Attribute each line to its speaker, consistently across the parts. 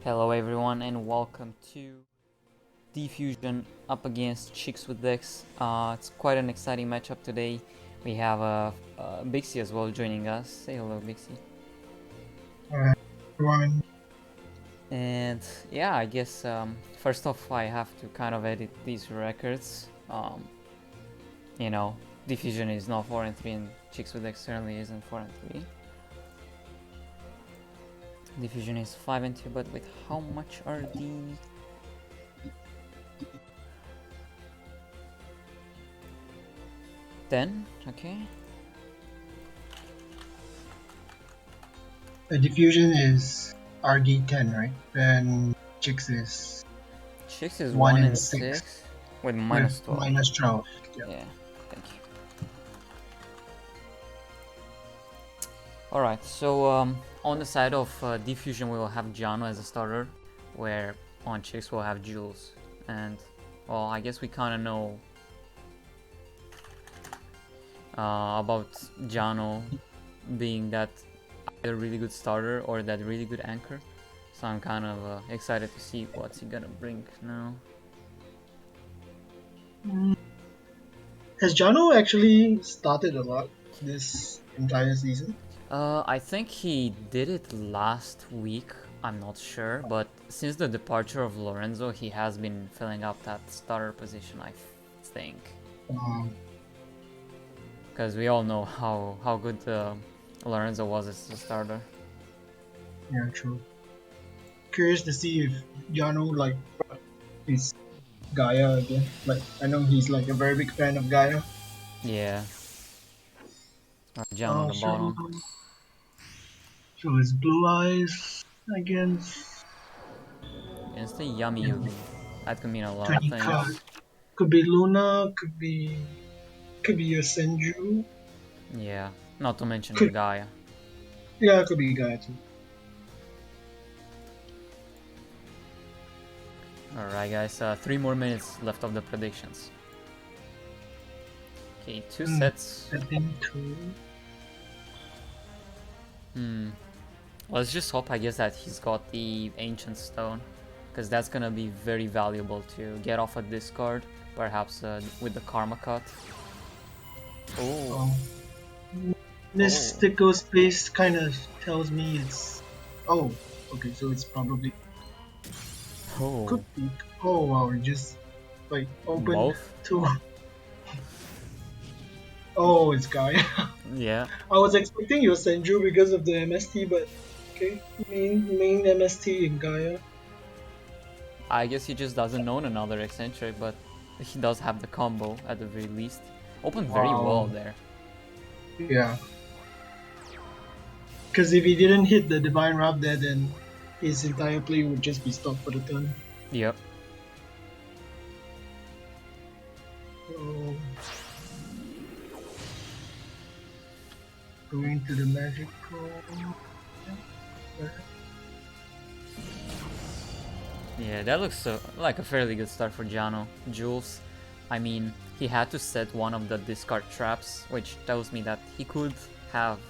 Speaker 1: Hello everyone and welcome to Diffusion up against Chicks with Dex. It's quite an exciting matchup today. We have Bixie as well joining us. Say hello, Bixie.
Speaker 2: Everyone.
Speaker 1: And yeah, I guess first off I have to kind of edit these records. You know, Diffusion is not 4-3 and Chicks with Dex certainly isn't 4-3. Diffusion is 5-2, but with how much are the 10? Okay.
Speaker 2: The diffusion is RD10, right? And Chicks is
Speaker 1: Chicks is
Speaker 2: 1
Speaker 1: 1
Speaker 2: and
Speaker 1: and
Speaker 2: 6
Speaker 1: 6 with minus
Speaker 2: with
Speaker 1: 12.
Speaker 2: minus 12. Yep.
Speaker 1: Yeah, thank you. Alright, so on the side of Diffusion we will have Jano as a starter, where on Chicks we'll have Jules. And, well, I guess we kind of know about Jano being that either really good starter or that really good anchor. So I'm kind of excited to see what's he gonna bring now.
Speaker 2: Has Jano actually started a lot this entire season?
Speaker 1: I think he did it last week, I'm not sure, but since the departure of Lorenzo, he has been filling up that starter position, I think. Because we all know how good Lorenzo was as a starter.
Speaker 2: Yeah, true. Curious to see if Jano is Gaia again. Like, I know he's like a very big fan of Gaia.
Speaker 1: Yeah. John on the bottom.
Speaker 2: So it's Blue Eyes again.
Speaker 1: It's the Yummy Yugi. That could mean a lot of
Speaker 2: 20
Speaker 1: things.
Speaker 2: card. Could be Luna, could be a Senju.
Speaker 1: Yeah. Not to mention
Speaker 2: Could
Speaker 1: Gaia.
Speaker 2: Yeah, it could be Gaia too.
Speaker 1: Alright guys, 3 more minutes left of the predictions. Okay, 2 sets.
Speaker 2: Setting 2.
Speaker 1: Let's just hope, I guess, that he's got the Ancient Stone, because that's gonna be very valuable to get off a discard, perhaps with the Karma Cut. Oh.
Speaker 2: This Stickle Space kind of tells me it's... Oh, okay, so it's probably...
Speaker 1: Oh.
Speaker 2: Could be... Oh wow, it just like opened
Speaker 1: Both?
Speaker 2: two. Oh, it's Gaia.
Speaker 1: Yeah.
Speaker 2: I was expecting your Senju because of the MST, but okay, main MST in Gaia.
Speaker 1: I guess he just doesn't own another Eccentric, but he does have the combo at the very least. Opened very well there.
Speaker 2: Yeah. Because if he didn't hit the Divine Wrap there, then his entire play would just be stopped for the turn.
Speaker 1: Yep.
Speaker 2: So, going to the magical.
Speaker 1: Yeah, that looks like a fairly good start for Jano. Jules, I mean, he had to set one of the discard traps, which tells me that he could have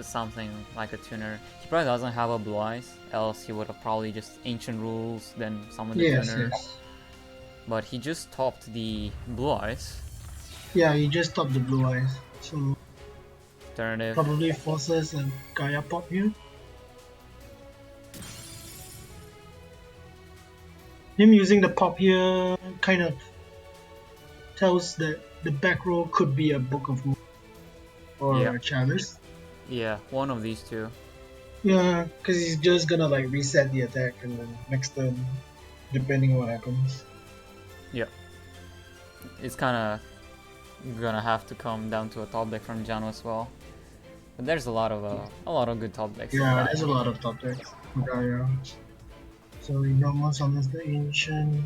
Speaker 1: something like a tuner. He probably doesn't have a Blue Eyes, else he would have probably just Ancient Rules, then summoned the tuner.
Speaker 2: Yes.
Speaker 1: But he just topped the Blue Eyes.
Speaker 2: Yeah, he just topped the Blue Eyes. So
Speaker 1: Alternative.
Speaker 2: probably forces a Gaia pop here. Him using the pop here kind of tells that the back row could be a Book of Moon or a Chalice.
Speaker 1: Yeah, one of these two.
Speaker 2: Yeah, because he's just gonna like reset the attack and then next turn, depending on what happens.
Speaker 1: Yeah. It's kind of gonna have to come down to a top deck from Jano as well. But there's a lot of good top decks.
Speaker 2: Yeah, there's a lot of top decks. Gaia. So he normal summons the Ancient.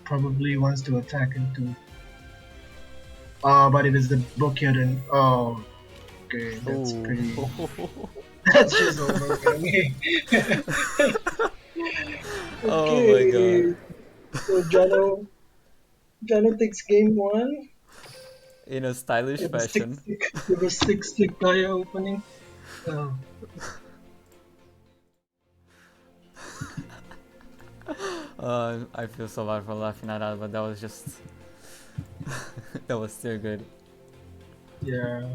Speaker 2: Probably wants to attack into. But if it's the book here, then okay, that's pretty. That's just over for me. Okay.
Speaker 1: Oh my god.
Speaker 2: So Jano takes game 1.
Speaker 1: In a stylish fashion.
Speaker 2: With a 6-stick Gaia opening.
Speaker 1: I feel so bad for laughing at that, but that was just that was still good.
Speaker 2: Yeah.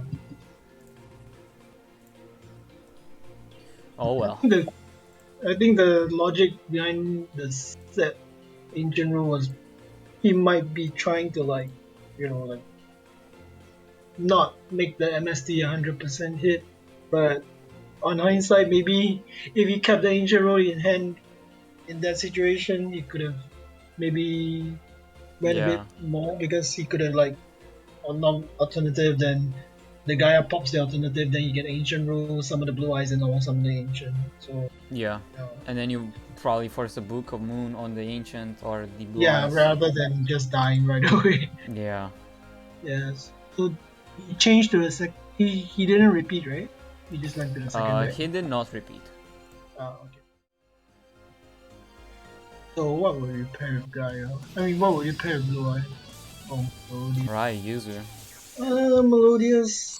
Speaker 1: Oh well.
Speaker 2: I think the logic behind the set ancient rule was he might be trying to like, like not make the MST 100% hit, but on hindsight, maybe if he kept the ancient rule in hand in that situation, he could have maybe went a bit
Speaker 1: Yeah.
Speaker 2: more because he could have like on alternative then the Gaia pops the alternative, then you get ancient rule, some of the blue eyes and all some of the ancient. So
Speaker 1: Yeah.
Speaker 2: yeah.
Speaker 1: And then you probably force a Book of Moon on the Ancient or the Blue
Speaker 2: Yeah,
Speaker 1: Eyes.
Speaker 2: rather than just dying right away.
Speaker 1: Yeah.
Speaker 2: Yes. So he changed to a sec. He didn't repeat, right? He just went to the second deck.
Speaker 1: He did not repeat.
Speaker 2: Okay. So what will you pair with Gaia? I mean, what will you pair with Blue Eye? Oh, Melodious.
Speaker 1: Right, Yuzu.
Speaker 2: Melodious.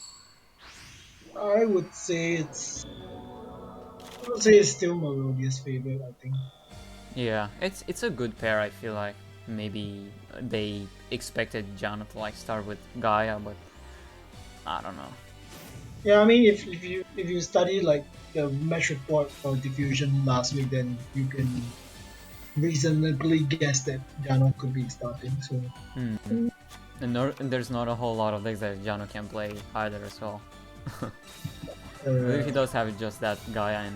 Speaker 2: I would say it's still Melodious favorite. I think.
Speaker 1: Yeah, it's a good pair. I feel like maybe they expected Jano to like start with Gaia, but I don't know.
Speaker 2: Yeah, I mean, if you study like the match report for Diffusion last week, then you can reasonably guess that Jano could be starting. So.
Speaker 1: And there's not a whole lot of decks that Jano can play either as well. Maybe he does have just that Gaia and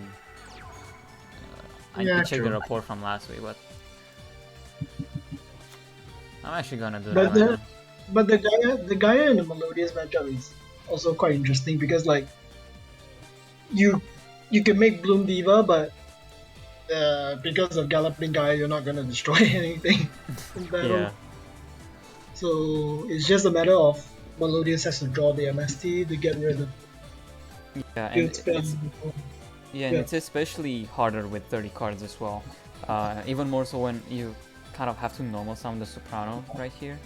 Speaker 1: I need to check the report from last week, but I'm actually gonna do that right now.
Speaker 2: But the Gaia and the Melodious matchup is also quite interesting because like you can make Bloom Diva, but because of Galloping Gaia, you're not gonna destroy anything in battle.
Speaker 1: Yeah.
Speaker 2: So it's just a matter of Melodious has to draw the MST to get rid of.
Speaker 1: Yeah, and it's especially harder with 30 cards as well. Even more so when you kind of have to normal summon the Soprano right here.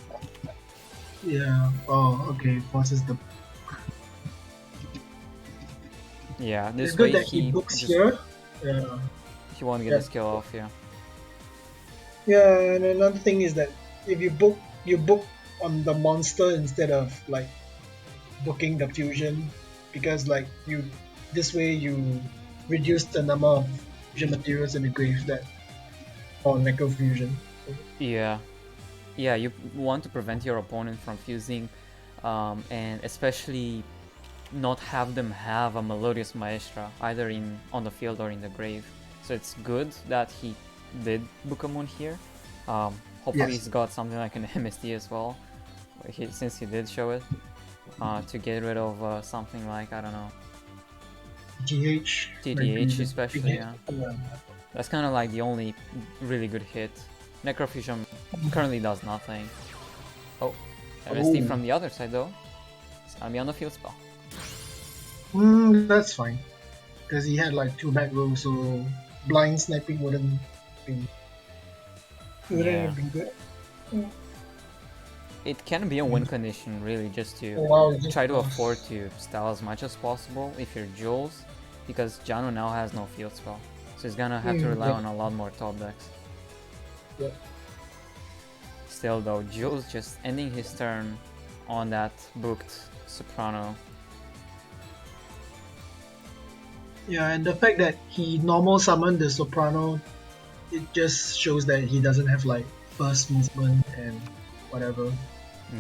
Speaker 2: Yeah. Oh, okay. Forces the.
Speaker 1: Yeah, this
Speaker 2: it's
Speaker 1: way
Speaker 2: good that he books here. Yeah.
Speaker 1: He won't get the skill off, yeah.
Speaker 2: Yeah, and another thing is that if you book on the monster instead of like booking the fusion, because like this way you reduce the number of fusion materials in the grave that or necrofusion.
Speaker 1: Yeah. Yeah, you want to prevent your opponent from fusing, and especially not have them have a Melodious Maestra either on the field or in the grave. So it's good that he did book a moon here. Hopefully he's got something like an MSD as well, since he did show it, to get rid of something like, I don't know, TTH especially, yeah. That's kind of like the only really good hit. Necrofusion currently does nothing. Oh, MSD from the other side though. It's gonna be on the field spell.
Speaker 2: That's fine. Because he had like 2 back rows, so blind sniping wouldn't be good.
Speaker 1: It can be a win condition really, just to try to afford to style as much as possible if you're Jules, because Jano now has no field spell. So he's gonna have to rely on a lot more top decks.
Speaker 2: Yep.
Speaker 1: Still though, Jules just ending his turn on that booked Soprano.
Speaker 2: Yeah, and the fact that he normal summoned the Soprano, it just shows that he doesn't have like first movement and whatever.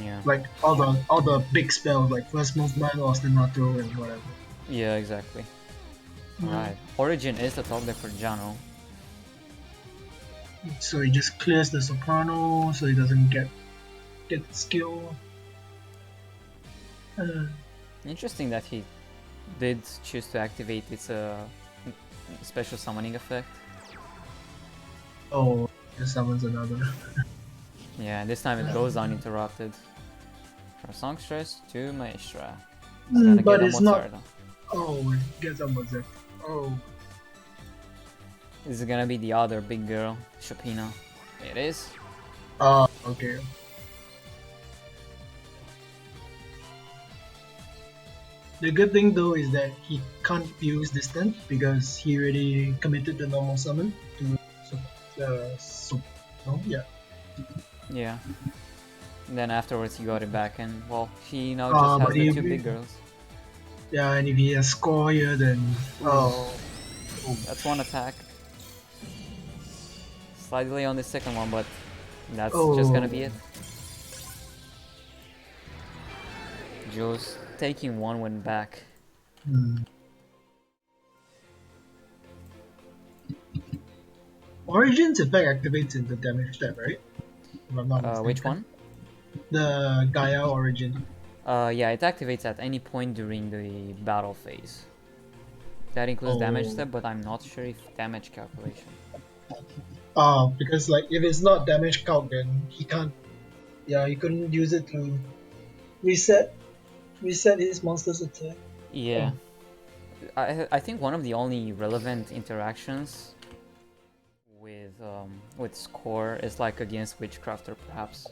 Speaker 1: Yeah.
Speaker 2: Like all the big spells like first movement, ostinato and whatever.
Speaker 1: Yeah, exactly. Right. Origin is the top deck for Jano.
Speaker 2: So he just clears the Soprano so he doesn't get the skill.
Speaker 1: Interesting that he did choose to activate its special summoning effect.
Speaker 2: Oh, just summons another.
Speaker 1: Yeah, this time it goes uninterrupted. From Songstress to Maestra.
Speaker 2: But it's not. Oh, it gets a Mozart. Oh.
Speaker 1: This is gonna be the other big girl, Shopina. It is.
Speaker 2: Oh, okay. The good thing though is that he can't fuse distant because he already committed the normal summon to Oh yeah.
Speaker 1: Yeah. And then afterwards he got it back, and well, he now just has
Speaker 2: But
Speaker 1: the
Speaker 2: if
Speaker 1: two big girls.
Speaker 2: yeah, and if he has score here, then oh,
Speaker 1: That's one attack. Slight delay on the second one, but that's just gonna be
Speaker 2: oh.
Speaker 1: it. Joe's taking one win back.
Speaker 2: Hmm. Origin's effect activates in the damage step, right? If I'm not mistaken.
Speaker 1: Which one?
Speaker 2: The Gaia Origin.
Speaker 1: Yeah, it activates at any point during the battle phase. That includes damage
Speaker 2: Oh.
Speaker 1: step, but I'm not sure if damage calculation.
Speaker 2: Because like if it's not damage calc, then he can't. Yeah, he couldn't use it to reset his monster's attack.
Speaker 1: Yeah. I think one of the only relevant interactions with score is like against Witchcrafter perhaps,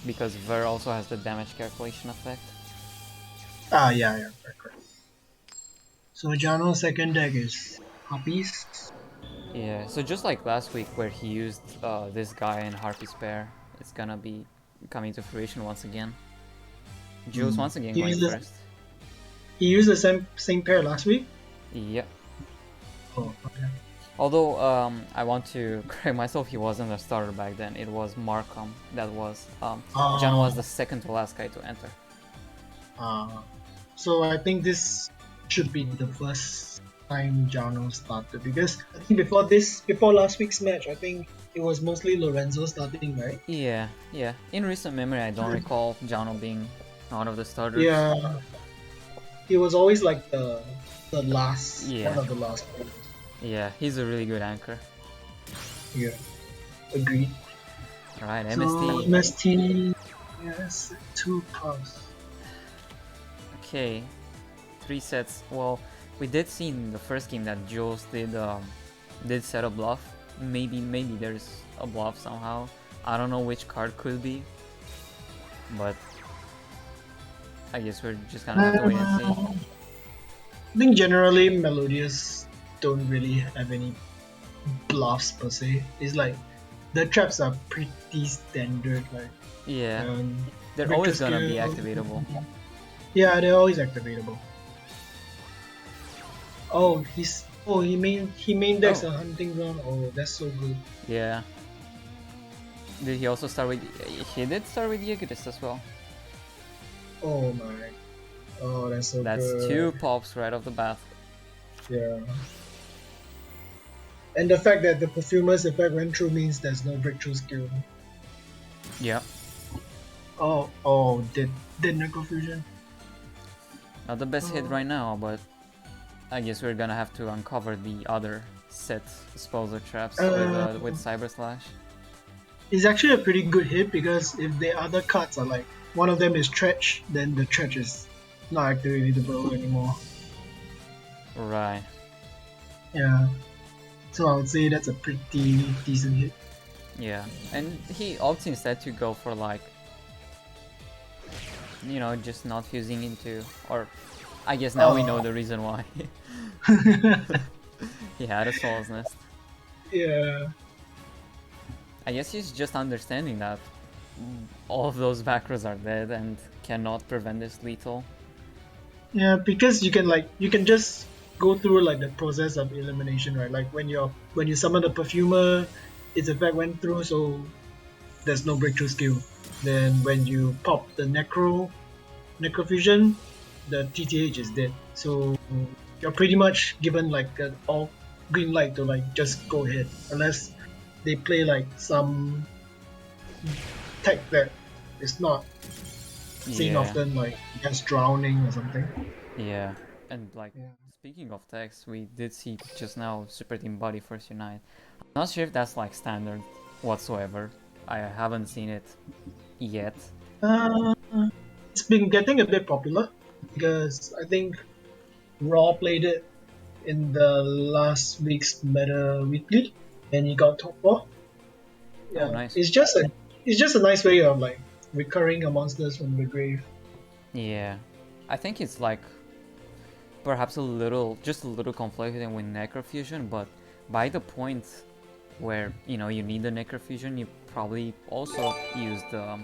Speaker 1: because Ver also has the damage calculation effect.
Speaker 2: Yeah, correct. So Jano's second deck is Harpies.
Speaker 1: Yeah, so just like last week where he used this guy in Harpy's pair, it's gonna be coming to fruition once again. Jules once again
Speaker 2: He
Speaker 1: going
Speaker 2: used the,
Speaker 1: first.
Speaker 2: he used the same pair last week.
Speaker 1: Yep.
Speaker 2: Oh, okay.
Speaker 1: Although I want to correct myself, he wasn't a starter back then. It was Markham that was. John was the second to last guy to enter.
Speaker 2: So I think this should be the first time Jano started, because I think before last week's match, I think it was mostly Lorenzo starting, right?
Speaker 1: Yeah. In recent memory, I don't recall Jano being one of the starters.
Speaker 2: Yeah, he was always like the last
Speaker 1: Yeah.
Speaker 2: one of the last players.
Speaker 1: Yeah, he's a really good anchor.
Speaker 2: Yeah, agreed.
Speaker 1: Alright,
Speaker 2: So
Speaker 1: MST.
Speaker 2: MST, yes, 2 plus.
Speaker 1: Okay, 3 sets. Well, we did see in the first game that Jules did set a bluff. Maybe there's a bluff somehow. I don't know which card could be, but I guess we're just gonna have to wait and see.
Speaker 2: I think generally Melodious don't really have any bluffs per se. It's like the traps are pretty standard. Like
Speaker 1: Yeah, they're
Speaker 2: Victor
Speaker 1: always gonna be
Speaker 2: skill.
Speaker 1: activatable.
Speaker 2: Yeah, they're always activatable. Oh, he main decks a hunting ground. Oh, that's so good.
Speaker 1: Yeah. Did he also start with? He did start with Yegris as well.
Speaker 2: Oh my. Oh, that's so
Speaker 1: That's
Speaker 2: good.
Speaker 1: 2 pops right off the bat.
Speaker 2: Yeah. And the fact that the perfumer's effect went through means there's no breakthrough skill.
Speaker 1: Yeah.
Speaker 2: Did Necrofusion?
Speaker 1: Not the best hit right now, but I guess we're gonna have to uncover the other set disposal traps with Cyber Slash.
Speaker 2: It's actually a pretty good hit, because if the other cards are like, one of them is Tretch, then the Tretch is not activatable anymore.
Speaker 1: Right.
Speaker 2: Yeah. So I would say that's a pretty decent hit.
Speaker 1: Yeah, and he opts instead to go for like, you know, just not fusing into, or I guess now we know the reason why. He had a Soul's Nest.
Speaker 2: Yeah.
Speaker 1: I guess he's just understanding that all of those back rows are dead and cannot prevent this lethal.
Speaker 2: Yeah, because you can just go through like the process of elimination, right? Like when you summon the perfumer, its effect went through, so there's no breakthrough skill. Then when you pop the necrofusion, the TTH is dead. So you're pretty much given like an all green light to like just go ahead, unless they play like some tech that is not seen often, like just drowning or something.
Speaker 1: Yeah, and like speaking of techs, we did see just now Super Team Body First Unite. I'm not sure if that's like standard whatsoever. I haven't seen it yet.
Speaker 2: It's been getting a bit popular, because I think Raw played it in the last week's Meta Weekly, and he got top 4. Yeah,
Speaker 1: nice.
Speaker 2: It's just a nice way of like recurring your monsters from the grave.
Speaker 1: Yeah, I think it's like perhaps just a little conflicting with Necrofusion, but by the point where you need the Necrofusion, you probably also use the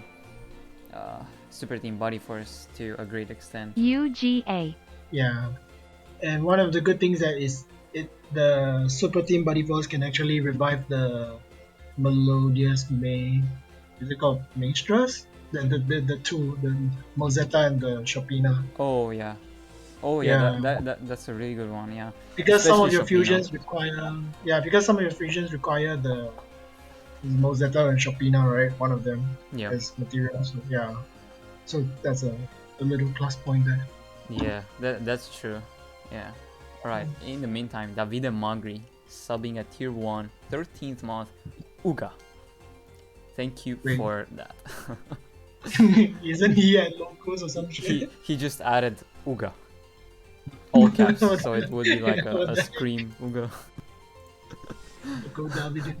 Speaker 1: Super Team Body Force to a great extent.
Speaker 3: UGA.
Speaker 2: Yeah, and one of the good things that is the Super Team Body Force can actually revive the Melodious May. Is it called Maestras? The two, the Mozetta and the Chopina.
Speaker 1: Oh yeah. Oh yeah,
Speaker 2: Yeah,
Speaker 1: that's a really good one, yeah.
Speaker 2: because some
Speaker 1: Especially
Speaker 2: of your
Speaker 1: Chopino.
Speaker 2: fusions require the Mozetta and Chopina, right? One of them
Speaker 1: Yeah.
Speaker 2: as materials. So, yeah, so that's a little plus point there.
Speaker 1: Yeah, that's true. Yeah. Alright, in the meantime, Davide Magri subbing at tier 1, 13th month, Uga. Thank you
Speaker 2: Wait,
Speaker 1: for that.
Speaker 2: isn't he at locals or some shit?
Speaker 1: he just added Uga. All caps,
Speaker 2: Oh,
Speaker 1: so it would be like a
Speaker 2: that
Speaker 1: scream Uga.
Speaker 2: go David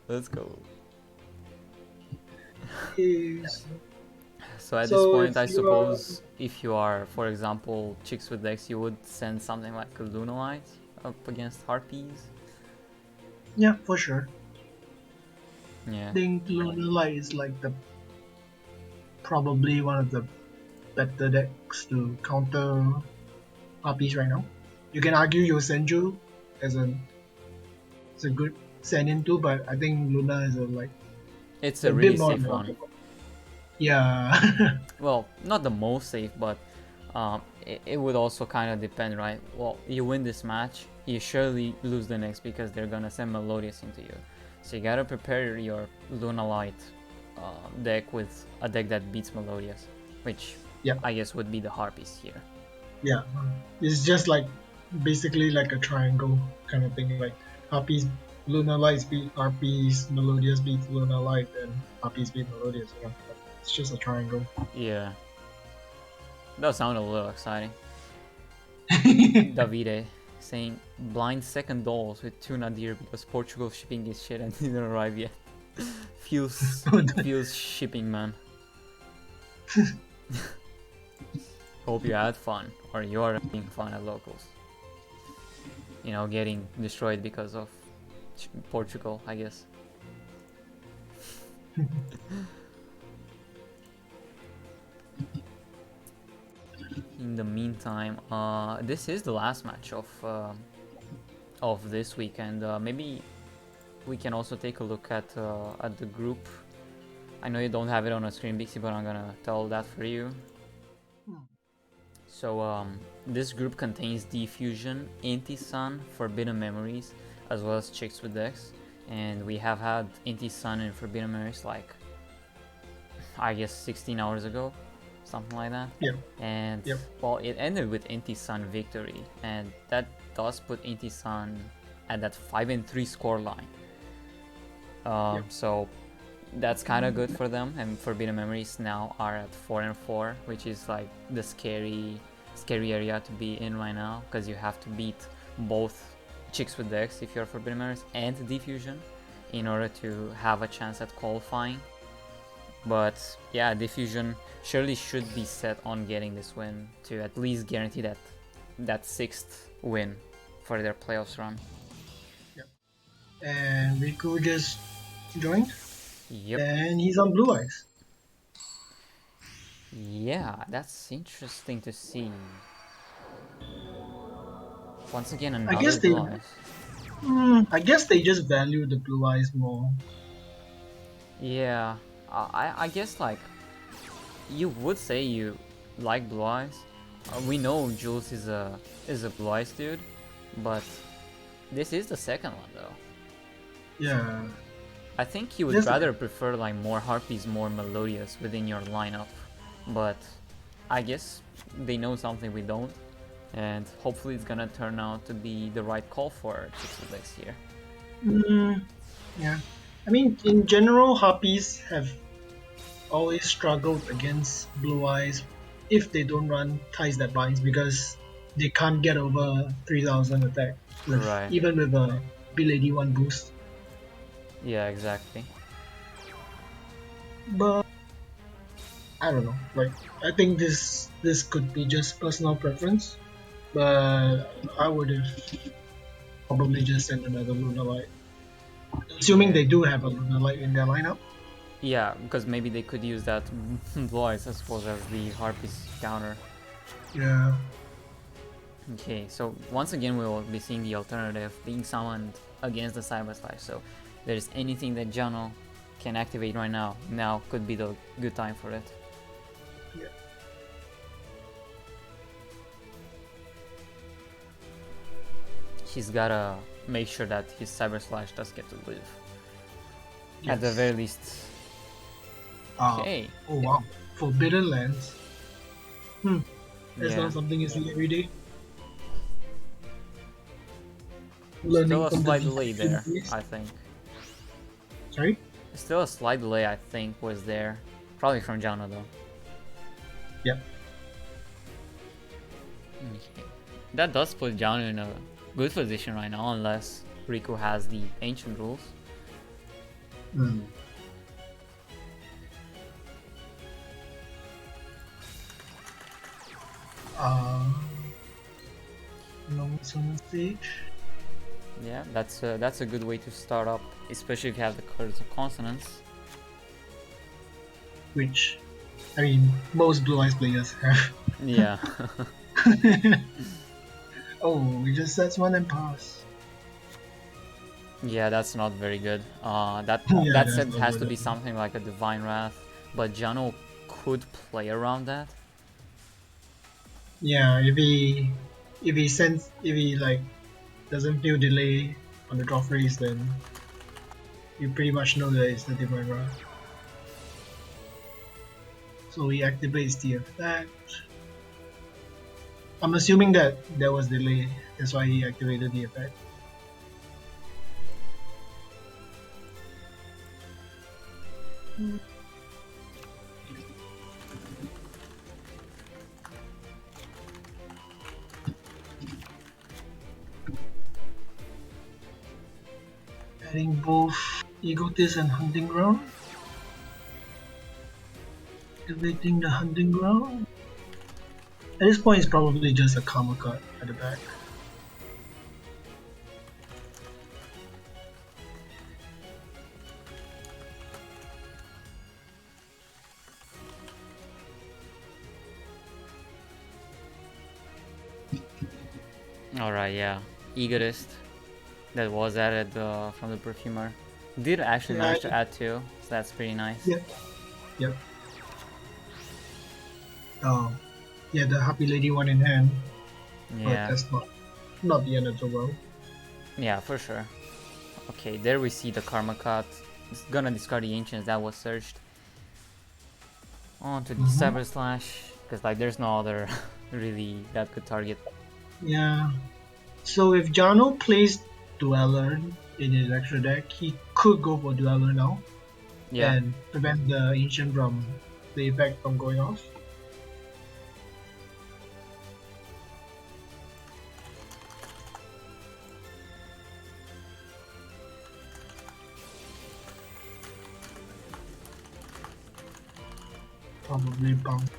Speaker 1: Let's go.
Speaker 2: is
Speaker 1: So at this
Speaker 2: so
Speaker 1: point,
Speaker 2: if
Speaker 1: I
Speaker 2: you are
Speaker 1: suppose if you are, for example, Chicks with Dex, you would send something like a Lunalite up against Harpies.
Speaker 2: yeah, for sure.
Speaker 1: Yeah.
Speaker 2: I think Lunala is like the probably one of the better decks to counter Harpies right now. You can argue Yosenju as a good send in too, but I think Luna is
Speaker 1: It's
Speaker 2: a
Speaker 1: a really
Speaker 2: bit more
Speaker 1: safe one.
Speaker 2: unlockable. Yeah.
Speaker 1: Well, not the most safe, but it would also kind of depend, right? Well, you win this match, you surely lose the next because they're gonna send Melodious into you. So you gotta prepare your Lunalite deck with a deck that beats Melodious, which
Speaker 2: Yeah.
Speaker 1: I guess would be the Harpies here.
Speaker 2: Yeah. It's just like basically like a triangle kind of thing. Like Harpies, Luna Lights beat Harpies, Melodious beats Luna Light, and Harpies beat Melodious. Yeah. It's just a triangle.
Speaker 1: Yeah, that sounded a little exciting. Davide saying blind second dolls with tuna deer because Portugal shipping is shit and didn't arrive yet. feels shipping, man. Hope you had fun, or you are having fun at locals. You know, getting destroyed because of Portugal, I guess. In the meantime, this is the last match of this weekend. Maybe we can also take a look at the group. I know you don't have it on a screen, Bixie, but I'm gonna tell that for you. So this group contains Diffusion, Inti-Sun, Forbidden Memories, as well as Chicks with Dex. And we have had Inti-Sun and Forbidden Memories like, I guess 16 hours ago, something like that.
Speaker 2: Yeah.
Speaker 1: And
Speaker 2: Yep.
Speaker 1: well, it ended with Inti-Sun victory, and that does put Inti-Sun at that 5-3 scoreline.
Speaker 2: Yep.
Speaker 1: So that's kind of good for them, and Forbidden Memories now are at 4-4, which is like the scary area to be in right now, because you have to beat both Chicks with Dex if you're Forbidden Memories and Diffusion in order to have a chance at qualifying. But yeah, Diffusion surely should be set on getting this win to at least guarantee that 6th win for their playoffs run.
Speaker 2: And Riku just joined.
Speaker 1: Yep.
Speaker 2: And he's on Blue Eyes.
Speaker 1: Yeah, that's interesting to see. Once again,
Speaker 2: I guess
Speaker 1: another
Speaker 2: they
Speaker 1: Blue Eyes.
Speaker 2: I guess they just value the Blue Eyes more.
Speaker 1: Yeah, I guess like you would say you like Blue Eyes. We know Jules is a Blue Eyes dude, but this is the second one though.
Speaker 2: Yeah.
Speaker 1: I think you would
Speaker 2: Yes.
Speaker 1: rather prefer like more Harpies, more Melodious within your lineup, but I guess they know something we don't, and hopefully it's gonna turn out to be the right call for Chicks with Dex here.
Speaker 2: Yeah. I mean, in general, Harpies have always struggled against Blue Eyes if they don't run Ties That Binds because they can't get over 3000 attack,
Speaker 1: Right.
Speaker 2: even with a B-Lady 1 boost.
Speaker 1: Yeah, exactly.
Speaker 2: But I don't know. Like, I think this could be just personal preference, but I would have probably just sent another Luna Light. Assuming
Speaker 1: Yeah.
Speaker 2: they do have a Lunar Light in their lineup.
Speaker 1: Yeah, because maybe they could use that Blue Eyes, I suppose, as the Harpies counter.
Speaker 2: Yeah.
Speaker 1: Okay, so once again we will be seeing the alternative being summoned against the Cyber Slash. So if there's anything that Jano can activate right now, now could be the good time for it.
Speaker 2: Yeah.
Speaker 1: He's gotta make sure that his Cyber Slash does get to live.
Speaker 2: Yes.
Speaker 1: At the very least. Okay.
Speaker 2: Oh wow. Forbidden Lands. That's
Speaker 1: Yeah.
Speaker 2: not something you see every day.
Speaker 1: Still a
Speaker 2: from
Speaker 1: slight
Speaker 2: the
Speaker 1: delay there,
Speaker 2: VCs.
Speaker 1: I think.
Speaker 2: Sorry?
Speaker 1: Still a slight delay, I think, was there. Probably from Jano though.
Speaker 2: Yep.
Speaker 1: Okay. That does put Jano in a good position right now, unless Riku has the ancient rules.
Speaker 2: Mm. Long summon stage.
Speaker 1: Yeah, that's a good way to start up, especially if you have the Curse of Consonance.
Speaker 2: Which, I mean, most Blue Eyes players have.
Speaker 1: Yeah.
Speaker 2: Oh, we just sets one and pass.
Speaker 1: Yeah, that's not very good. That
Speaker 2: Yeah,
Speaker 1: that
Speaker 2: that's
Speaker 1: set
Speaker 2: not
Speaker 1: has to
Speaker 2: good
Speaker 1: be
Speaker 2: at all.
Speaker 1: something like a Divine Wrath, but Jano could play around that.
Speaker 2: Yeah, if he like doesn't feel delay on the draw phrase, then you pretty much know that it's the Divine Wrath. So he activates the effect. I'm assuming that there was delay, that's why he activated the effect. Adding both Egotist and Hunting Ground. Activating the Hunting Ground. At this point, it's probably just a Karma card at the back.
Speaker 1: Alright, yeah. Egotist that was added from the perfumer. Did actually
Speaker 2: Yeah,
Speaker 1: manage to add two, so that's pretty nice.
Speaker 2: Yep. Yep. Yeah, the Happy Lady one in hand, but
Speaker 1: Yeah.
Speaker 2: that's not the end of the world.
Speaker 1: Yeah, for sure. Okay, there we see the Karma cut. It's gonna discard the Ancients that was searched. On to the Cyber Slash, because like there's no other really that good target.
Speaker 2: Yeah. So if Jano plays Dweller in his extra deck, he could go for Dweller now
Speaker 1: Yeah.
Speaker 2: and prevent the Ancient from the effect from going off. Probably bump.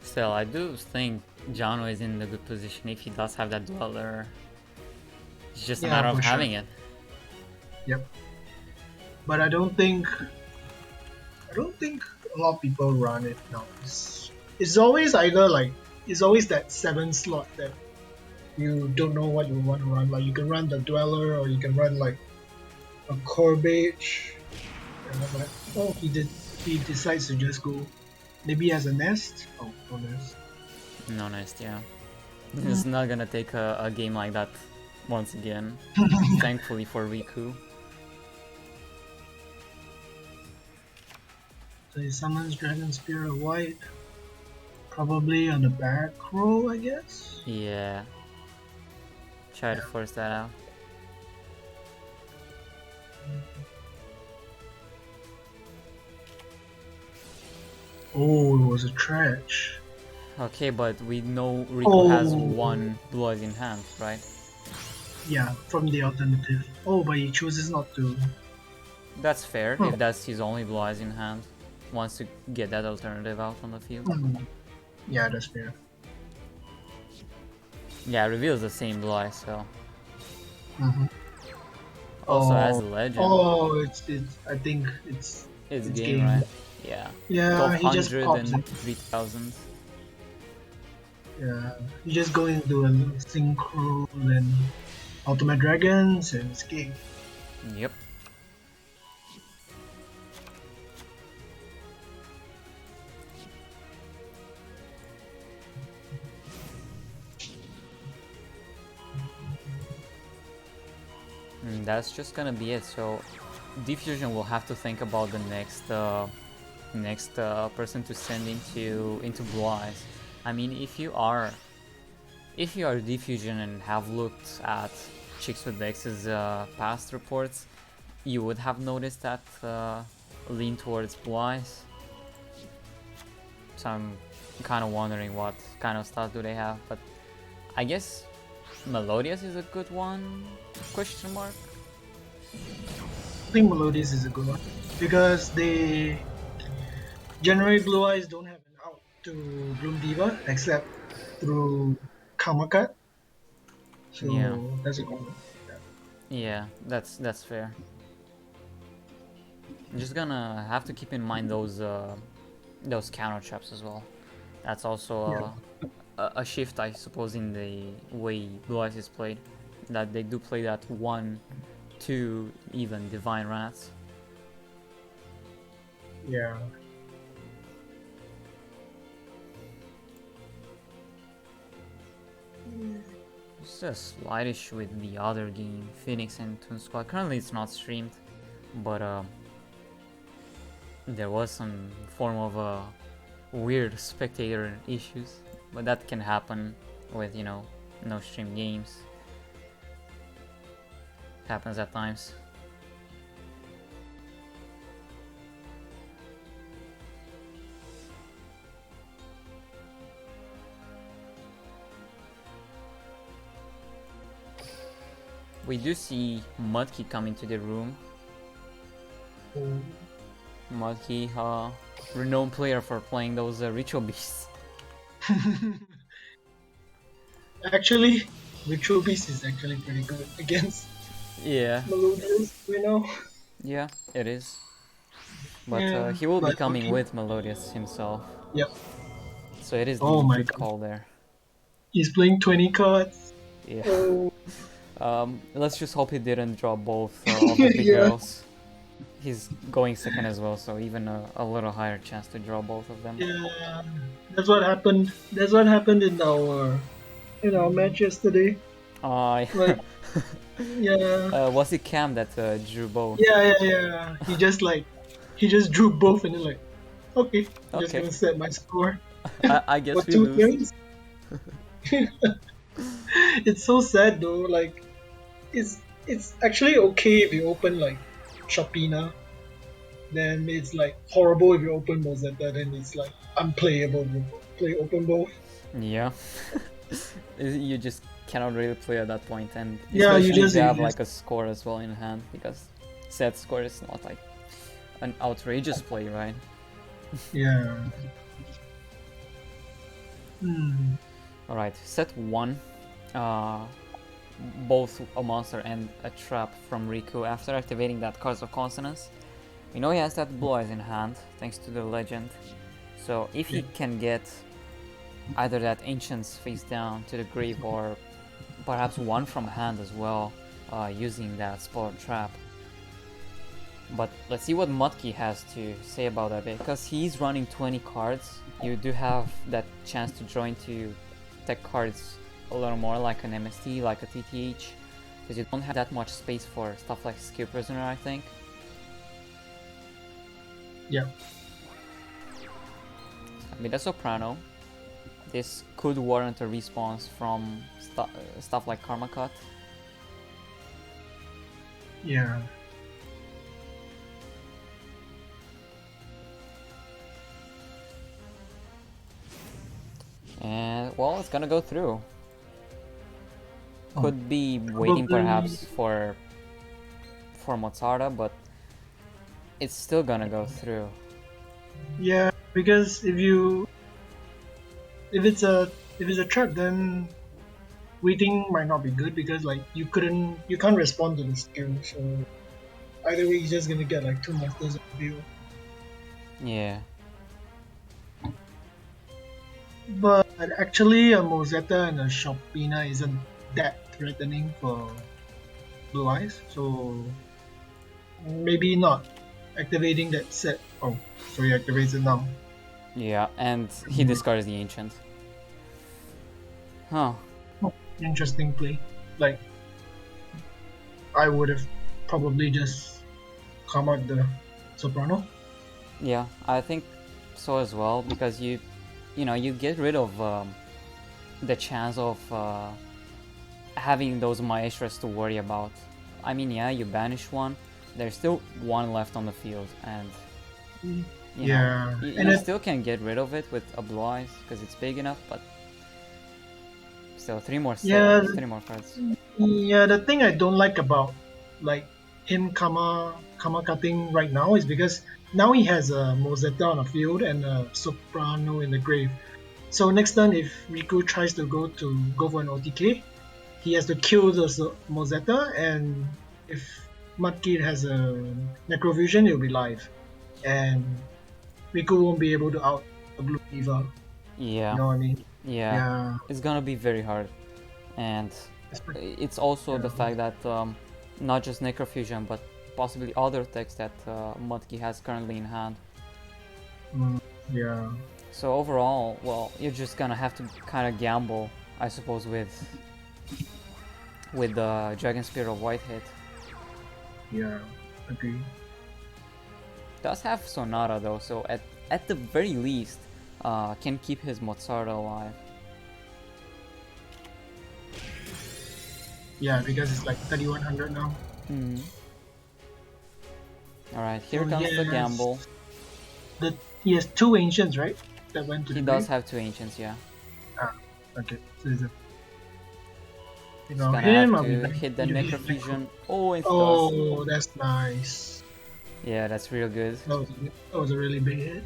Speaker 1: Still, I do think Jano is in a good position if he does have that Dweller. It's just a
Speaker 2: Yeah,
Speaker 1: matter of
Speaker 2: for sure.
Speaker 1: having it.
Speaker 2: Yep. But I don't think a lot of people run it now. It's always either like it's always that 7 slot that you don't know what you want to run. Like you can run the Dweller or you can run like a Corbage. And I'm like, oh, he decides to just go. Maybe as a nest. Oh, no nest.
Speaker 1: No nest, yeah. It's not gonna take a game like that once again. Thankfully for Riku.
Speaker 2: So he summons Dragon Spear of White. Probably on the back row, I guess.
Speaker 1: Yeah. Try to force that out.
Speaker 2: Oh, it was a trash.
Speaker 1: Okay, but we know Riku has one Blue Eyes in hand, right?
Speaker 2: Yeah, from the alternative. Oh, but he chooses not to.
Speaker 1: That's fair, if that's his only Blue Eyes in hand. wants to get that alternative out on the field.
Speaker 2: Yeah, that's fair.
Speaker 1: Yeah, reveals the same blue eye, so
Speaker 2: Mm-hmm.
Speaker 1: also as a legend.
Speaker 2: Oh, it's I think it's
Speaker 1: Game,
Speaker 2: game.
Speaker 1: right? Yeah.
Speaker 2: Yeah, he just
Speaker 1: 1200
Speaker 2: pops
Speaker 1: and
Speaker 2: it.
Speaker 1: 3000.
Speaker 2: Yeah, you just go into a synchro, then ultimate dragons and it's game.
Speaker 1: Yep. And that's just gonna be it. So Diffusion will have to think about the next person to send into Blue Eyes. I mean, if you are Diffusion and have looked at Chicks with Dex's past reports, you would have noticed that lean towards Blue Eyes. So I'm kind of wondering what kind of stuff do they have, but I guess Melodious is a good one? Question mark.
Speaker 2: I think Melodious is a good one because they generally Blue Eyes don't have an out to Bloom Diva except through Karma Cut. So
Speaker 1: Yeah.
Speaker 2: that's a good one.
Speaker 1: Yeah, that's fair. I'm just gonna have to keep in mind those counter traps as well. That's also a shift, I suppose, in the way Blue Eyes is played. That they do play that 1, 2, even Divine Rats.
Speaker 2: Yeah.
Speaker 1: Just a slight issue with the other game, Phoenix and Toon Squad. Currently it's not streamed, but there was some form of weird spectator issues, but that can happen with, you know, no stream games. Happens at times. We do see Mudkey come into the room. Mudkey, renowned player for playing those Ritual Beasts.
Speaker 2: Actually, Ritual Beast is actually pretty good against Melodious, you know.
Speaker 1: Yeah, it is. But he will be coming with Melodious himself.
Speaker 2: Yep.
Speaker 1: So it is
Speaker 2: Oh
Speaker 1: the
Speaker 2: my
Speaker 1: good
Speaker 2: God.
Speaker 1: call there.
Speaker 2: He's playing 20 cards.
Speaker 1: Yeah.
Speaker 2: Oh.
Speaker 1: Let's just hope he didn't draw both of the big girls. He's going second as well, so even a little higher chance to draw both of them.
Speaker 2: Yeah, that's what happened. That's what happened in our match yesterday. Like, yeah.
Speaker 1: Was it Cam that drew both?
Speaker 2: Yeah. He just drew both and then like, okay, I'm just
Speaker 1: Okay.
Speaker 2: gonna set my score.
Speaker 1: I guess
Speaker 2: What,
Speaker 1: we
Speaker 2: 2
Speaker 1: lose.
Speaker 2: turns? It's so sad though. Like, it's actually okay if you open like Shopina. Then it's like horrible if you open Mozetta. Then it's like unplayable if you play open both.
Speaker 1: Yeah. You just cannot really play at that point, and
Speaker 2: Yeah,
Speaker 1: especially if they have like a score as well in hand, because set score is not like an outrageous play, right?
Speaker 2: Yeah.
Speaker 1: Alright, set 1. Both a monster and a trap from Riku. After activating that Cards of Consonance, we know he has that Blue Eyes in hand, thanks to the legend. So if he can get either that Ancient's face down to the grave, or perhaps one from hand as well, using that Spoiler Trap. But let's see what Mudkey has to say about that, because he's running 20 cards. You do have that chance to draw into tech cards a little more, like an MST, like a TTH, because you don't have that much space for stuff like Skill Prisoner, I think.
Speaker 2: Yeah.
Speaker 1: With a Soprano, this could warrant a response from stuff like Karma Cut.
Speaker 2: Yeah.
Speaker 1: And well, it's gonna go through. Could be waiting perhaps for Mozarta, but it's still gonna go through.
Speaker 2: Yeah, because if it's a trap, then waiting might not be good because like you can't respond to the skill. So either way, you're just gonna get like two monsters on the field.
Speaker 1: Yeah.
Speaker 2: But actually, a Mozetta and a Shopina isn't that threatening for Blue Eyes, so maybe not activating that set. Oh, so he activates it now.
Speaker 1: Yeah, and he discards the ancient. Huh.
Speaker 2: Oh, interesting play. Like I would have probably just come out the Soprano.
Speaker 1: Yeah, I think so as well because you get rid of the chance of having those maestros to worry about. I mean, yeah, you banish one. There's still one left on the field, and
Speaker 2: Yeah, and
Speaker 1: you still can get rid of it with a Blue Eyes because it's big enough. But still,
Speaker 2: yeah,
Speaker 1: three more cards.
Speaker 2: yeah. The thing I don't like about like him Kama cutting right now is because now he has a Mozetta on the field and a Soprano in the grave. So next turn, if Riku tries to go for an OTK, he has to kill the Mozetta, and if Mudkid has a Necrofusion, it'll be live, and Riku won't be able to out a Blue Diva. You
Speaker 1: Yeah,
Speaker 2: know what I mean?
Speaker 1: yeah,
Speaker 2: Yeah.
Speaker 1: it's gonna be very hard, and it's also the
Speaker 2: Yeah.
Speaker 1: fact that not just Necrofusion, but possibly other decks that Mudkey has currently in hand.
Speaker 2: Mm, yeah.
Speaker 1: So overall, well, you're just gonna have to kind of gamble, I suppose, with the Dragon Spear of Whitehead.
Speaker 2: Yeah. Agree.
Speaker 1: Does have Sonata though, so at the very least, can keep his Mozart alive.
Speaker 2: Yeah, because it's like 3100 now.
Speaker 1: Alright,
Speaker 2: So
Speaker 1: here comes the gamble.
Speaker 2: he has two ancients, right? That went to
Speaker 1: He
Speaker 2: the
Speaker 1: does
Speaker 2: grave.
Speaker 1: have two ancients, yeah.
Speaker 2: Ah, okay. So is it? You
Speaker 1: He's
Speaker 2: know
Speaker 1: gonna
Speaker 2: him.
Speaker 1: have
Speaker 2: I'll be
Speaker 1: to
Speaker 2: back.
Speaker 1: hit the
Speaker 2: You hit
Speaker 1: Necrofusion. Oh, it does.
Speaker 2: Oh, that's nice.
Speaker 1: Yeah, that's real good.
Speaker 2: That was a really big hit.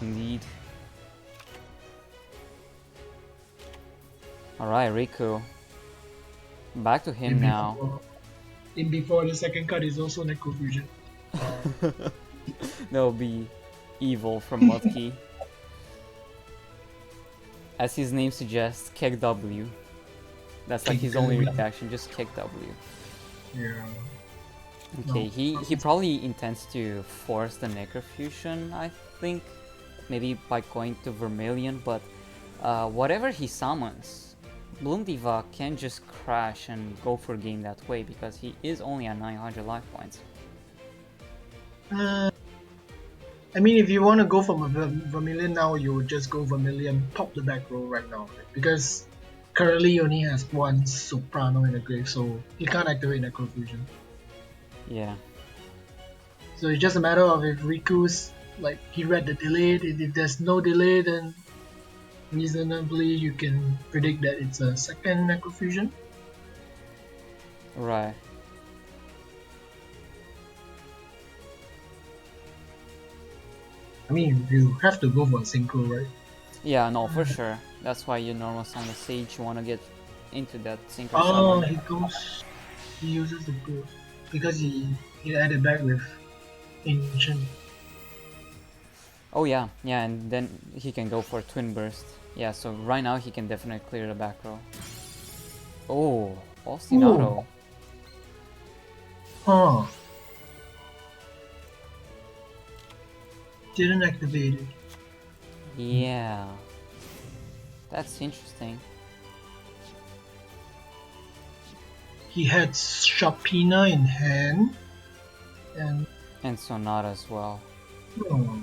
Speaker 1: Indeed. Alright, Riku. Back to him
Speaker 2: In
Speaker 1: now.
Speaker 2: before the second card is also Necrofusion.
Speaker 1: That'll be evil from Mudkey. As his name suggests, kick W. That's like
Speaker 2: Kick
Speaker 1: his only
Speaker 2: W.
Speaker 1: reaction, just kick W.
Speaker 2: Yeah.
Speaker 1: Okay,
Speaker 2: No.
Speaker 1: he probably intends to force the Necrofusion, I think. Maybe by going to Vermilion, but whatever he summons, Bloom Diva can just crash and go for game that way because he is only at 900 life points.
Speaker 2: I mean, if you want to go from a Vermilion now, you would just go Vermilion, pop the back row right now. Right? Because currently he only has one Soprano in the grave, so he can't activate Necrofusion.
Speaker 1: Yeah.
Speaker 2: So it's just a matter of if Riku's, like, he read the delay, if there's no delay, then reasonably you can predict that it's a second Necrofusion.
Speaker 1: Right.
Speaker 2: I mean, you have to go for a synchro, right?
Speaker 1: Yeah, no, for sure. That's why you normal summon a Sage, you wanna get into that synchro
Speaker 2: Oh,
Speaker 1: summon.
Speaker 2: he uses the boot because he added back with ancient.
Speaker 1: Oh yeah, yeah, and then he can go for Twin Burst. Yeah, so right now he can definitely clear the back row. Oh, Ostinato.
Speaker 2: Huh. Didn't activate it.
Speaker 1: Yeah. That's interesting.
Speaker 2: He had Shopina in hand,
Speaker 1: And Sonata as well.
Speaker 2: oh,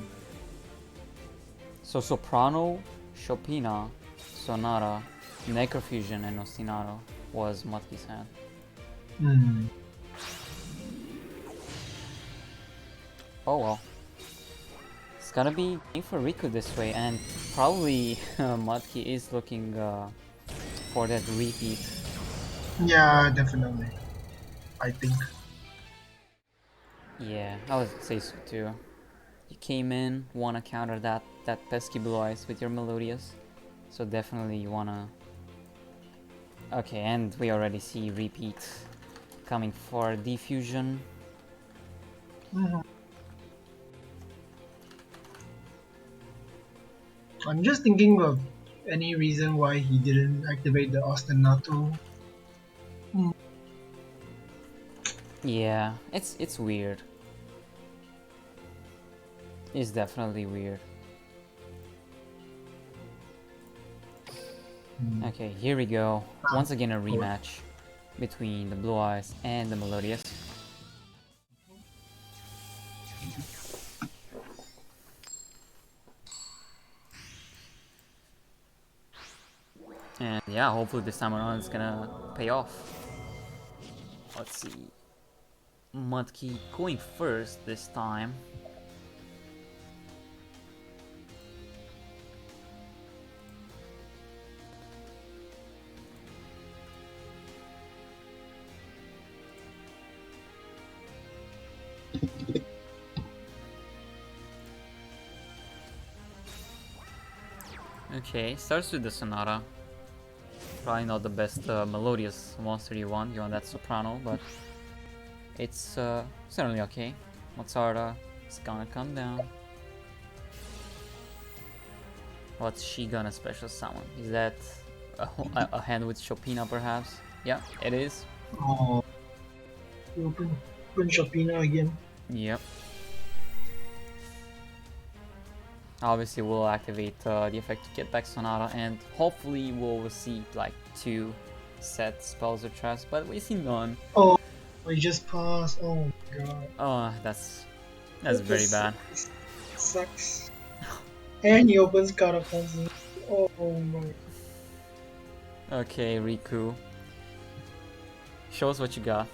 Speaker 1: So Soprano, Chopina, Sonata, Necrofusion, and Ostinato was Mudkey's hand.
Speaker 2: hmm.
Speaker 1: Oh well. It's gonna be game for Riku this way, and probably Mudkey is looking for that repeat.
Speaker 2: Yeah, definitely. I think.
Speaker 1: Yeah, I would say so too. You came in, wanna counter that pesky Blue Eyes with your Melodious. So definitely you wanna... Okay, and we already see repeat coming for Diffusion.
Speaker 2: I'm just thinking of any reason why he didn't activate the Ostinato.
Speaker 1: Yeah, it's weird. It's definitely weird. Okay, here we go. Once again a rematch between the Blue Eyes and the Melodious. And yeah, hopefully this time around it's gonna pay off. Let's see. Mudkey going first this time. Okay, starts with the Sonata. Probably not the best melodious monster you want that soprano, but it's certainly okay. Mozarta is gonna come down. What's she gonna special summon? Is that a hand with Chopina perhaps? Yeah, it is.
Speaker 2: Oh, open Chopina again.
Speaker 1: Yep. Obviously we'll activate the effect to get back Sonata, and hopefully we'll see like 2 set spells or traps, but we see none.
Speaker 2: Oh, I just passed. Oh my god.
Speaker 1: Oh, that's very bad.
Speaker 2: Sucks. And he opens Catacombs. Oh my.
Speaker 1: Okay, Riku. Show us what you got.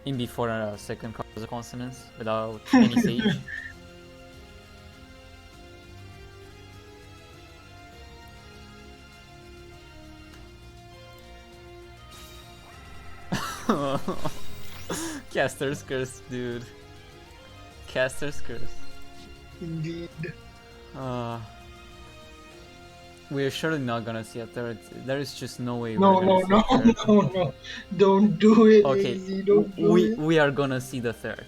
Speaker 1: In before a second cause of consonants without any sage. Caster's Curse, dude. Caster's Curse.
Speaker 2: Indeed.
Speaker 1: We're surely not gonna see a third. There is just no way.
Speaker 2: No, don't do it.
Speaker 1: Okay,
Speaker 2: HeyZzy, don't do it.
Speaker 1: we are gonna see the third.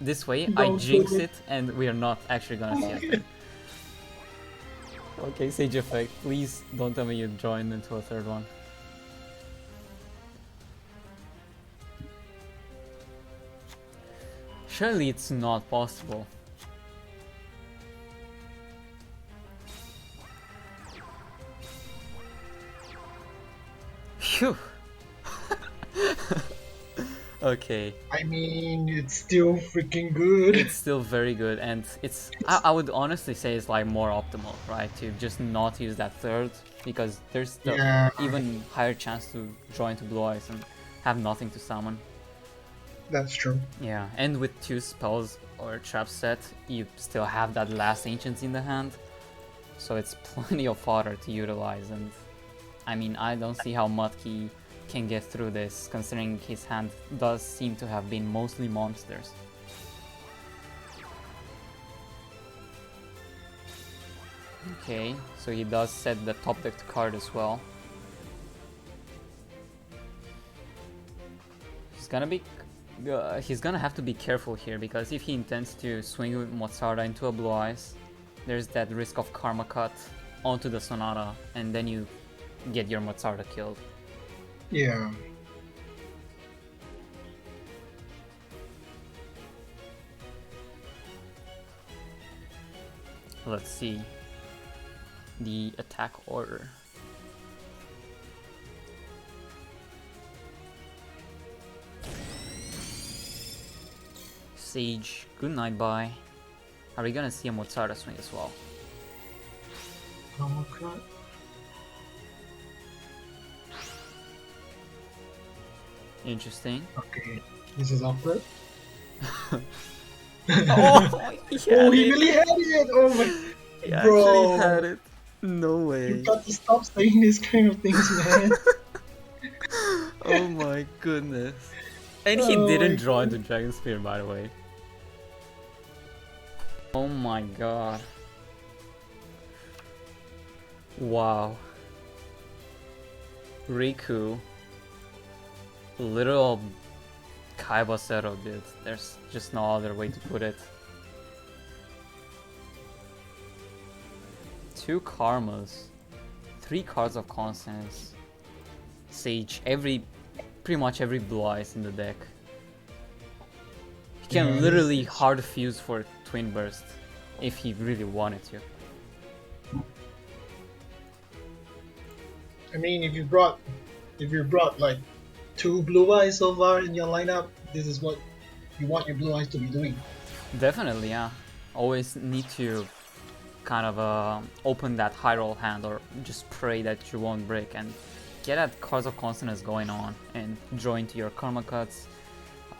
Speaker 1: This way, I jinx it, and we are not actually gonna see a third. Okay, Sage Effect, please don't tell me you joined into a third one. Surely it's not possible. Phew. Okay.
Speaker 2: I mean, it's still freaking good.
Speaker 1: It's still very good, and it's I would honestly say it's like more optimal, right? To just not use that third, because there's the even higher chance to draw into Blue Eyes and have nothing to summon.
Speaker 2: That's true.
Speaker 1: Yeah, and with 2 spells or trap set, you still have that last Ancients in the hand, so it's plenty of fodder to utilize. And I mean, I don't see how Mudkey can get through this, considering his hand does seem to have been mostly monsters. Okay, so he does set the top decked card as well. He's gonna have to be careful here, because if he intends to swing with Mozarta into a Blue Eyes, there's that risk of Karma Cut onto the Sonata, and then you get your Mozarta killed.
Speaker 2: Yeah.
Speaker 1: Let's see the attack order. Sage, good night, bye. Are we gonna see a Mozarta swing as well?
Speaker 2: Karma Cut.
Speaker 1: Interesting.
Speaker 2: Okay, this is awkward.
Speaker 1: Oh,
Speaker 2: he really had it! Oh my...
Speaker 1: He
Speaker 2: Bro.
Speaker 1: actually had it. No way.
Speaker 2: You got to stop saying these kind of things, man.
Speaker 1: Oh my goodness. And he didn't draw into Dragon Spear, by the way. Oh my god. Wow. Riku. Literal Kaibasero, dude. There's just no other way to put it. 2 karmas. 3 cards of consonants. Sage. Pretty much every blue eyes in the deck. He can literally hard fuse for Twin Burst if he really wanted to.
Speaker 2: I mean, if you brought like 2 blue eyes so far in your lineup, this is what you want your blue eyes to be doing.
Speaker 1: Definitely, yeah. Always need to kind of open that high roll hand or just pray that you won't break and get that cards of consonants going on and draw into your karma cuts.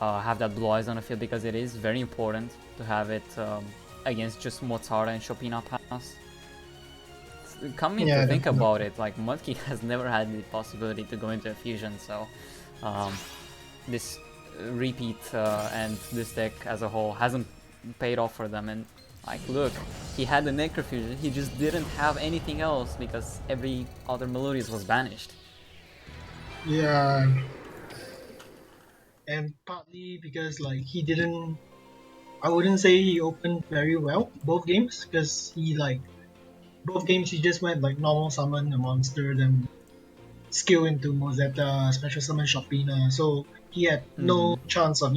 Speaker 1: Have that blue eyes on the field because it is very important to have it against just Mozart and Chopina pass. Coming to think about it, like Mudkey has never had the possibility to go into a fusion, so this repeat and this deck as a whole hasn't paid off for them. And like, look, he had the Necrofusion, he just didn't have anything else because every other Melodious was banished.
Speaker 2: Yeah. And partly because like he didn't, I wouldn't say he opened very well both games, because both games he just went like normal summon a monster, then skill into Mozetta, special summon Chopina, so he had no chance of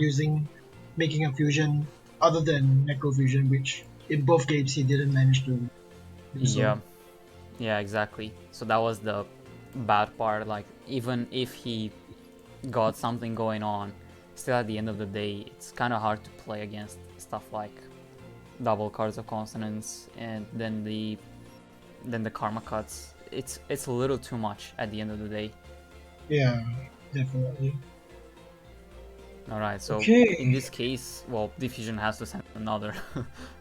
Speaker 2: making a fusion other than Necrofusion, which in both games he didn't manage to do so.
Speaker 1: Yeah, exactly. So that was the bad part, like even if he got something going on, still at the end of the day it's kind of hard to play against stuff like double cards of consonants and then the karma cuts. It's a little too much at the end of the day.
Speaker 2: Yeah, definitely.
Speaker 1: Alright, so in this case, well, Diffusion has to send another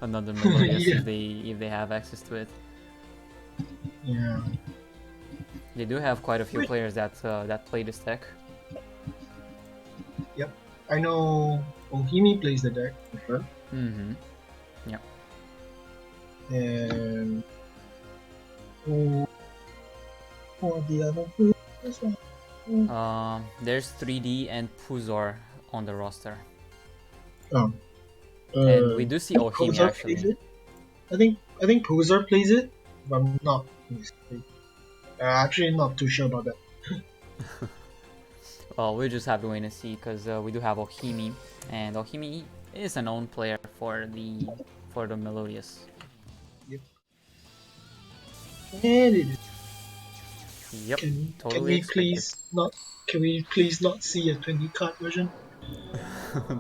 Speaker 1: Melodious if they have access to it.
Speaker 2: Yeah.
Speaker 1: They do have quite a few players that play this deck.
Speaker 2: Yep. I know Ohimi plays the deck for sure.
Speaker 1: Yep.
Speaker 2: And for the other two,
Speaker 1: there's 3D and Puzor on the roster.
Speaker 2: Oh.
Speaker 1: And we do see Ohimi actually.
Speaker 2: I think Puzor plays it, but I'm not mistaken. Actually not too sure about that.
Speaker 1: Well, we just have to wait and see because we do have Ohimi, and Ohimi is a known player for the Melodious.
Speaker 2: Yep. And it is.
Speaker 1: Yep.
Speaker 2: Can we please not see a 20 card version?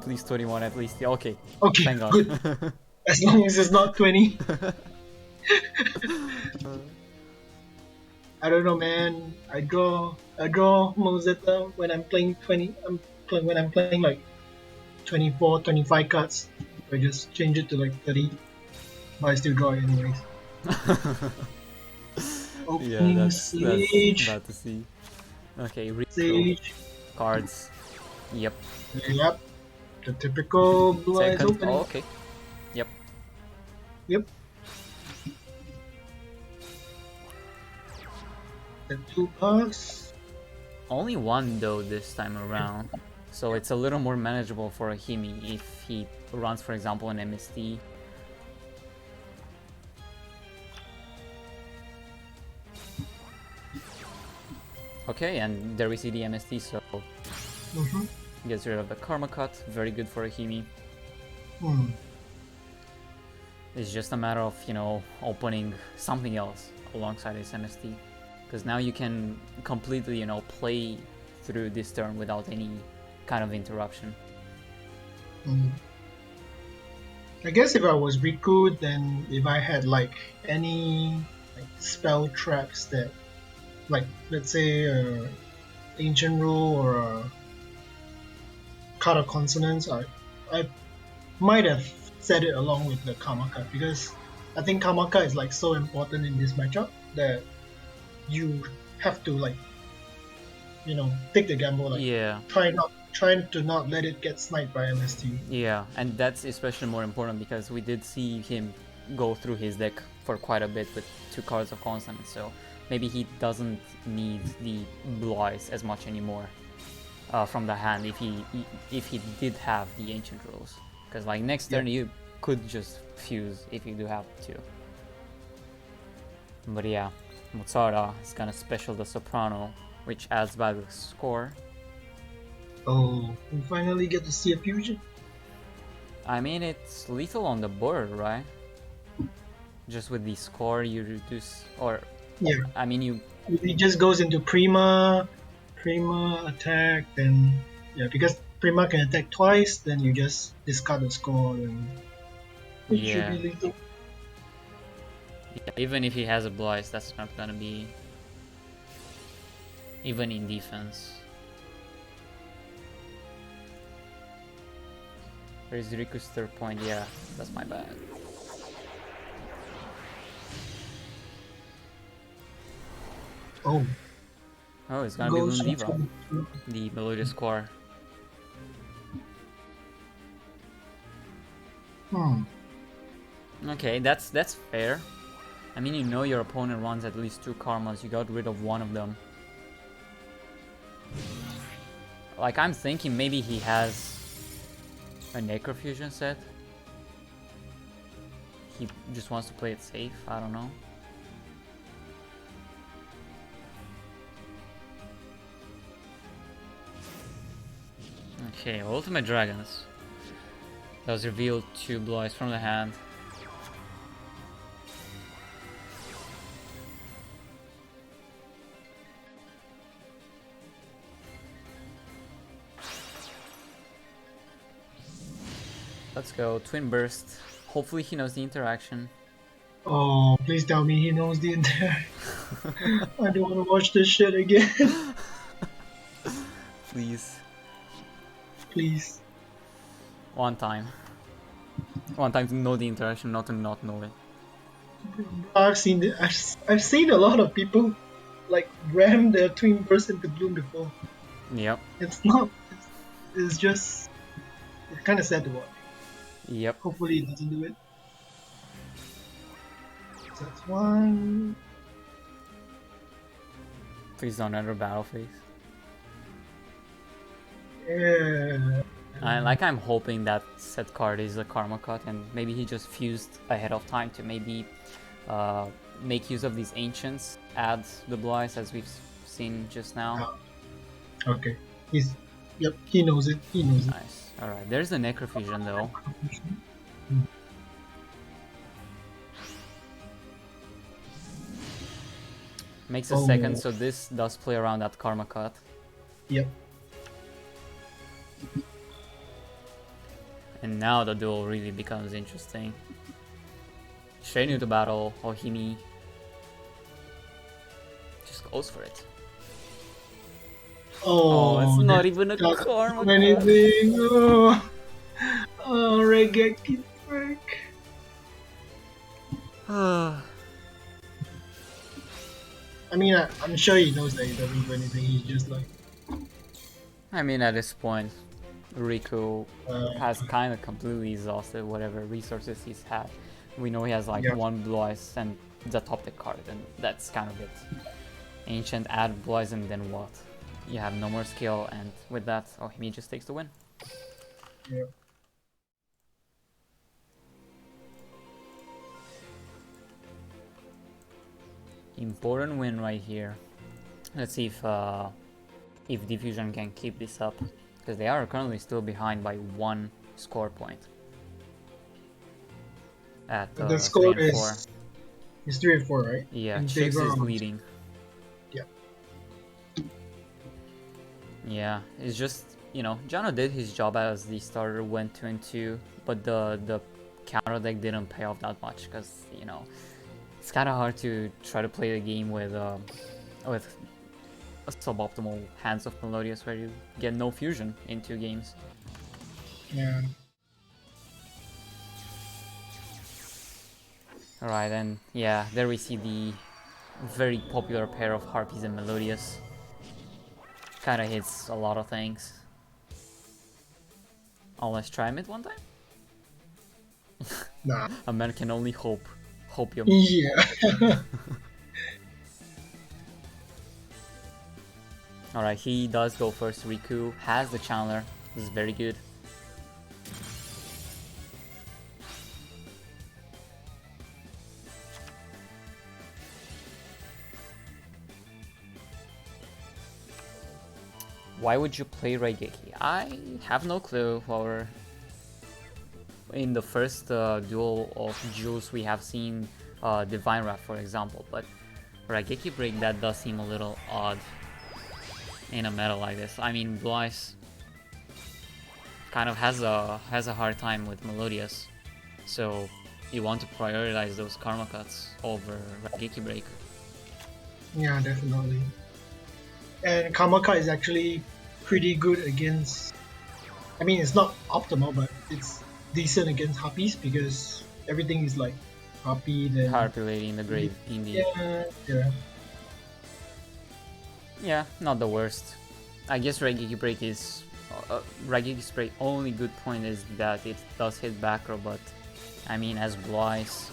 Speaker 1: Please 21 at least. Yeah, okay.
Speaker 2: Okay.
Speaker 1: Thank God.
Speaker 2: Good. As long as it's not 20. I don't know, man. I draw Mozetta when I'm playing 20. When I'm playing like 24, 25 cards. I just change it to like 30, but I still draw it anyways.
Speaker 1: Yeah, that's bad to see. Okay,
Speaker 2: Sage
Speaker 1: cards. Yep.
Speaker 2: Yep. The typical blue eyes opening.
Speaker 1: Oh, okay. Yep.
Speaker 2: Yep. The 2 pass.
Speaker 1: Only 1 though this time around, so it's a little more manageable for Ohimi if he runs, for example, an MST. Okay, and there we see the MST, so gets rid of the Karma Cut, very good for Ohimi. It's just a matter of, opening something else alongside his MST. Because now you can completely, play through this turn without any kind of interruption.
Speaker 2: I guess if I was Riku, then if I had any spell traps that, let's say Ancient Rule or a Card of Consonants, I might have set it along with the Karma card, because I think Karma card is so important in this matchup that you have to take the gamble, trying to not let it get sniped by MST.
Speaker 1: Yeah, and that's especially more important because we did see him go through his deck for quite a bit with 2 cards of constant, so maybe he doesn't need the Blue Eyes as much anymore from the hand if he did have the Ancient Rules. Because like next turn you could just fuse if you do have to. But yeah, Mozara is gonna special the Soprano, which adds value to score.
Speaker 2: Oh, we finally get to see a fusion.
Speaker 1: I mean, it's lethal on the board, right? Just with the score you reduce, or
Speaker 2: Yeah.
Speaker 1: I mean you.
Speaker 2: It just goes into Prima attack, then yeah, because Prima can attack twice, then you just discard the score and it should be lethal.
Speaker 1: Yeah, even if he has a Blue Eyes, that's not gonna be even in defense. Where's Riku's third point? Yeah, that's my bad.
Speaker 2: Oh,
Speaker 1: it's gonna be Loon Diva, the Melodious Core. Okay, that's fair. I mean, you know your opponent runs at least 2 karmas, you got rid of one of them. Like, I'm thinking maybe he has a Necrofusion set. He just wants to play it safe, I don't know. Okay, Ultimate Dragons. Does reveal 2 Blue Eyes from the hand. Let's go, Twin Burst. Hopefully he knows the interaction.
Speaker 2: Oh, please tell me he knows the entire. I don't want to watch this shit again.
Speaker 1: Please.
Speaker 2: Please.
Speaker 1: One time to know the interaction, not to not know it.
Speaker 2: I've seen a lot of people like ram their Twin Burst into Bloom before.
Speaker 1: Yep.
Speaker 2: It's not. It's just. It's kind of sad to watch.
Speaker 1: Yep.
Speaker 2: Hopefully it doesn't do it. So that's one.
Speaker 1: Please don't enter battle phase.
Speaker 2: Yeah.
Speaker 1: I'm hoping that set card is a Karma Cut and maybe he just fused ahead of time to maybe make use of these Ancients, add the Blue Eyes as we've seen just now.
Speaker 2: Okay. Yep, he knows it. He knows it.
Speaker 1: Nice. Alright, there's the Necrofusion though. Makes a second, so this does play around that Karma Cut.
Speaker 2: Yep.
Speaker 1: And now the duel really becomes interesting. Straight into battle, Ohimi just goes for it.
Speaker 2: Oh,
Speaker 1: it's not even a Karma Cut.
Speaker 2: Anything. Oh, Regeki frick. I mean, I'm sure he knows that he doesn't do anything. He's just like.
Speaker 1: I mean, at this point, Riku has kind of completely exhausted whatever resources he's had. We know he has like 1 Blue Eyes and the top deck card, and that's kind of it. Ancient, add Blue Eyes, and then what? You have no more skill, and with that, Ohimi just takes the win.
Speaker 2: Yeah.
Speaker 1: Important win right here. Let's see if Diffusion can keep this up, because they are currently still behind by 1 score point. At
Speaker 2: the score
Speaker 1: 3 and 4.
Speaker 2: Is 3 and 4, right?
Speaker 1: Yeah, Chicks is leading.
Speaker 2: Yeah.
Speaker 1: Yeah, it's just, you know, Jano did his job as the starter, went 2 and 2, but the counter deck didn't pay off that much, because, you know, it's kind of hard to try to play the game with a suboptimal hands of Melodious where you get no fusion in 2 games.
Speaker 2: Yeah.
Speaker 1: Alright, and yeah, there we see the very popular pair of Harpies and Melodious. Kinda hits a lot of things. Oh, let's try him it one time?
Speaker 2: Nah.
Speaker 1: A man can only hope. Hope you.
Speaker 2: Yeah.
Speaker 1: Alright, he does go first. Riku has the Chandler. This is very good. Why would you play Raigeki? I have no clue. Or in the first duel of Jules, we have seen Divine Wrath, for example, but Raigeki Break, that does seem a little odd in a meta like this. I mean, Blue Eyes kind of has a hard time with Melodious, so you want to prioritize those Karma Cuts over Raigeki Break.
Speaker 2: Yeah, definitely. And Kamaka is actually pretty good against. I mean, it's not optimal, but it's decent against Harpies because everything is like Harpy. Then
Speaker 1: Harpy Lady in the grave, indeed.
Speaker 2: Yeah.
Speaker 1: Yeah, not the worst. I guess Raigeki Break is. Raigeki's Break only good point is that it does hit back row, but I mean, as Blue Eyes,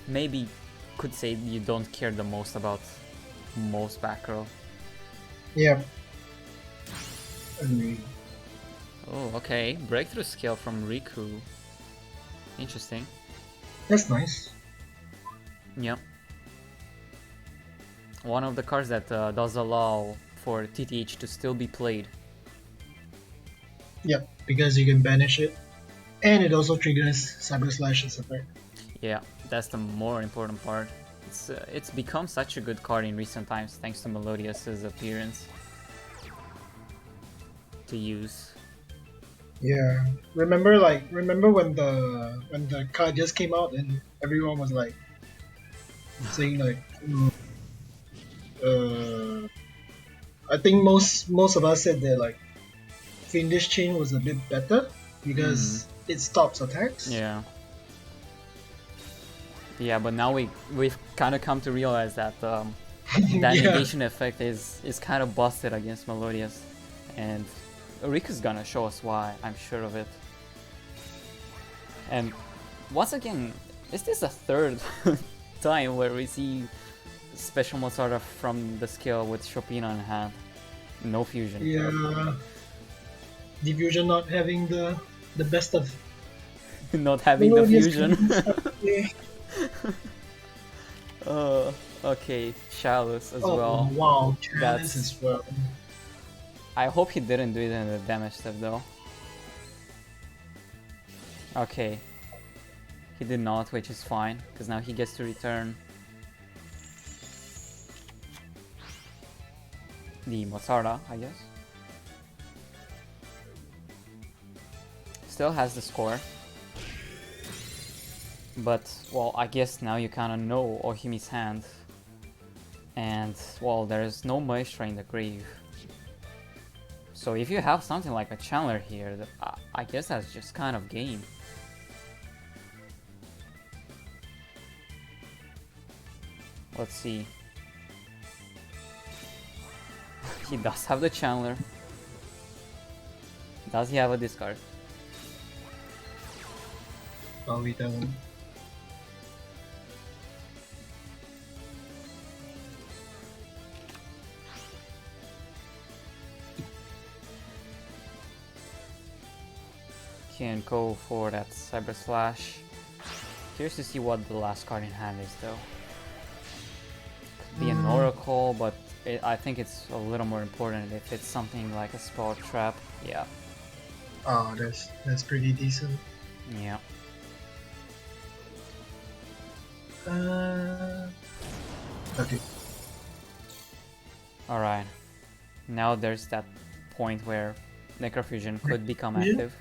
Speaker 1: maybe could say you don't care the most about most back row.
Speaker 2: Yeah. Agree.
Speaker 1: Oh, okay. Breakthrough skill from Riku. Interesting.
Speaker 2: That's nice.
Speaker 1: Yep. One of the cards that does allow for TTH to still be played.
Speaker 2: Yep, because you can banish it, and it also triggers Cyber Slash's effect.
Speaker 1: Yeah, that's the more important part. It's become such a good card in recent times thanks to Melodious's appearance to use.
Speaker 2: Yeah, remember when the card just came out and everyone was like saying like, I think most of us said that like Fiendish Chain was a bit better because it stops attacks.
Speaker 1: Yeah. Yeah, but now we've kind of come to realize that that negation effect is kind of busted against Melodious, and Riku's gonna show us why. I'm sure of it. And once again, is this the third time where we see special Mozart from the skill with Chopina in hand? No fusion.
Speaker 2: Yeah. Diffusion not having the best of
Speaker 1: not having the fusion. Okay, Chalice as well.
Speaker 2: Wow, Chalice as well.
Speaker 1: I hope he didn't do it in the damage step though. Okay. He did not, which is fine, because now he gets to return the Mozarta, I guess. Still has the score. But, well, I guess now you kinda know Ohimi's hand. And, well, there's no Maestra in the grave. So if you have something like a Chandler here, I guess that's just kind of game. Let's see. He does have the Chandler. Does he have a discard?
Speaker 2: Oh, he doesn't.
Speaker 1: Can go for that Cyber Slash. Curious to see what the last card in hand is though. Could be an Oracle, but I think it's a little more important if it's something like a Spell Trap. Yeah.
Speaker 2: Oh, that's pretty decent.
Speaker 1: Yeah.
Speaker 2: Okay.
Speaker 1: Alright. Now there's that point where Necrofusion could become active.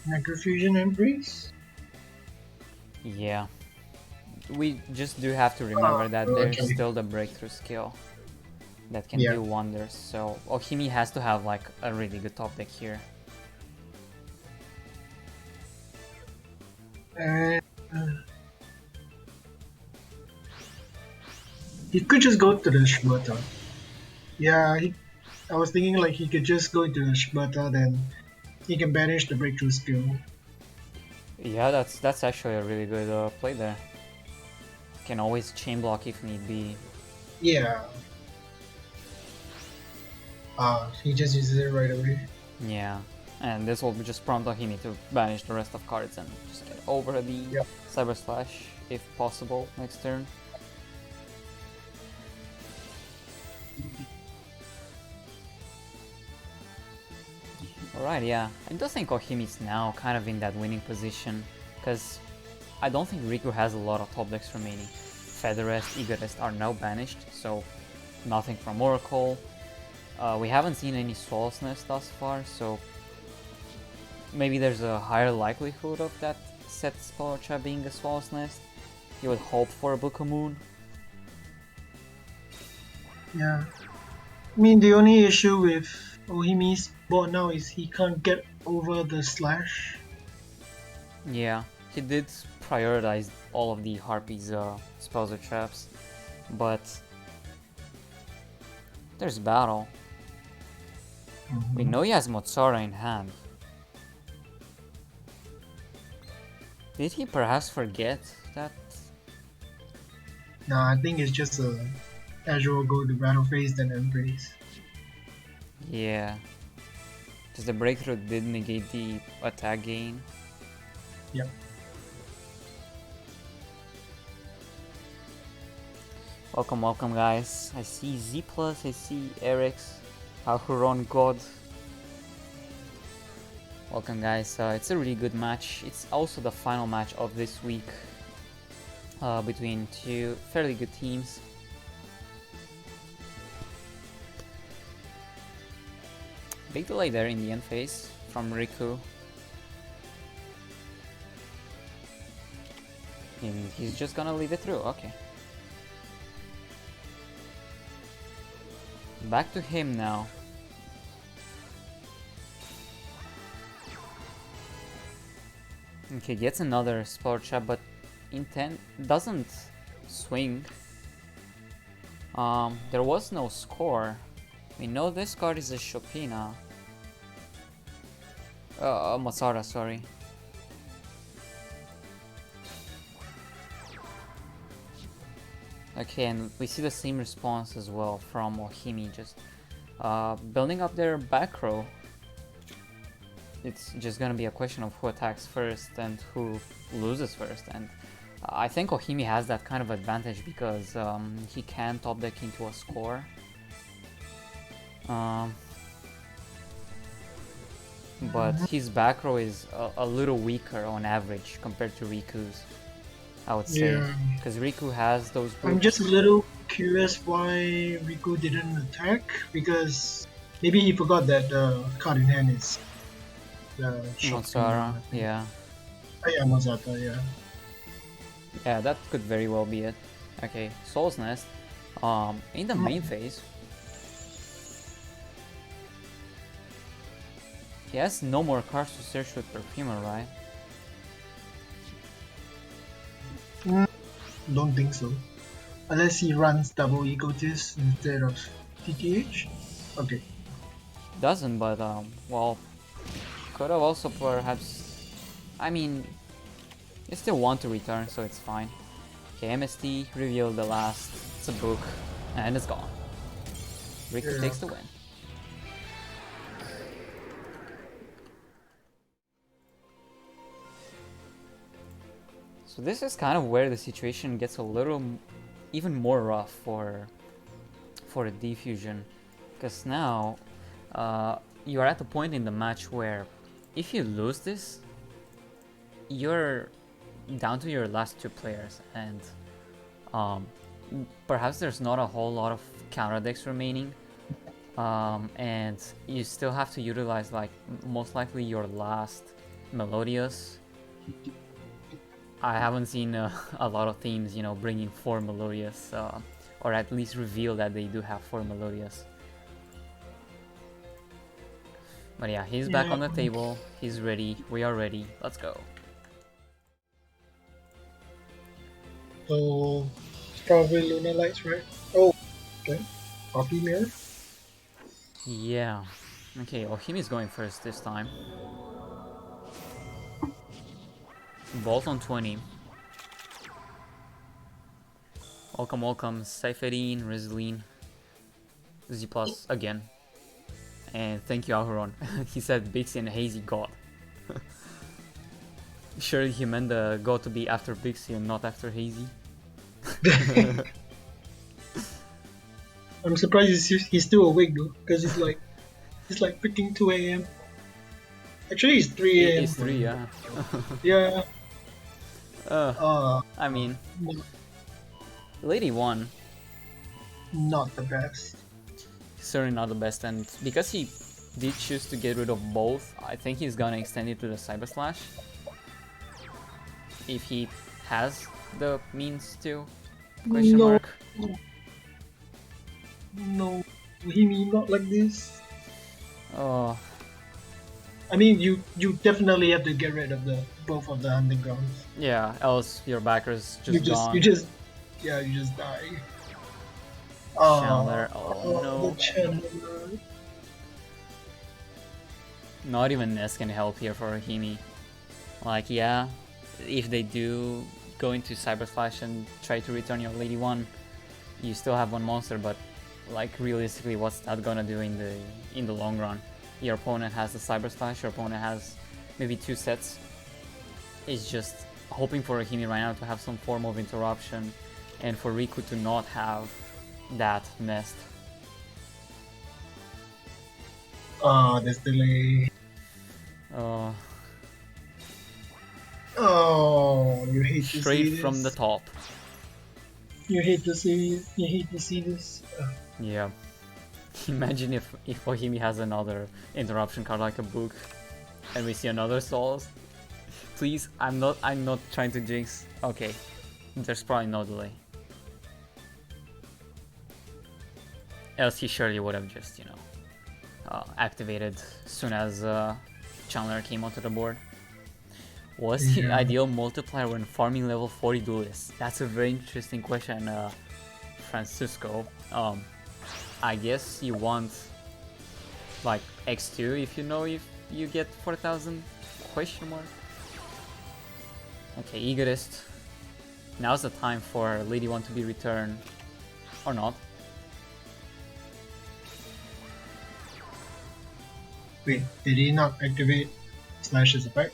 Speaker 2: Necrofusion Embrace?
Speaker 1: Yeah. We just do have to remember that there's still the breakthrough skill that can do wonders. So Ohimi has to have like a really good top deck here.
Speaker 2: He could just go to the Shibata. Yeah, I was thinking like he could just go into the Shibata, then he can banish the breakthrough skill.
Speaker 1: Yeah, that's actually a really good play there. Can always chain block if need be.
Speaker 2: Yeah. He just uses it right away.
Speaker 1: Yeah, and this will just prompt Ohimi to banish the rest of cards and just get over the
Speaker 2: Yep.
Speaker 1: Cyber Slash if possible next turn. Alright, yeah. I do think Ohimi's now kind of in that winning position, because I don't think Riku has a lot of top decks remaining. Featherest, Eagorest are now banished, so nothing from Oracle. We haven't seen any Swallow's Nest thus far, so maybe there's a higher likelihood of that set spell trap being a Swallow's Nest. You would hope for a Book of Moon.
Speaker 2: Yeah. I mean, the only issue with Ohimi's board now is he can't get over the slash.
Speaker 1: Yeah, he did prioritize all of the Harpy's spells or traps, but there's battle. We know he has Motsara in hand. Did he perhaps forget that?
Speaker 2: Nah, I think it's just a casual go to battle phase then embrace.
Speaker 1: Yeah. Because the breakthrough did negate the attack gain.
Speaker 2: Yep.
Speaker 1: Welcome, welcome guys. I see Z+, I see Eric's, Ahuron God. Welcome guys, it's a really good match. It's also the final match of this week between two fairly good teams. Big delay there in the end phase from Riku. And he's just gonna leave it through, okay. Back to him now. Okay, gets another spell trap, but intent doesn't swing. There was no score. We know this card is a Chopina. Masara, sorry. Okay, and we see the same response as well from Ohimi, just building up their back row. It's just gonna be a question of who attacks first and who loses first, and I think Ohimi has that kind of advantage because he can top deck into a score. But his back row is a little weaker on average compared to Riku's, I would say.
Speaker 2: Yeah.
Speaker 1: Because Riku has those groups.
Speaker 2: I'm just a little curious why Riku didn't attack, because maybe he forgot that the card in hand is the
Speaker 1: Motsara, yeah.
Speaker 2: Oh, yeah, Motsara, yeah.
Speaker 1: Yeah, that could very well be it. Okay, Soul's Nest. In the main phase, he has no more cards to search with Perfumer, right?
Speaker 2: Don't think so. Unless he runs double Egotist instead of TTH. Okay.
Speaker 1: Doesn't, but well, could have also perhaps. I mean, you still want to return, so it's fine. Okay, MST revealed the last. It's a book, and it's gone. Riku takes the win. So this is kind of where the situation gets a little even more rough for the Diffusion, because now you are at the point in the match where if you lose this, you're down to your last two players, and perhaps there's not a whole lot of counter decks remaining, and you still have to utilize like most likely your last Melodious. I haven't seen a lot of teams, you know, bringing 4 Melodious, or at least reveal that they do have 4 Melodious. But yeah, he's back on the table, he's ready, we are ready, let's go.
Speaker 2: So, it's probably Lunar Lights, right? Oh, okay. Copy mirror.
Speaker 1: Yeah. Okay, Ohimi's going first this time. Bolt on 20. Welcome, welcome, Seiferin, Rizlin, Z Plus again. And thank you, Ahuron. He said Bixie and HeyZZy God. Surely he meant the God to be after Bixie and not after HeyZZy.
Speaker 2: I'm surprised he's still awake though, because it's like freaking 2 a.m. Actually, it's 3 a.m.
Speaker 1: It's 3, yeah.
Speaker 2: Yeah.
Speaker 1: I mean, Lady 1.
Speaker 2: Not the best.
Speaker 1: Certainly not the best, and because he did choose to get rid of both, I think he's gonna extend it to the Cyber Slash. If he has the means to. Question mark.
Speaker 2: No, he mean not like this.
Speaker 1: Oh,
Speaker 2: I mean, you definitely have to get rid of the both of the undergrounds.
Speaker 1: yeah, else your backer's just gone.
Speaker 2: You just die.
Speaker 1: Chandler, oh no.
Speaker 2: The Chandler.
Speaker 1: Not even Ness can help here for Rahimi. Like, yeah, if they do go into Cyber Slash and try to return your Lady 1, you still have one monster, but like realistically, what's that gonna do in the long run? Your opponent has the Cyber Slash, your opponent has maybe 2 sets. It's just hoping for Rahimi right now to have some form of interruption, and for Riku to not have that nest.
Speaker 2: This delay.
Speaker 1: Oh,
Speaker 2: You hate to see
Speaker 1: straight
Speaker 2: this.
Speaker 1: from the top.
Speaker 2: You hate to see this.
Speaker 1: Yeah. Imagine if Rahimi has another interruption card like a book, and we see another Souls. Please, I'm not trying to jinx. Okay, there's probably no delay. Else he surely would have just, you know, activated as soon as Chandler came onto the board. Was he ideal multiplier when farming level 40 duelists? That's a very interesting question, Francisco. I guess you want like X2 if you know if you get 4,000 question mark. Okay, Egotist. Now's the time for Lady 1 to be returned. Or not.
Speaker 2: Wait, did he not activate Slash's effect?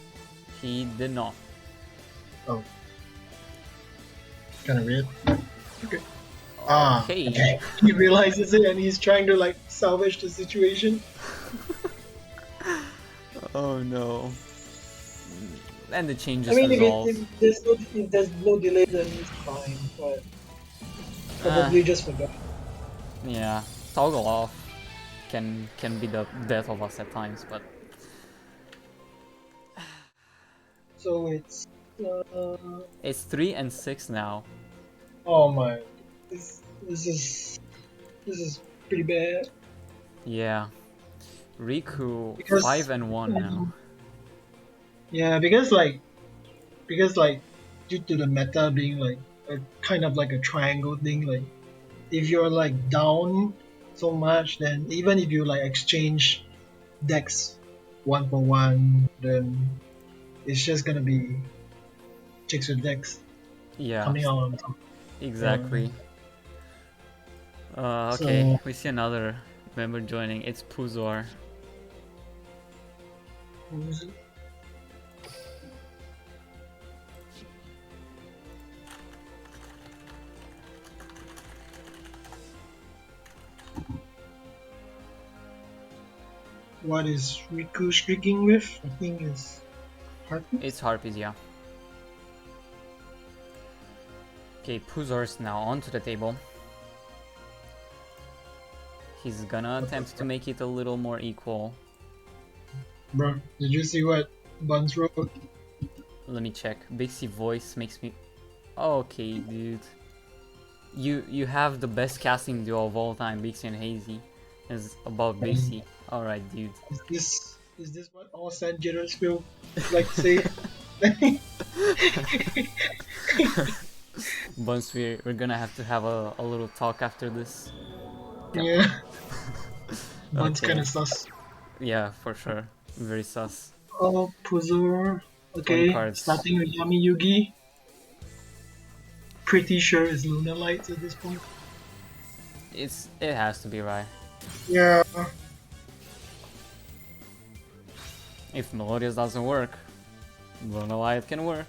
Speaker 1: He did not.
Speaker 2: Oh. Kinda weird. Okay.
Speaker 1: Okay.
Speaker 2: He realizes it and he's trying to like salvage the situation.
Speaker 1: Oh no. And the change
Speaker 2: I
Speaker 1: is
Speaker 2: mean,
Speaker 1: resolved.
Speaker 2: if there's no delay, then it's fine, but probably just forgot.
Speaker 1: Yeah, toggle off can be the death of us at times, but
Speaker 2: So it's
Speaker 1: it's 3 and 6 now.
Speaker 2: oh my, this is pretty bad.
Speaker 1: Yeah, Riku
Speaker 2: Because-
Speaker 1: 5 and 1 now.
Speaker 2: Yeah, because like due to the meta being like a kind of like a triangle thing, like if you're like down so much, then even if you like exchange decks 1 for 1, then it's just gonna be chicks with decks
Speaker 1: Yeah,
Speaker 2: coming out on top.
Speaker 1: exactly. Okay,
Speaker 2: So-
Speaker 1: we see another member joining. It's Puzor.
Speaker 2: Who's it? What is Riku streaking with? I think it's Harpy.
Speaker 1: It's Harpies, yeah. Okay, Puzor's now onto the table. He's gonna attempt to make it a little more equal.
Speaker 2: Bro, did you see what Buns wrote?
Speaker 1: Let me check. Bixie voice makes me... Okay, dude. You have the best casting duo of all time, Bixie and HeyZZy. It's above Bixie. Alright, dude.
Speaker 2: Is this what all San Generals feel like to say?
Speaker 1: Once we're gonna have to have a little talk after this.
Speaker 2: Yeah. Buns
Speaker 1: Okay.
Speaker 2: kinda sus.
Speaker 1: Yeah, for sure. Very sus.
Speaker 2: Oh, Puzur. Okay,
Speaker 1: cards.
Speaker 2: starting with Yami Yugi. Pretty sure it's Lunar Lights at this point.
Speaker 1: It has to be right.
Speaker 2: Yeah.
Speaker 1: If Melodious doesn't work, Luna Light can work.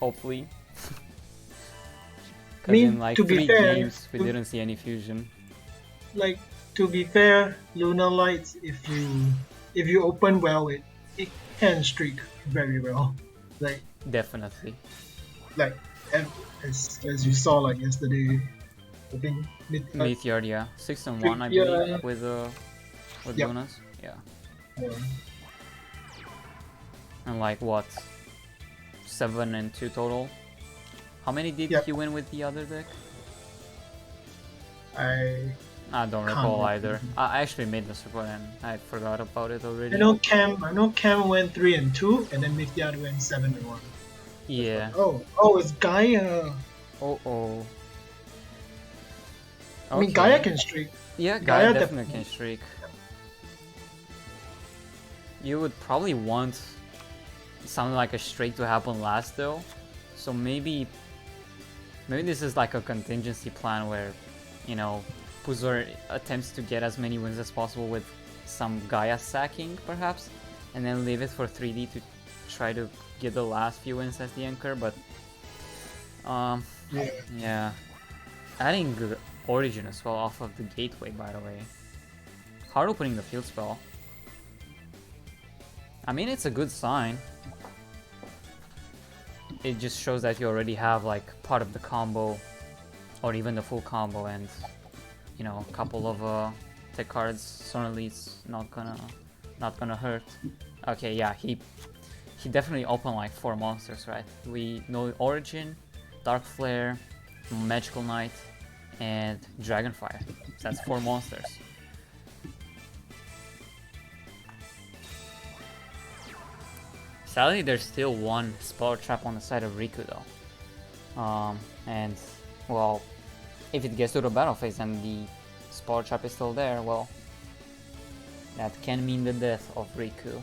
Speaker 1: Hopefully. Because in like
Speaker 2: to be
Speaker 1: 3
Speaker 2: fair,
Speaker 1: games, we didn't see any fusion.
Speaker 2: Like, to be fair, Lunar Lights, if you open well, it can streak very well. Like,
Speaker 1: Definitely.
Speaker 2: like as you saw like yesterday, I think
Speaker 1: Meteor, yeah. 6 and 1, I
Speaker 2: yeah.
Speaker 1: believe, with
Speaker 2: Yep.
Speaker 1: Lunas. Yeah.
Speaker 2: Yeah.
Speaker 1: And like what? 7 and 2 total. How many did
Speaker 2: Yep.
Speaker 1: he win with the other deck?
Speaker 2: I
Speaker 1: don't
Speaker 2: Can't
Speaker 1: recall
Speaker 2: remember.
Speaker 1: either. I actually made this report and I forgot about it already.
Speaker 2: I know Cam went 3 and 2, and then Mikyad went 7 and 1.
Speaker 1: Yeah.
Speaker 2: Oh, it's Gaia.
Speaker 1: Oh.
Speaker 2: I mean, Gaia can streak.
Speaker 1: Yeah,
Speaker 2: Gaia
Speaker 1: Gaia definitely can streak. You would probably want something like a streak to happen last though. So maybe this is like a contingency plan where, you know, Puzor attempts to get as many wins as possible with some Gaia sacking perhaps, and then leave it for 3D to try to get the last few wins as the anchor, but yeah. Adding the Origin as well off of the gateway, by the way. Hard opening the field spell. I mean, it's a good sign. It just shows that you already have like part of the combo, or even the full combo, and you know, a couple of tech cards. Certainly, it's not gonna hurt. Okay, yeah, he definitely opened like 4 monsters, right? We know Origin, Dark Flare, Magical Knight, and Dragonfire. So that's 4 monsters. Sadly, there's still one spell trap on the side of Riku though. And well, if it gets to the battle phase and the spell trap is still there, well, that can mean the death of Riku.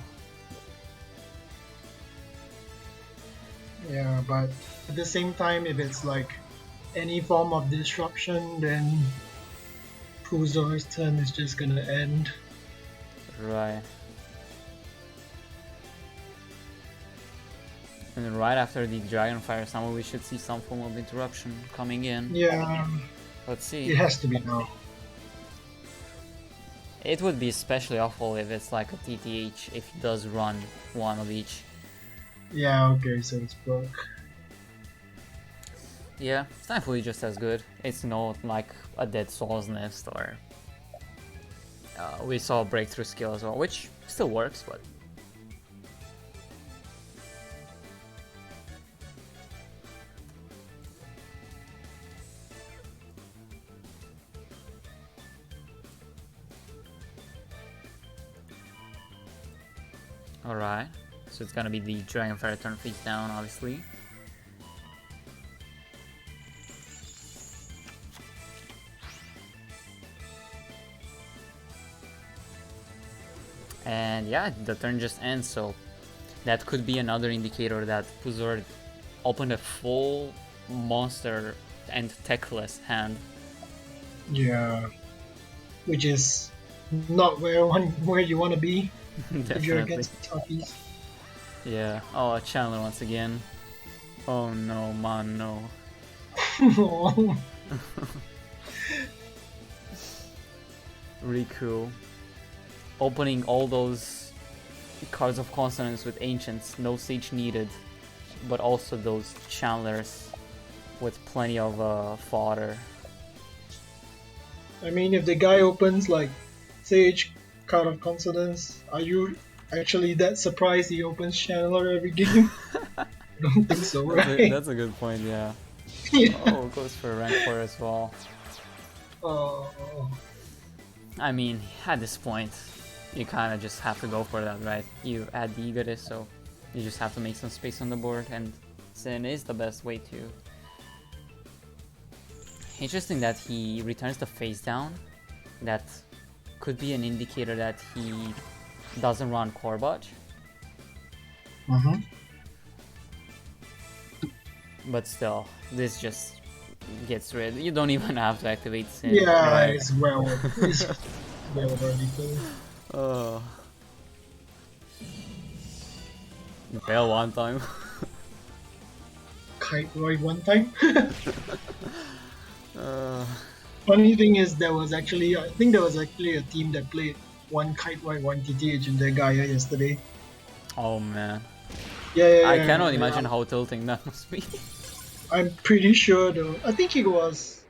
Speaker 2: Yeah, but at the same time, if it's like any form of disruption, then Puzor's turn is just gonna end.
Speaker 1: Right. And right after the Dragonfire summon, we should see some form of interruption coming in.
Speaker 2: Yeah,
Speaker 1: Let's see.
Speaker 2: it has to be now.
Speaker 1: It would be especially awful if it's like a TTH, if he does run one of each.
Speaker 2: Yeah, okay, so it's broke.
Speaker 1: Yeah, it's thankfully just as good. It's not like a Dead Soul's Nest, or we saw a Breakthrough skill as well, which still works, but alright, so it's gonna be the Dragonfire turn face down, obviously. And yeah, the turn just ends, so that could be another indicator that Puzor opened a full monster and techless hand.
Speaker 2: Yeah, which is not where you want to be if you're
Speaker 1: Definitely.
Speaker 2: against toughies.
Speaker 1: Yeah. Oh, a Chandler once again. Oh no, man, no. Riku. Opening all those cards of consonants with ancients, no siege needed, but also those Chandlers with plenty of fodder.
Speaker 2: I mean, if the guy opens like Sage card of consonants, are you actually that surprised he opens Channeler every game? I don't think so, right?
Speaker 1: That's a good point, yeah.
Speaker 2: Yeah.
Speaker 1: Oh, it goes for rank 4 as well.
Speaker 2: Oh.
Speaker 1: I mean, at this point, you kind of just have to go for that, right? You add the Egotist, so you just have to make some space on the board, and Sin is the best way to. Interesting that he returns the face down. That could be an indicator that he doesn't run Korbach.
Speaker 2: Mm-hmm.
Speaker 1: But still, this just gets rid. You don't even have to activate Sin,
Speaker 2: Yeah,
Speaker 1: right?
Speaker 2: it's well. It's well already too.
Speaker 1: Oh, fail one time.
Speaker 2: Kite Roy one time.
Speaker 1: uh,
Speaker 2: Funny thing is, I think there was actually a team that played one Kite Roy, one TTH in their Gaia yesterday.
Speaker 1: oh man,
Speaker 2: Yeah, yeah,
Speaker 1: I
Speaker 2: yeah.
Speaker 1: cannot
Speaker 2: Yeah.
Speaker 1: imagine how tilting that must be.
Speaker 2: I'm pretty sure though. I think it was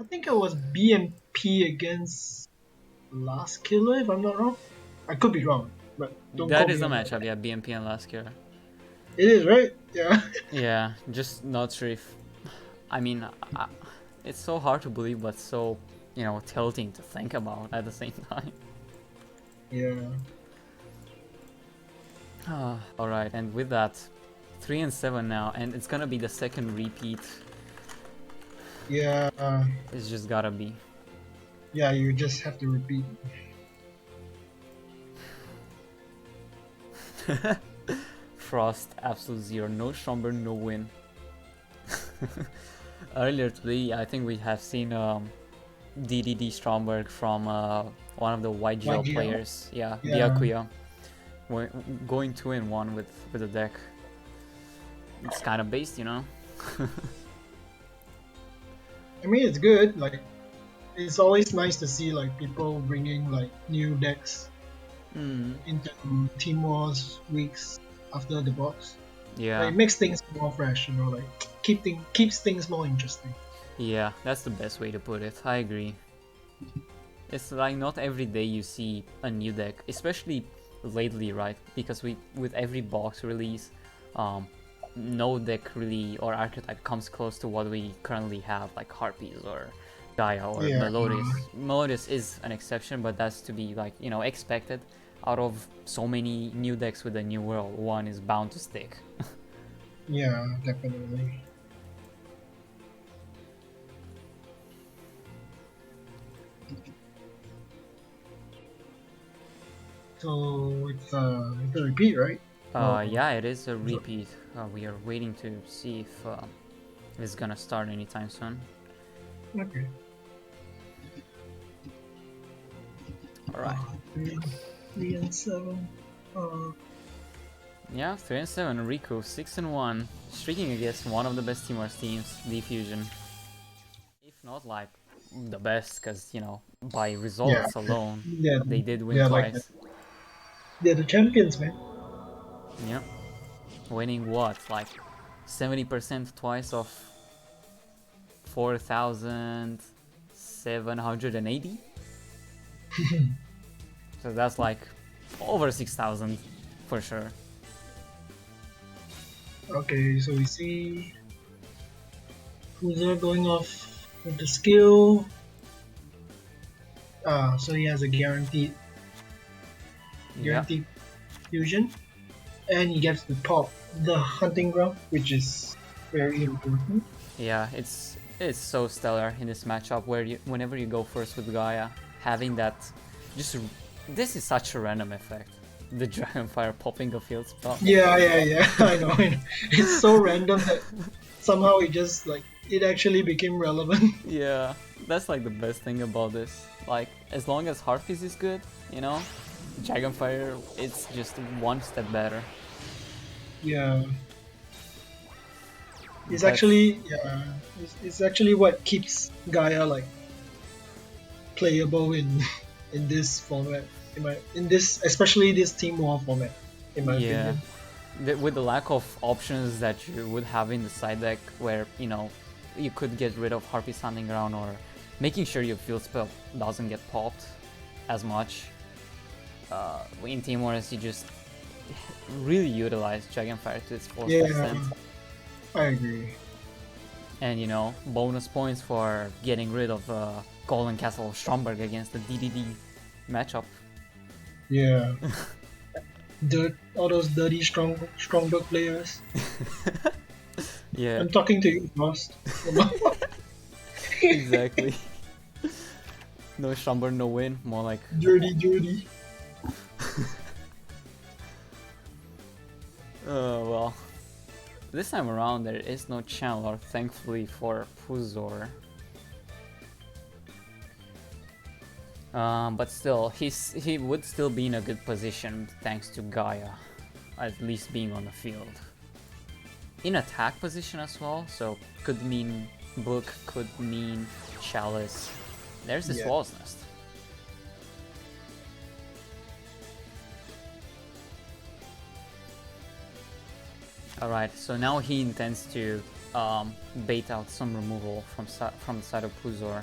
Speaker 2: BMP against Last Killer, if I'm not wrong. I could be wrong, but don't
Speaker 1: That
Speaker 2: quote
Speaker 1: is
Speaker 2: me
Speaker 1: the
Speaker 2: on that.
Speaker 1: matchup, yeah, BMP and last year.
Speaker 2: It is, right? Yeah.
Speaker 1: Yeah, just not sure if. I mean, it's so hard to believe, but so, tilting to think about at the same time.
Speaker 2: Yeah.
Speaker 1: Alright, and with that, 3 and 7 now, and it's gonna be the second repeat.
Speaker 2: Yeah.
Speaker 1: It's just gotta be.
Speaker 2: Yeah, you just have to repeat.
Speaker 1: Frost, absolute zero, no Stromberg, no win. Earlier today, I think we have seen DDD Stromberg from one of the YGL
Speaker 2: YGL?
Speaker 1: players. Yeah,
Speaker 2: Yeah.
Speaker 1: Diakuya. Going 2-1 with the deck. It's kind of based,
Speaker 2: I mean, it's good. Like, it's always nice to see like people bringing like new decks into Team Wars weeks after the box.
Speaker 1: Yeah.
Speaker 2: Like, it makes things more fresh, like keeps things more interesting.
Speaker 1: Yeah, that's the best way to put it. I agree. It's like not every day you see a new deck, especially lately, right? Because with every box release, no deck really or archetype comes close to what we currently have, like Harpies or Gaia or
Speaker 2: Yeah.
Speaker 1: Melodius. Melodius is an exception, but that's to be like expected. Out of so many new decks with a new world, one is bound to stick.
Speaker 2: Yeah, definitely. So it's a repeat, right?
Speaker 1: Yeah, it is a repeat. We are waiting to see if it's gonna start anytime soon.
Speaker 2: Okay.
Speaker 1: Alright.
Speaker 2: 3 and 7.
Speaker 1: Yeah, 3 and 7. Riku 6 and 1, streaking against one of the best Team Wars teams, Diffusion. If not like the best, because by results alone, they did win twice.
Speaker 2: They're the champions, man.
Speaker 1: Yep. Winning what? Like 70% twice of 4,780? So that's like over 6,000 for sure.
Speaker 2: Okay, so we see HeyZZy going off with the skill. So he has a guaranteed fusion, and he gets to pop the hunting ground, which is very important.
Speaker 1: Yeah, it's so stellar in this matchup where whenever you go first with Gaia, having that this is such a random effect. The Dragonfire popping a field spell.
Speaker 2: Yeah, I know. It's so random that somehow it actually became relevant.
Speaker 1: Yeah, that's like the best thing about this. Like, as long as Harpies is good, Dragonfire, it's just one step better.
Speaker 2: Yeah. It's actually what keeps Gaia like playable in this format. Especially this Team War format, in my opinion.
Speaker 1: With the lack of options that you would have in the side deck, where you could get rid of Harpies hunting ground or making sure your field spell doesn't get popped as much. In Team Wars, you just really utilize Dragonfire to its fullest extent.
Speaker 2: I agree.
Speaker 1: And bonus points for getting rid of Golden Castle Stromberg against the DDD matchup.
Speaker 2: Yeah. All those dirty Stromberg players.
Speaker 1: Yeah.
Speaker 2: I'm talking to you, Frost.
Speaker 1: Exactly. No Stromberg, no win. More like
Speaker 2: dirty.
Speaker 1: Well, this time around there is no Channeler, thankfully for Puzor. But still, he would still be in a good position thanks to Gaia, at least being on the field. In attack position as well, so could mean Book, could mean Chalice. There's the Swallow's Nest. Alright, so now he intends to bait out some removal from the side of Puzor.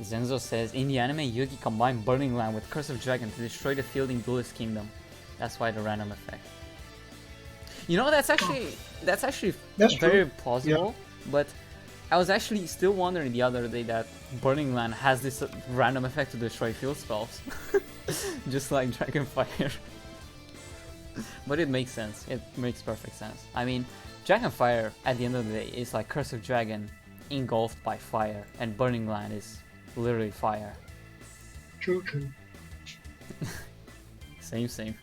Speaker 1: Zenzo says, in the anime, Yugi combined Burning Land with Curse of Dragon to destroy the fielding Duelist Kingdom. That's why the random effect. You know, that's actually very plausible, but I was actually still wondering the other day that Burning Land has this random effect to destroy field spells. Just like Dragonfire. But it makes sense. It makes perfect sense. I mean, Dragonfire, at the end of the day, is like Curse of Dragon engulfed by fire, and Burning Land is literally fire.
Speaker 2: True.
Speaker 1: Same.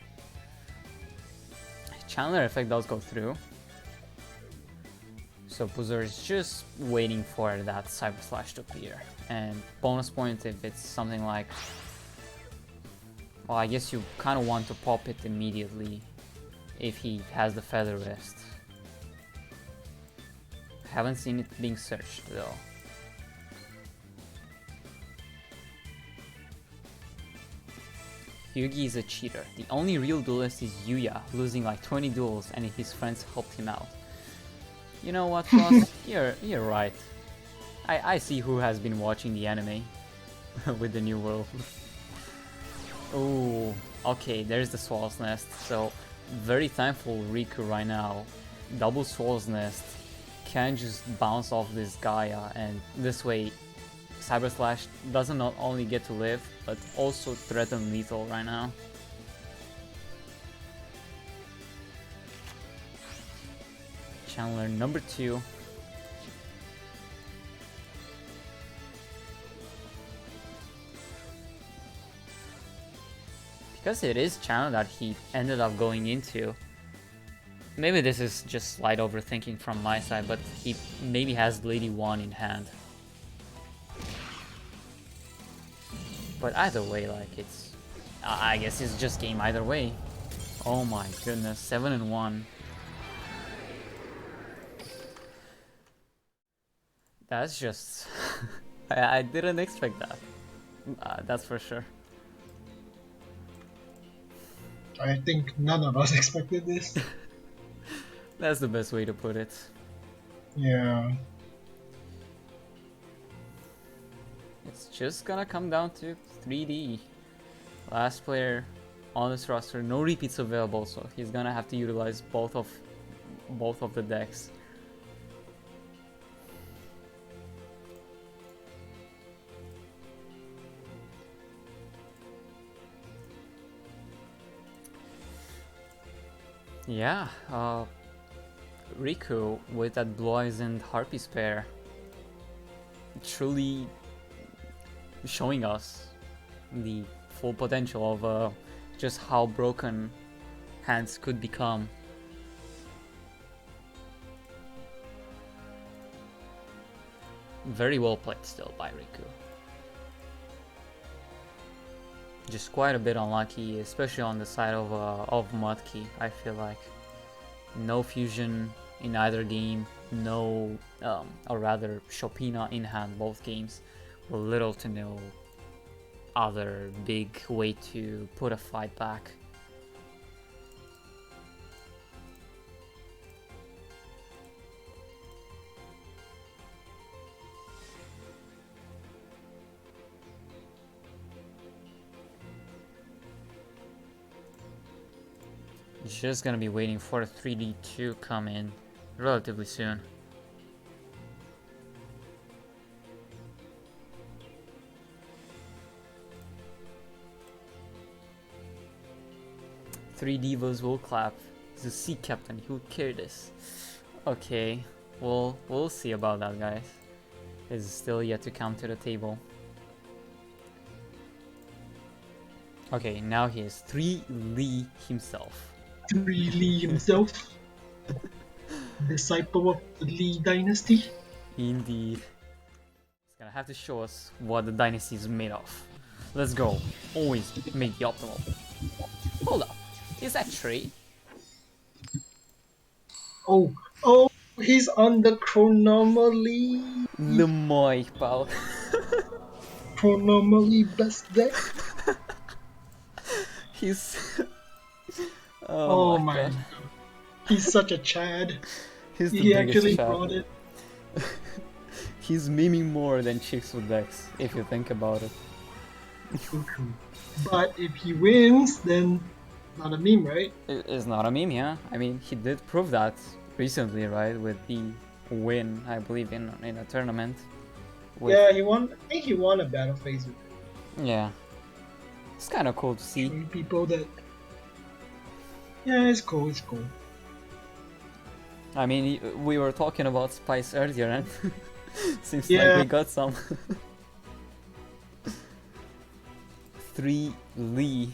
Speaker 1: Chandler effect does go through. So Puzor is just waiting for that Cyber Slash to appear. And bonus point if it's something like... Well, I guess you kind of want to pop it immediately if he has the Feather Wrist. Haven't seen it being searched though. Yugi is a cheater. The only real duelist is Yuya, losing like 20 duels and his friends helped him out. You know what, Ross? you're right. I see who has been watching the anime with the new world. Oh, okay, there's the Swallow's Nest. So, very thankful Riku right now. Double Swallow's Nest can just bounce off this Gaia, and this way Cyber Slash doesn't not only get to live, but also threaten lethal right now. Chandler number 2. Because it is Chandler that he ended up going into. Maybe this is just slight overthinking from my side, but he maybe has Lady 1 in hand. But either way, like, it's... I guess it's just game either way. Oh my goodness, 7-1. That's just... I didn't expect that. That's for sure.
Speaker 2: I think none of us expected this.
Speaker 1: That's the best way to put it.
Speaker 2: Yeah.
Speaker 1: It's just gonna come down to 3D. Last player on this roster, no repeats available, so he's gonna have to utilize both of the decks. Yeah, Riku with that Blue Eyes and Harpies pair truly showing us the full potential of just how broken hands could become. Very well played still by Riku. Just quite a bit unlucky, especially on the side of Mudkey. I feel like no fusion in either game, no, or rather Chopina in hand both games. Little to no other big way to put a fight back. Just gonna be waiting for the 3D to come in relatively soon. Three divas will clap. He's a sea captain. He would carry this. Okay, we'll see about that, guys. It's still yet to come to the table. Okay, now he is 3 Lee himself.
Speaker 2: 3 Lee himself, disciple of the Lee dynasty.
Speaker 1: Indeed. He's gonna have to show us what the dynasty is made of. Let's go. Always make the optimal. Hold up. Is that Trey?
Speaker 2: Oh, he's on the Chronomaly.
Speaker 1: Lemoy, pal.
Speaker 2: Chronomaly best deck.
Speaker 1: He's...
Speaker 2: Oh
Speaker 1: my
Speaker 2: my
Speaker 1: god.
Speaker 2: god. He's such a Chad.
Speaker 1: He's the
Speaker 2: He
Speaker 1: biggest
Speaker 2: actually
Speaker 1: chap.
Speaker 2: brought it.
Speaker 1: He's memeing more than chicks with decks, if you think about it.
Speaker 2: True. But if he wins, then not a meme, right?
Speaker 1: It's not a meme, yeah? I mean, he did prove that recently, right? With the win, I believe, in a tournament.
Speaker 2: Yeah, he won. I think he won a battle phase with
Speaker 1: Yeah. It's kind of cool to see.
Speaker 2: people that. Yeah, it's cool. It's cool.
Speaker 1: I mean, we were talking about Spice earlier, and seems
Speaker 2: Yeah.
Speaker 1: like we got some. 3 Lee.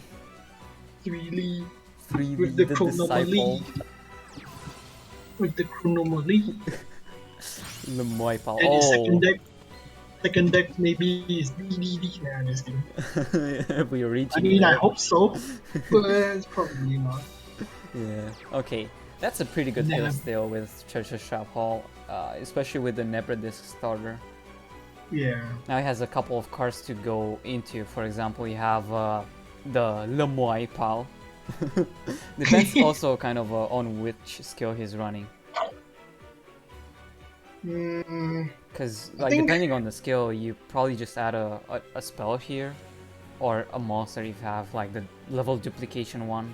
Speaker 2: 3 Lee
Speaker 1: 3
Speaker 2: with
Speaker 1: Lee,
Speaker 2: the
Speaker 1: the
Speaker 2: Chronomaly.
Speaker 1: disciple.
Speaker 2: With the Chronomaly.
Speaker 1: Lemoy, pal.
Speaker 2: And his
Speaker 1: Oh!
Speaker 2: second deck maybe is DDD. Nah, I'm just kidding.
Speaker 1: We are reaching.
Speaker 2: I mean,
Speaker 1: there.
Speaker 2: I hope so, but it's probably not.
Speaker 1: Yeah. Okay. That's a pretty good
Speaker 2: Neb.
Speaker 1: kill still with Treasure Shop Hall, especially with the Nebra Disc starter.
Speaker 2: Yeah.
Speaker 1: Now he has a couple of cards to go into. For example, you have the Lemoy pal. Depends also kind of on which skill he's running. Because depending on the skill, you probably just add a spell here, or a monster if you have like the level duplication one.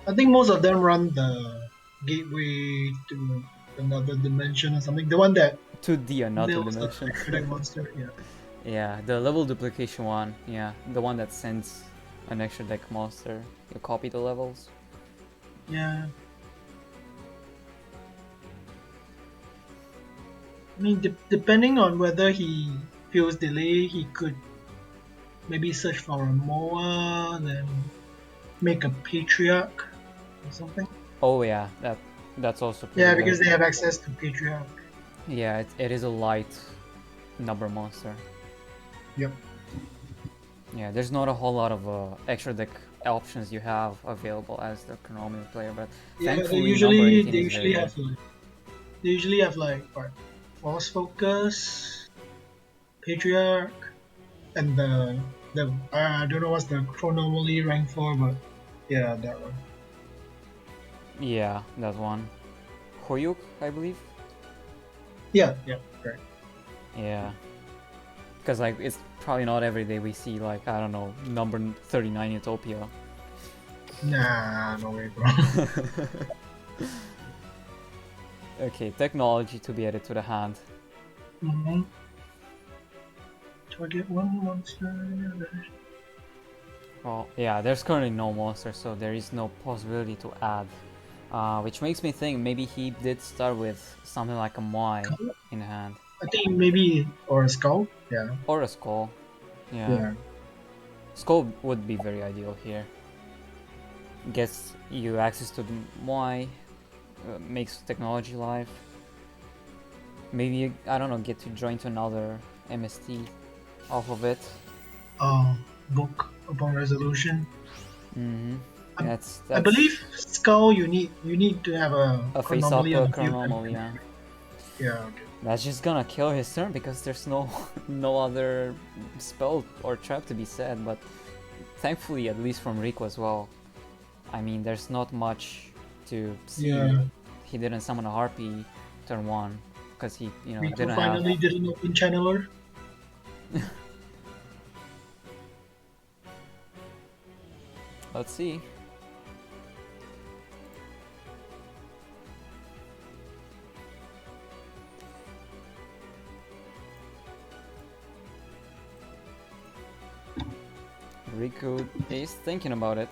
Speaker 2: I think most of them run the gateway to another dimension or something. The one that
Speaker 1: To the another
Speaker 2: builds the
Speaker 1: dimension.
Speaker 2: extra deck monster. Yeah.
Speaker 1: Yeah, the level duplication one. Yeah, the one that sends an extra deck monster. You copy the levels.
Speaker 2: Yeah. I mean, depending on whether he feels delay, he could maybe search for a Moa, then make a Patriarch or something.
Speaker 1: Oh yeah, that's also pretty
Speaker 2: Yeah,
Speaker 1: good.
Speaker 2: because they have access to Patriarch.
Speaker 1: Yeah, it is a light number monster.
Speaker 2: Yep.
Speaker 1: Yeah, there's not a whole lot of extra deck options you have available as the Chronometer player, but
Speaker 2: Yeah,
Speaker 1: thankfully
Speaker 2: they
Speaker 1: number 18
Speaker 2: usually
Speaker 1: is very
Speaker 2: have
Speaker 1: good.
Speaker 2: like they usually have like what, Force Focus, Patriarch, and the I don't know what's the Chronomaly rank for, but yeah, that one.
Speaker 1: Yeah, that one. Hoyuk, I believe.
Speaker 2: Yeah, correct.
Speaker 1: Yeah. Because like it's probably not every day we see like, I don't know, number 39 Utopia.
Speaker 2: Nah, no way, bro.
Speaker 1: Okay, technology to be added to the hand.
Speaker 2: Mm-hmm. Target one monster.
Speaker 1: Well, yeah, there's currently no monster, so there is no possibility to add. Which makes me think maybe he did start with something like a Moai in hand.
Speaker 2: I think maybe or a skull. Yeah.
Speaker 1: Or a Skull.
Speaker 2: Yeah.
Speaker 1: Skull would be very ideal here. Gets you access to the Moai, makes technology live. Maybe, I don't know, get to join to another MST off of it.
Speaker 2: Book upon resolution.
Speaker 1: Mm-hmm. That's
Speaker 2: I believe skull. You need to have a
Speaker 1: face up
Speaker 2: Chronomaly on the field.
Speaker 1: Chronomaly, yeah.
Speaker 2: Yeah. Okay.
Speaker 1: That's just gonna kill his turn because there's no other spell or trap to be said, but thankfully at least from Rico as well. I mean, there's not much to see.
Speaker 2: Yeah.
Speaker 1: He didn't summon a Harpy turn 1 because he,
Speaker 2: Rico
Speaker 1: didn't
Speaker 2: finally
Speaker 1: have...
Speaker 2: did an open channeler.
Speaker 1: Let's see. Riku is thinking about it.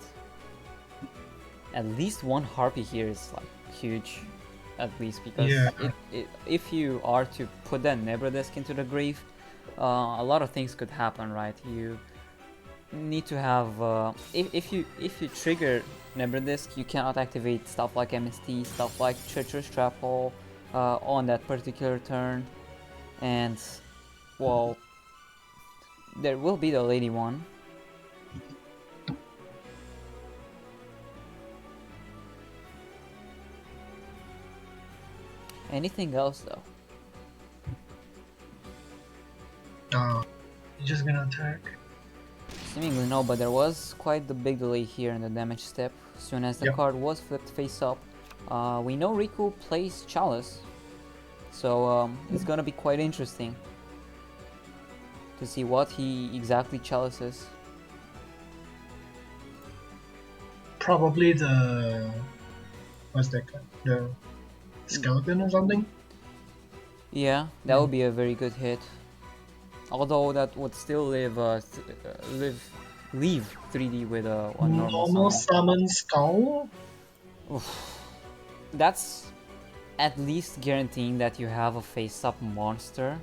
Speaker 1: At least one Harpy here is like huge, at least because if you are to put that Nebra Disc into the grave, a lot of things could happen, right? need to have if you trigger Nebra Disc, you cannot activate stuff like MST, stuff like Treacherous Trap Hole on that particular turn, and well, there will be the Lady one. Anything else though?
Speaker 2: You're just gonna attack.
Speaker 1: Seemingly no, but there was quite the big delay here in the damage step. As soon as the
Speaker 2: Yep.
Speaker 1: card was flipped face up, we know Riku plays Chalice, so it's gonna be quite interesting to see what he exactly chalices.
Speaker 2: Probably the what's that card? The skeleton or something?
Speaker 1: Yeah, that would be a very good hit. Although that would still leave 3D with a normal summon.
Speaker 2: Summon skull?
Speaker 1: Oof. That's at least guaranteeing that you have a face-up monster.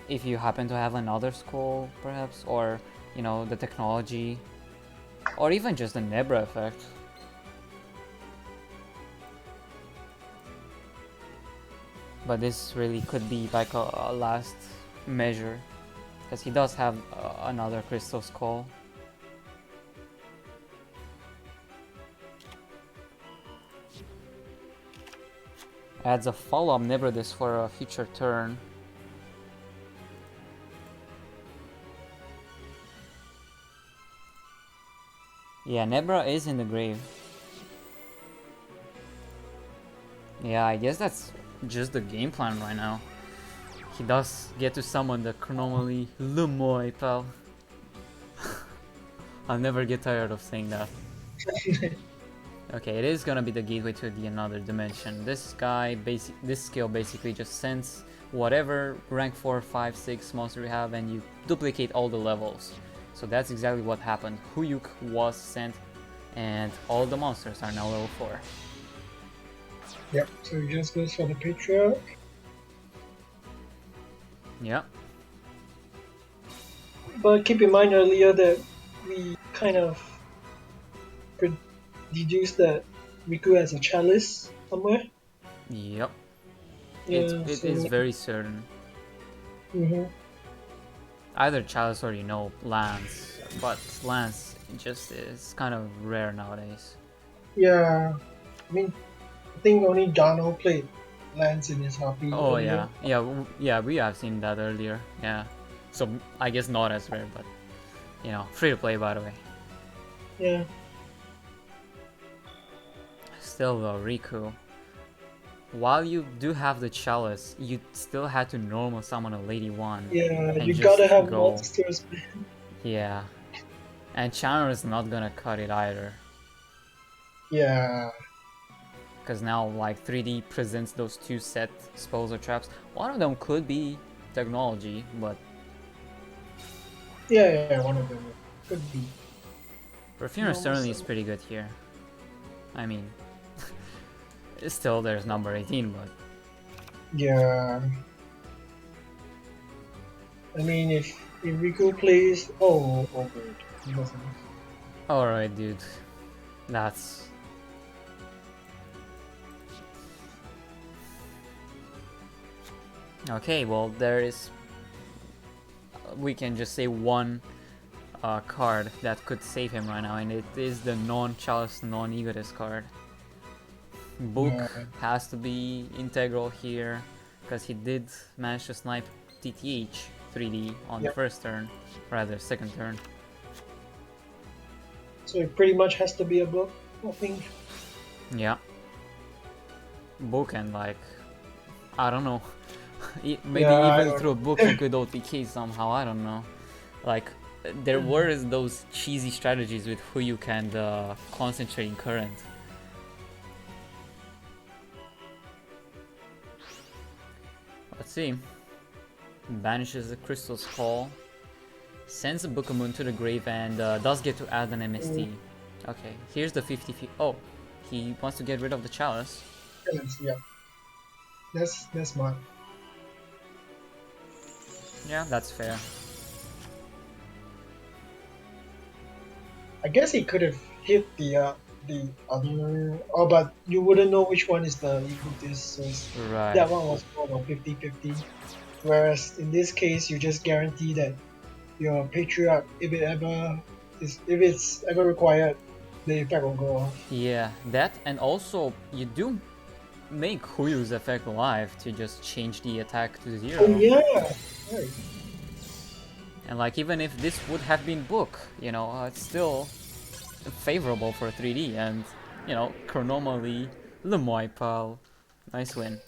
Speaker 1: If you happen to have another skull, perhaps, or you know, the technology, or even just the Nebra effect. But this really could be like a last measure, because he does have another Crystal Skull. Adds a follow-up Nebra Disc for a future turn. Yeah, Nebra is in the grave. Yeah, I guess that's just the game plan right now. He does get to summon the Chronomaly Lumoy, pal. I'll never get tired of saying that. Okay, it is gonna be the gateway to the another dimension. This guy, this skill basically just sends whatever rank 4, 5, 6 monster you have and you duplicate all the levels. So that's exactly what happened. Huyuk was sent and all the monsters are now level 4.
Speaker 2: Yep, so he just goes for the Patriarch.
Speaker 1: Yeah.
Speaker 2: But keep in mind earlier that we kind of deduced that Riku has a chalice somewhere.
Speaker 1: Yep.
Speaker 2: Yeah,
Speaker 1: it is very certain. Either Chalice or, you know, Lance. But Lance just is kind of rare nowadays.
Speaker 2: Yeah, I mean, I think only Jano played Lance in his hobby.
Speaker 1: Oh
Speaker 2: earlier.
Speaker 1: yeah, we have seen that earlier. Yeah, so I guess not as rare, but you know, free to play, by the way.
Speaker 2: Yeah.
Speaker 1: Still though, Riku, while you do have the Chalice, you still had to normal summon a Lady One.
Speaker 2: Yeah,
Speaker 1: and
Speaker 2: you
Speaker 1: just
Speaker 2: gotta have
Speaker 1: go.
Speaker 2: monsters.
Speaker 1: Yeah, and Channel is not gonna cut it either.
Speaker 2: Yeah.
Speaker 1: Because now, like, 3D presents those two set spells or traps. One of them could be technology, but
Speaker 2: Yeah, one of them could be.
Speaker 1: Perfumer certainly is pretty good here. I mean, still there's number 18, but
Speaker 2: Yeah. I mean, if Riku plays, oh good, he doesn't.
Speaker 1: all right, dude, that's. Okay, well, there is. We can just say one card that could save him right now, and it is the non-Chalice, non-Egotist card. Book has to be integral here, because he did manage to snipe TTH 3D on the first turn, rather second turn.
Speaker 2: So it pretty much has to be a book, I think.
Speaker 1: Yeah. Book and like, I don't know. Maybe even through a book you could OTK somehow, I don't know. Like, there were those cheesy strategies with who you can concentrate in current. Let's see. Banishes the Crystal Skull. Sends a Book of Moon to the grave and does get to add an MST. Okay, here's the 50-50. Oh, he wants to get rid of the Chalice.
Speaker 2: Yeah. That's smart.
Speaker 1: Yeah, that's fair.
Speaker 2: I guess he could have hit the other. Oh, but you wouldn't know which one is the egotist. So
Speaker 1: Right.
Speaker 2: that one was more about 50-50. Whereas in this case, you just guarantee that your patriarch, if it's ever required, the effect will go off.
Speaker 1: Yeah, that, and also you do make Huyu's effect live to just change the attack to
Speaker 2: Oh
Speaker 1: 0.
Speaker 2: yeah, right.
Speaker 1: And like, even if this would have been book, it's still favorable for 3D, and chronomally, Lemoy pal, nice win.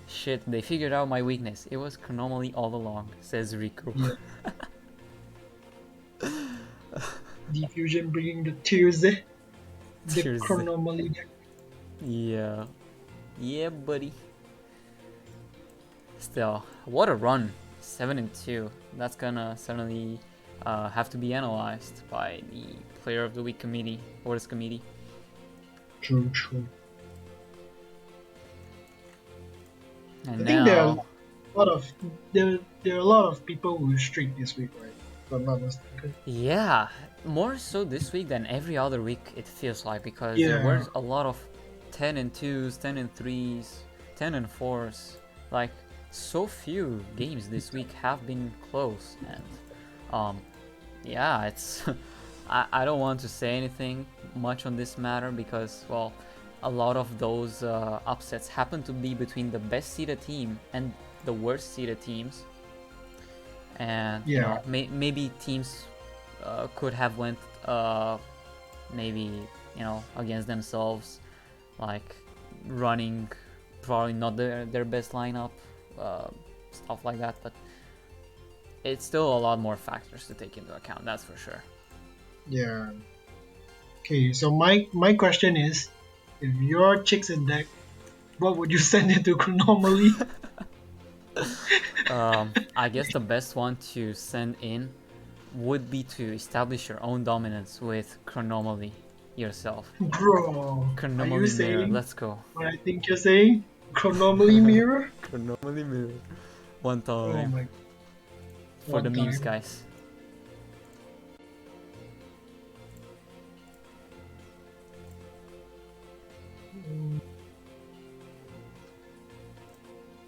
Speaker 1: Shit, they figured out my weakness. It was chronomally all along, says Riku.
Speaker 2: Yeah. Diffusion bringing the tears, the
Speaker 1: Tears.
Speaker 2: chronomaly.
Speaker 1: Yeah. Yeah, buddy. Still, what a run. 7-2. That's gonna certainly have to be analyzed by the Player of the Week committee, Awards committee.
Speaker 2: True, true.
Speaker 1: And
Speaker 2: I think there are
Speaker 1: now,
Speaker 2: a lot of people who streak this week, right? If I'm not mistaken.
Speaker 1: yeah, more so this week than every other week, it feels like, because there
Speaker 2: Yeah.
Speaker 1: were a lot of 10-2s, 10-3s, 10-4s. Like, so few games this week have been close, and yeah, it's I don't want to say anything much on this matter because, well, a lot of those upsets happen to be between the best seeded team and the worst seeded teams, and
Speaker 2: Yeah.
Speaker 1: maybe teams could have went maybe against themselves, like running probably not their best lineup, stuff like that, but it's still a lot more factors to take into account, that's for sure.
Speaker 2: Yeah. Okay, so my question is, if your chicks in deck, what would you send it to chronomally?
Speaker 1: I guess the best one to send in would be to establish your own dominance with Chronomaly yourself.
Speaker 2: Bro, are you
Speaker 1: Chronomaly mirror,
Speaker 2: saying
Speaker 1: let's go.
Speaker 2: what I think you're saying? Chronomally mirror?
Speaker 1: Chronomaly mirror. One
Speaker 2: Oh
Speaker 1: time.
Speaker 2: my.
Speaker 1: For the
Speaker 2: one
Speaker 1: memes,
Speaker 2: time.
Speaker 1: guys.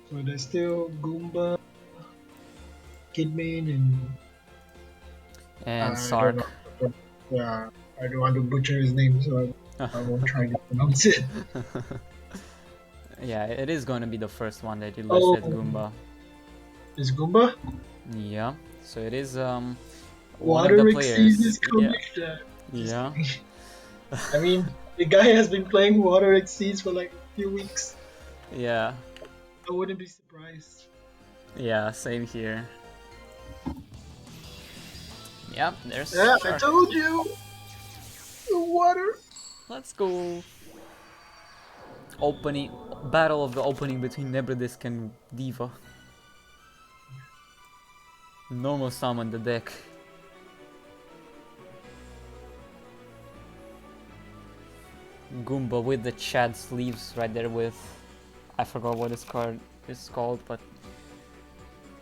Speaker 2: So there's still Goomba, Kidman, and
Speaker 1: And
Speaker 2: I
Speaker 1: Sark.
Speaker 2: don't know. Yeah, I don't want to butcher his name, so I won't try to pronounce it.
Speaker 1: Yeah, it is going to be the first one that you
Speaker 2: Oh,
Speaker 1: listed, Goomba.
Speaker 2: is Goomba?
Speaker 1: Yeah, so it is one
Speaker 2: Water
Speaker 1: of the
Speaker 2: Exceed
Speaker 1: players.
Speaker 2: is
Speaker 1: Yeah.
Speaker 2: coming.
Speaker 1: Yeah.
Speaker 2: I mean, the guy has been playing Water Exceeds for like a few weeks.
Speaker 1: Yeah.
Speaker 2: I wouldn't be surprised.
Speaker 1: Yeah, same here. Yep, there's
Speaker 2: Yeah, I
Speaker 1: Shark.
Speaker 2: told you! The water!
Speaker 1: Let's go. Opening battle of the opening between Nebradisk and Diva. Normal summon the deck. Goomba with the Chad sleeves right there with, I forgot what this card is called, but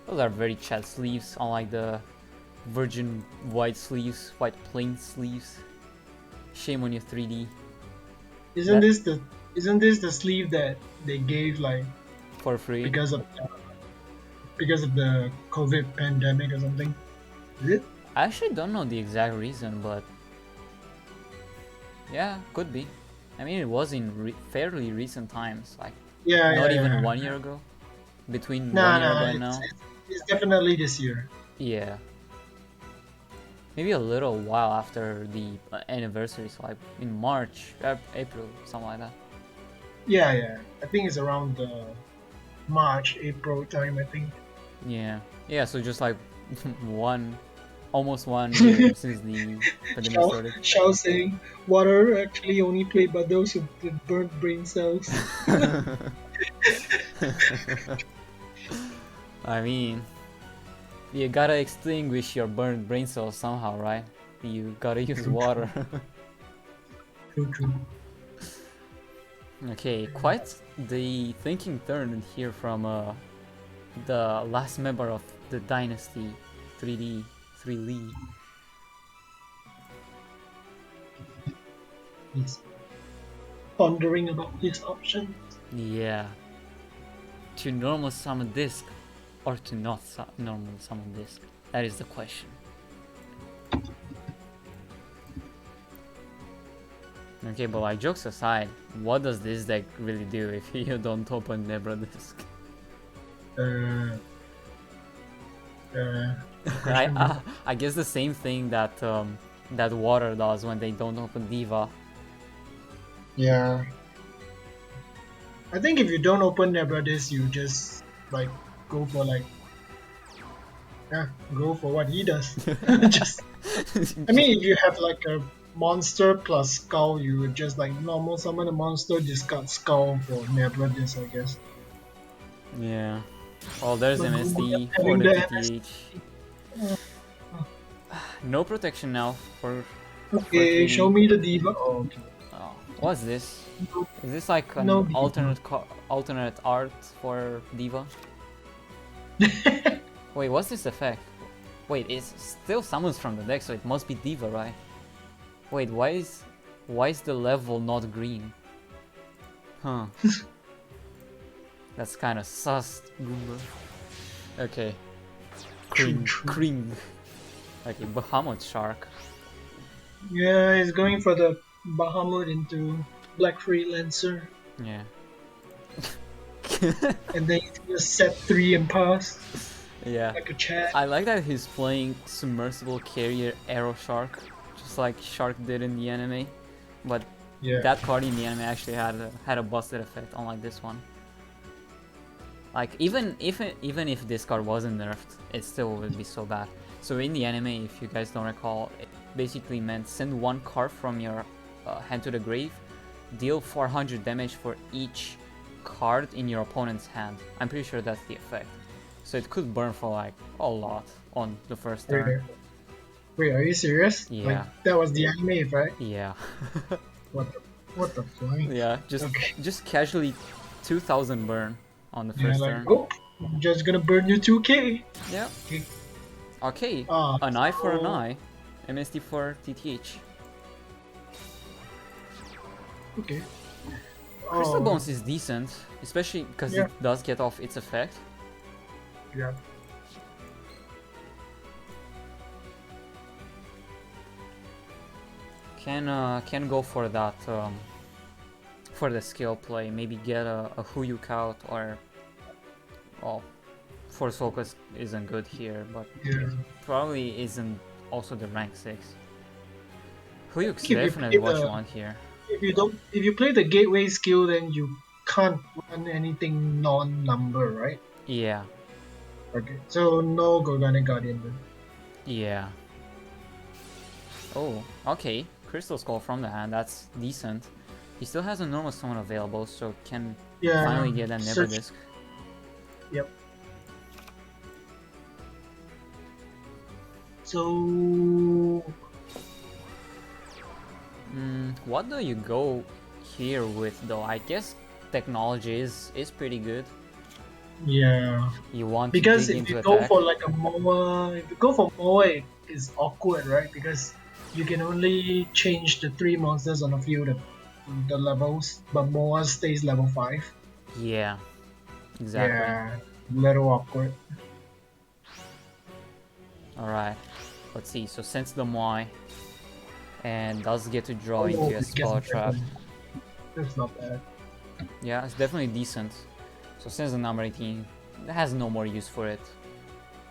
Speaker 1: those are very Chad sleeves, unlike the virgin white sleeves, white plain sleeves. Shame on you, 3D.
Speaker 2: Isn't this the sleeve that they gave like
Speaker 1: For free.
Speaker 2: because of the COVID pandemic or something? Is it?
Speaker 1: I actually don't know the exact reason, but yeah, could be. I mean, it was in fairly recent times, like not even 1 year ago. Between 1 year ago and now.
Speaker 2: It's definitely this year.
Speaker 1: Yeah. Maybe a little while after the anniversary, so like in March, April, something like that.
Speaker 2: Yeah. I think it's around March, April time. I think.
Speaker 1: Yeah. Yeah. So just like almost 1 year since the pandemic started.
Speaker 2: Shao saying water actually only played by those with burnt brain cells.
Speaker 1: I mean, you gotta extinguish your burned brain cells somehow, right? You gotta use water.
Speaker 2: True.
Speaker 1: Okay, quite the thinking turn here from the last member of the dynasty. 3D, 3D.
Speaker 2: He's pondering about his options.
Speaker 1: Yeah. To normal summon disc or to not normal summon disc? That is the question. Okay, but like jokes aside, what does this deck really do if you don't open Nebra disc? I guess the same thing that that water does when they don't open Diva.
Speaker 2: Yeah. I think if you don't open Nebradis, you just like go for like go for what he does. Just I mean, if you have like a monster plus skull, you would just like normal summon a monster, discard skull for Nebradis, I guess.
Speaker 1: Yeah. Oh, there's
Speaker 2: But
Speaker 1: MSD for
Speaker 2: having
Speaker 1: the
Speaker 2: the
Speaker 1: TTH. No protection now for
Speaker 2: Okay,
Speaker 1: 3D.
Speaker 2: show me the diva. Oh, okay.
Speaker 1: Oh, what's this? Is this like an
Speaker 2: No
Speaker 1: alternate art for Diva? Wait, what's this effect? Wait, it still summons from the deck, so it must be Diva, right? Wait, why is the level not green? Huh. That's kind of sus, Goomba. Okay. Kring. Okay, Bahamut Shark.
Speaker 2: Yeah, he's going for the Bahamut into Black Freelancer.
Speaker 1: Yeah.
Speaker 2: And then he's gonna set 3 and pass.
Speaker 1: Yeah.
Speaker 2: Like a chat.
Speaker 1: I like that he's playing Submersible Carrier Arrow Shark, just like Shark did in the anime. But
Speaker 2: Yeah.
Speaker 1: that card in the anime actually had a busted effect, unlike this one. Like even if this card wasn't nerfed, it still would be so bad. So in the anime, if you guys don't recall, it basically meant send 1 card from your hand to the grave, deal 400 damage for each card in your opponent's hand. I'm pretty sure that's the effect. So it could burn for like a lot on the first turn.
Speaker 2: Wait, are you serious?
Speaker 1: Yeah.
Speaker 2: Like, that was the anime, right?
Speaker 1: Yeah.
Speaker 2: What the fuck?
Speaker 1: Yeah, just casually 2000 burn on the first turn.
Speaker 2: Oh, I'm just gonna burn you 2k.
Speaker 1: Yeah. Okay,
Speaker 2: Ah,
Speaker 1: an eye for an eye. MSD for TTH.
Speaker 2: Okay.
Speaker 1: Crystal Bones is decent, especially because it does get off its effect.
Speaker 2: Yeah.
Speaker 1: Can go for that for the skill play. Maybe get a Huyuk out, or well, Force Focus isn't good here, but probably isn't also the rank 6. Huyuk's definitely what you want here.
Speaker 2: If you play the gateway skill, then you can't run anything non-number, right?
Speaker 1: Yeah.
Speaker 2: Okay, so no Gorganic Guardian then.
Speaker 1: Yeah. Oh, okay. Crystal Skull from the hand, that's decent. He still has a normal summon available, so can finally get a Nebra disc.
Speaker 2: Yep. So
Speaker 1: what do you go here with though? I guess technology is pretty good.
Speaker 2: yeah.
Speaker 1: You want
Speaker 2: Because
Speaker 1: to dig
Speaker 2: if you
Speaker 1: into
Speaker 2: go
Speaker 1: attack.
Speaker 2: for like a MOA, if you go for MOA, it's awkward, right? Because you can only change the 3 monsters on the field, the levels, but MOA stays level 5.
Speaker 1: Yeah, exactly.
Speaker 2: Yeah, little awkward.
Speaker 1: Alright, let's see. So sense the Moai and does get to draw into a spell trap.
Speaker 2: That's not bad.
Speaker 1: Yeah, it's definitely decent. So since the number 18 has no more use for it,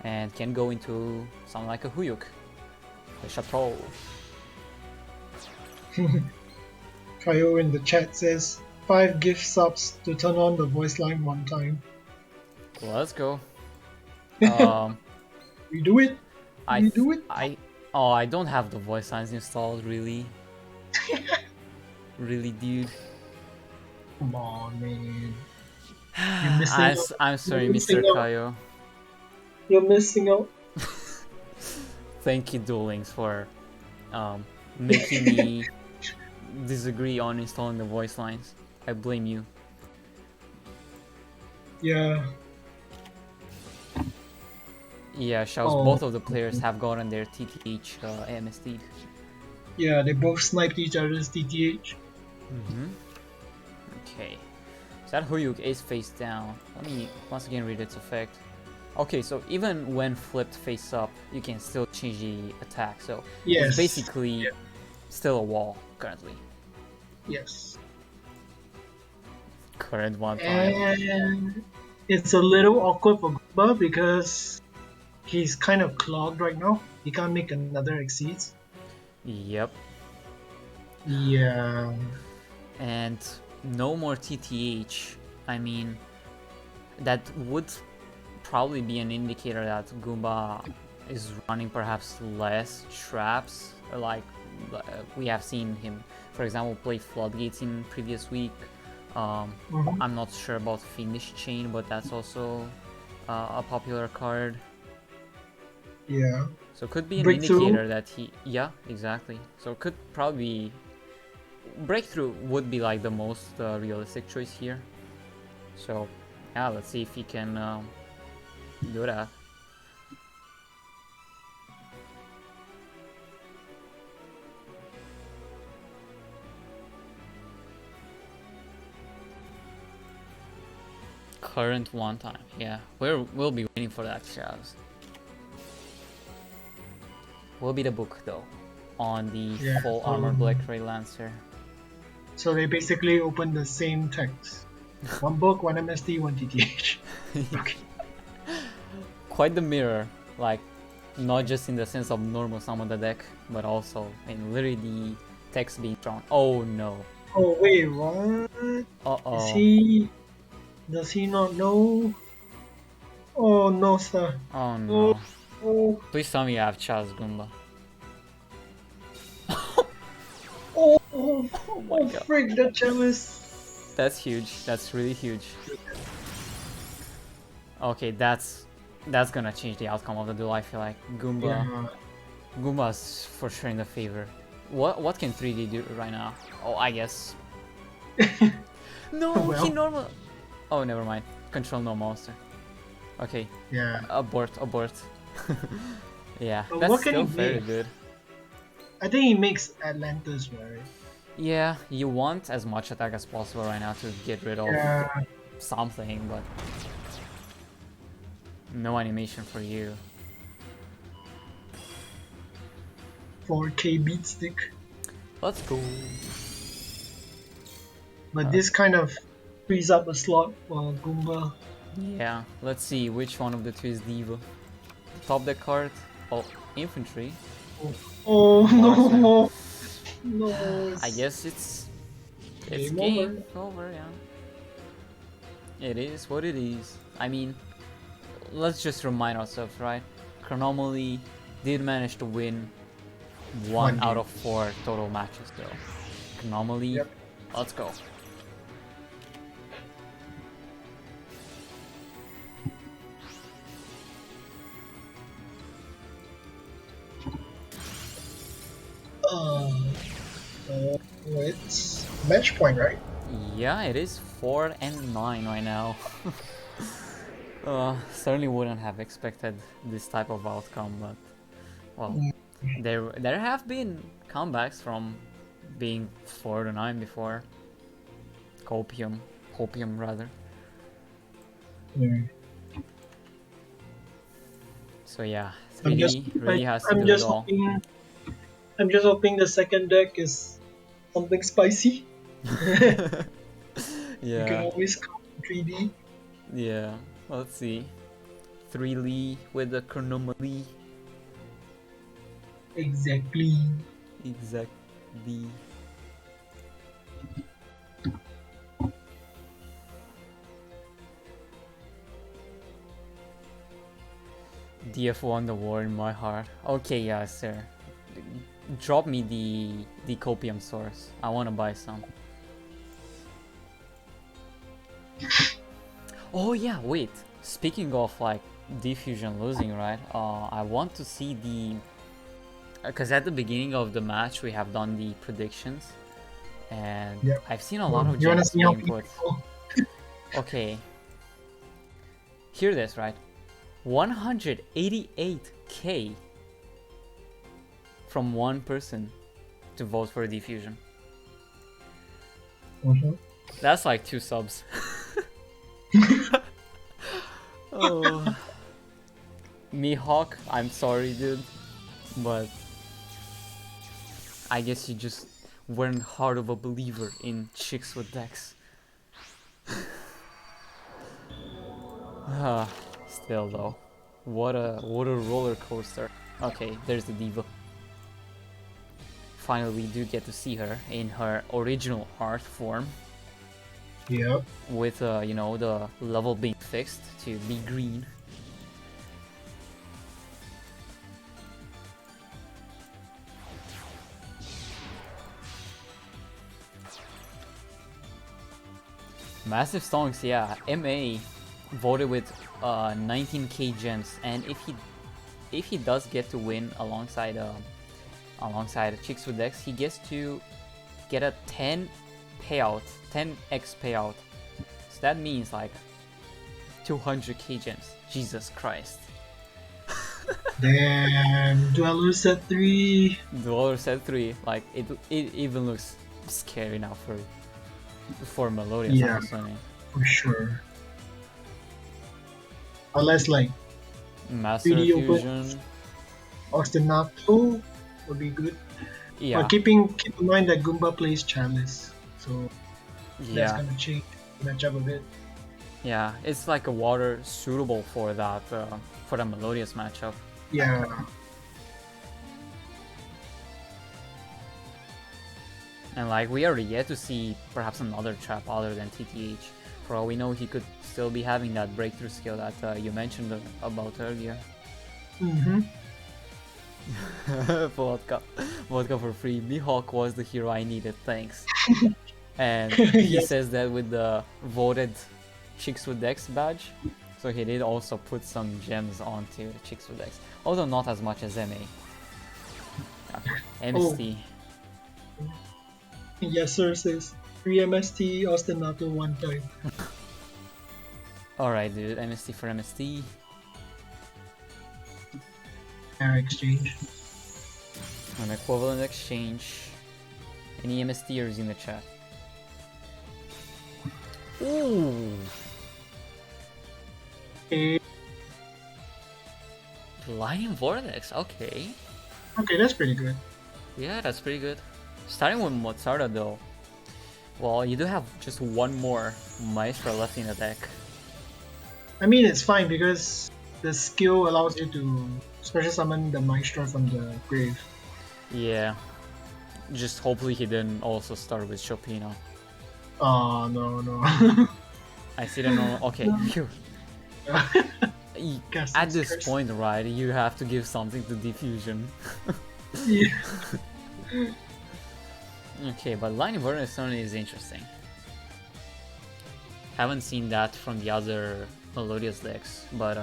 Speaker 1: and can go into something like a Huyuk, the Chateau.
Speaker 2: Kyo in the chat says 5 gift subs to turn on the voice line 1 time.
Speaker 1: Let's go.
Speaker 2: We do it.
Speaker 1: I don't have the voice lines installed, really. Really, dude.
Speaker 2: Come on, man. You're missing out.
Speaker 1: I'm sorry, Mr. Kayo.
Speaker 2: You're missing out.
Speaker 1: Thank you, Duel Links, for making me disagree on installing the voice lines. I blame you.
Speaker 2: Yeah.
Speaker 1: Yeah, shows
Speaker 2: Oh,
Speaker 1: both of the players have gotten their TTH MSD.
Speaker 2: yeah, they both sniped each other's TTH.
Speaker 1: Mm-hmm. Okay. So that Huyuk is face down. Let me once again read its effect. Okay, so even when flipped face up, you can still change the attack. So it's
Speaker 2: Yes.
Speaker 1: basically
Speaker 2: Yeah.
Speaker 1: still a wall currently.
Speaker 2: Yes.
Speaker 1: Current one time.
Speaker 2: And it's a little awkward for Goomba because he's kind of clogged right now. He can't make another exceeds.
Speaker 1: Yep.
Speaker 2: Yeah.
Speaker 1: And no more TTH. I mean, that would probably be an indicator that Goomba is running perhaps less traps. Like we have seen him, for example, play Floodgates in previous week.
Speaker 2: Mhm.
Speaker 1: I'm not sure about Fiendish Chain, but that's also a popular card.
Speaker 2: Yeah.
Speaker 1: So it could be an
Speaker 2: Breakthrough.
Speaker 1: indicator that he, yeah, exactly. So it could probably Breakthrough would be like the most realistic choice here. So yeah, let's see if he can do that. Current one time, yeah. We'll be waiting for that, Chaz. Will be the book though, on the
Speaker 2: Yeah.
Speaker 1: full armor Black Ray Lancer.
Speaker 2: So they basically open the same text. One book, one MSD, one TTH. Okay.
Speaker 1: Quite the mirror, like not just in the sense of normal summon the deck, but also in literally the text being drawn. Oh no.
Speaker 2: Oh wait, what?
Speaker 1: Uh-oh.
Speaker 2: Is he? Does he not know? Oh no, sir.
Speaker 1: Oh no.
Speaker 2: Oh,
Speaker 1: Please tell me you have Chaz Goomba.
Speaker 2: oh,
Speaker 1: Oh my
Speaker 2: oh,
Speaker 1: god.
Speaker 2: frick, the chalice.
Speaker 1: That's huge. That's really huge. Okay, that's gonna change the outcome of the duel. I feel like
Speaker 2: Yeah.
Speaker 1: Goomba's for sure in the favor. What can 3D do right now? Oh, I guess. No,
Speaker 2: Well.
Speaker 1: he normal. Oh, never mind. Control no monster. Okay,
Speaker 2: Yeah.
Speaker 1: abort. Yeah,
Speaker 2: But
Speaker 1: that's
Speaker 2: what can
Speaker 1: still
Speaker 2: he
Speaker 1: very
Speaker 2: make?
Speaker 1: good.
Speaker 2: I think he makes Atlantis, right?
Speaker 1: Yeah, you want as much attack as possible right now to get rid of
Speaker 2: Yeah.
Speaker 1: something, but no animation for you.
Speaker 2: 4K beat stick.
Speaker 1: Let's go.
Speaker 2: But this kind of frees up a slot for Goomba.
Speaker 1: Yeah, let's see which one of the two is Diva. Top deck card. Oh, infantry.
Speaker 2: Oh
Speaker 1: Monster.
Speaker 2: no! No.
Speaker 1: I guess it's
Speaker 2: Game
Speaker 1: game over. Yeah. It is what it is. I mean, let's just remind ourselves, right? Chronomaly did manage to win one
Speaker 2: One
Speaker 1: out
Speaker 2: game.
Speaker 1: of 4 total matches, though. Chronomaly,
Speaker 2: Yep.
Speaker 1: let's go.
Speaker 2: So it's match point, right?
Speaker 1: Yeah, it is 4 and 9 right now. Certainly wouldn't have expected this type of outcome, but well, there have been comebacks from being 4 to 9 before. Copium rather.
Speaker 2: Yeah.
Speaker 1: So yeah,
Speaker 2: I'm just,
Speaker 1: 3D really has to
Speaker 2: I'm
Speaker 1: do it
Speaker 2: just
Speaker 1: all.
Speaker 2: hoping, I'm just hoping the second deck is something spicy. You can
Speaker 1: Yeah,
Speaker 2: always count 3D.
Speaker 1: yeah. Let's see. 3 Lee with the Chronomaly.
Speaker 2: Exactly.
Speaker 1: Exactly. DF won the war in my heart. Okay, yeah, sir. Drop me the copium source. I want to buy some. Oh yeah, wait. Speaking of like diffusion losing, right? I want to see the because at the beginning of the match we have done the predictions, and
Speaker 2: Yep.
Speaker 1: I've seen a lot of
Speaker 2: You wanna
Speaker 1: gems
Speaker 2: see how
Speaker 1: being put.
Speaker 2: people?
Speaker 1: Okay. Hear this, right? 188k from one person to vote for diffusion. That's like 2 subs. Oh. Mihawk, I'm sorry, dude, but I guess you just weren't hard of a believer in chicks with decks. Still though, what a roller coaster. Okay, there's the diva. Finally, we do get to see her in her original art form.
Speaker 2: Yeah.
Speaker 1: With you know, the level being fixed to be green. Massive stonks, yeah. MA voted with 19k gems, and if he does get to win alongside chicks with decks, he gets to get a 10x payout. So that means like 200k gems. Jesus Christ.
Speaker 2: Damn, Dweller set 3.
Speaker 1: Dweller set 3, like it even looks scary now for Melodious,
Speaker 2: Yeah,
Speaker 1: honestly.
Speaker 2: for sure. Unless like
Speaker 1: Master
Speaker 2: video
Speaker 1: Fusion.
Speaker 2: Ostinato would be good.
Speaker 1: Yeah.
Speaker 2: But keep in mind that Goomba plays Chalice, so that's
Speaker 1: Yeah.
Speaker 2: gonna change the matchup a bit.
Speaker 1: Yeah, it's like a water suitable for that for the Melodious matchup.
Speaker 2: Yeah.
Speaker 1: And like we already yet to see perhaps another trap other than TTH. For all we know, he could still be having that breakthrough skill that you mentioned about earlier. Vodka for free. Mihawk was the hero I needed, thanks. And he
Speaker 2: Yes.
Speaker 1: says that with the voted Chicks with Decks badge. So he did also put some gems onto Chicks with Decks, although not as much as MA. Okay. MST.
Speaker 2: Yes, sir, says 3 MST, Ostinato 1 time.
Speaker 1: Alright, dude. MST for MST.
Speaker 2: Air exchange.
Speaker 1: An equivalent exchange. Any MSTers in the chat? Ooh!
Speaker 2: Okay.
Speaker 1: Lightning Vortex, okay.
Speaker 2: Okay, that's pretty good.
Speaker 1: Yeah, that's pretty good. Starting with Mozarta though. Well, you do have just one more Maestro left in the deck.
Speaker 2: I mean, it's fine because the skill allows you to special summon the Maestro from the grave.
Speaker 1: Yeah. Just hopefully he didn't also start with Chopino.
Speaker 2: Oh, no.
Speaker 1: I see the normal. Okay, phew. At this point, right, you have to give something to Diffusion.
Speaker 2: Yeah.
Speaker 1: Okay, but Lightning Vortex certainly is interesting. Haven't seen that from the other Melodious decks, but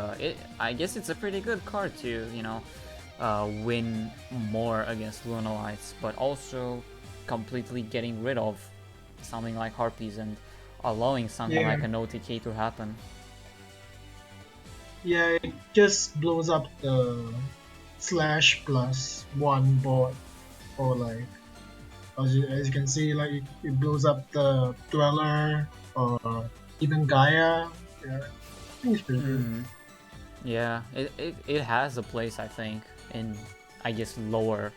Speaker 1: I guess it's a pretty good card to, you know, win more against Luna Lights, but also completely getting rid of something like Harpies and allowing something like an OTK to happen.
Speaker 2: Yeah, it just blows up the /+1 board, or like as you can see, like it blows up the Dweller or even Gaia. Yeah, I think it's pretty good.
Speaker 1: Yeah, it has a place, I think, in, I guess, lower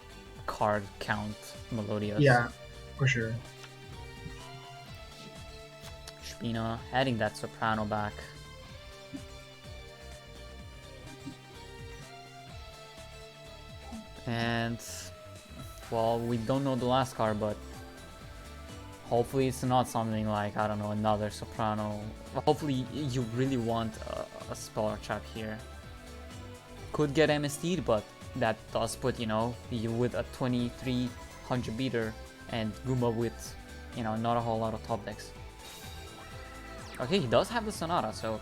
Speaker 1: card count Melodious.
Speaker 2: Yeah, for sure.
Speaker 1: Spina adding that Soprano back. And, well, we don't know the last card, but hopefully it's not something like, I don't know, another Soprano. Hopefully you really want a Speller Trap here. Could get MST'd, but that does put, you know, you with a 2300 beater and Goomba with, you know, not a whole lot of top decks. Okay, he does have the Sonata, so...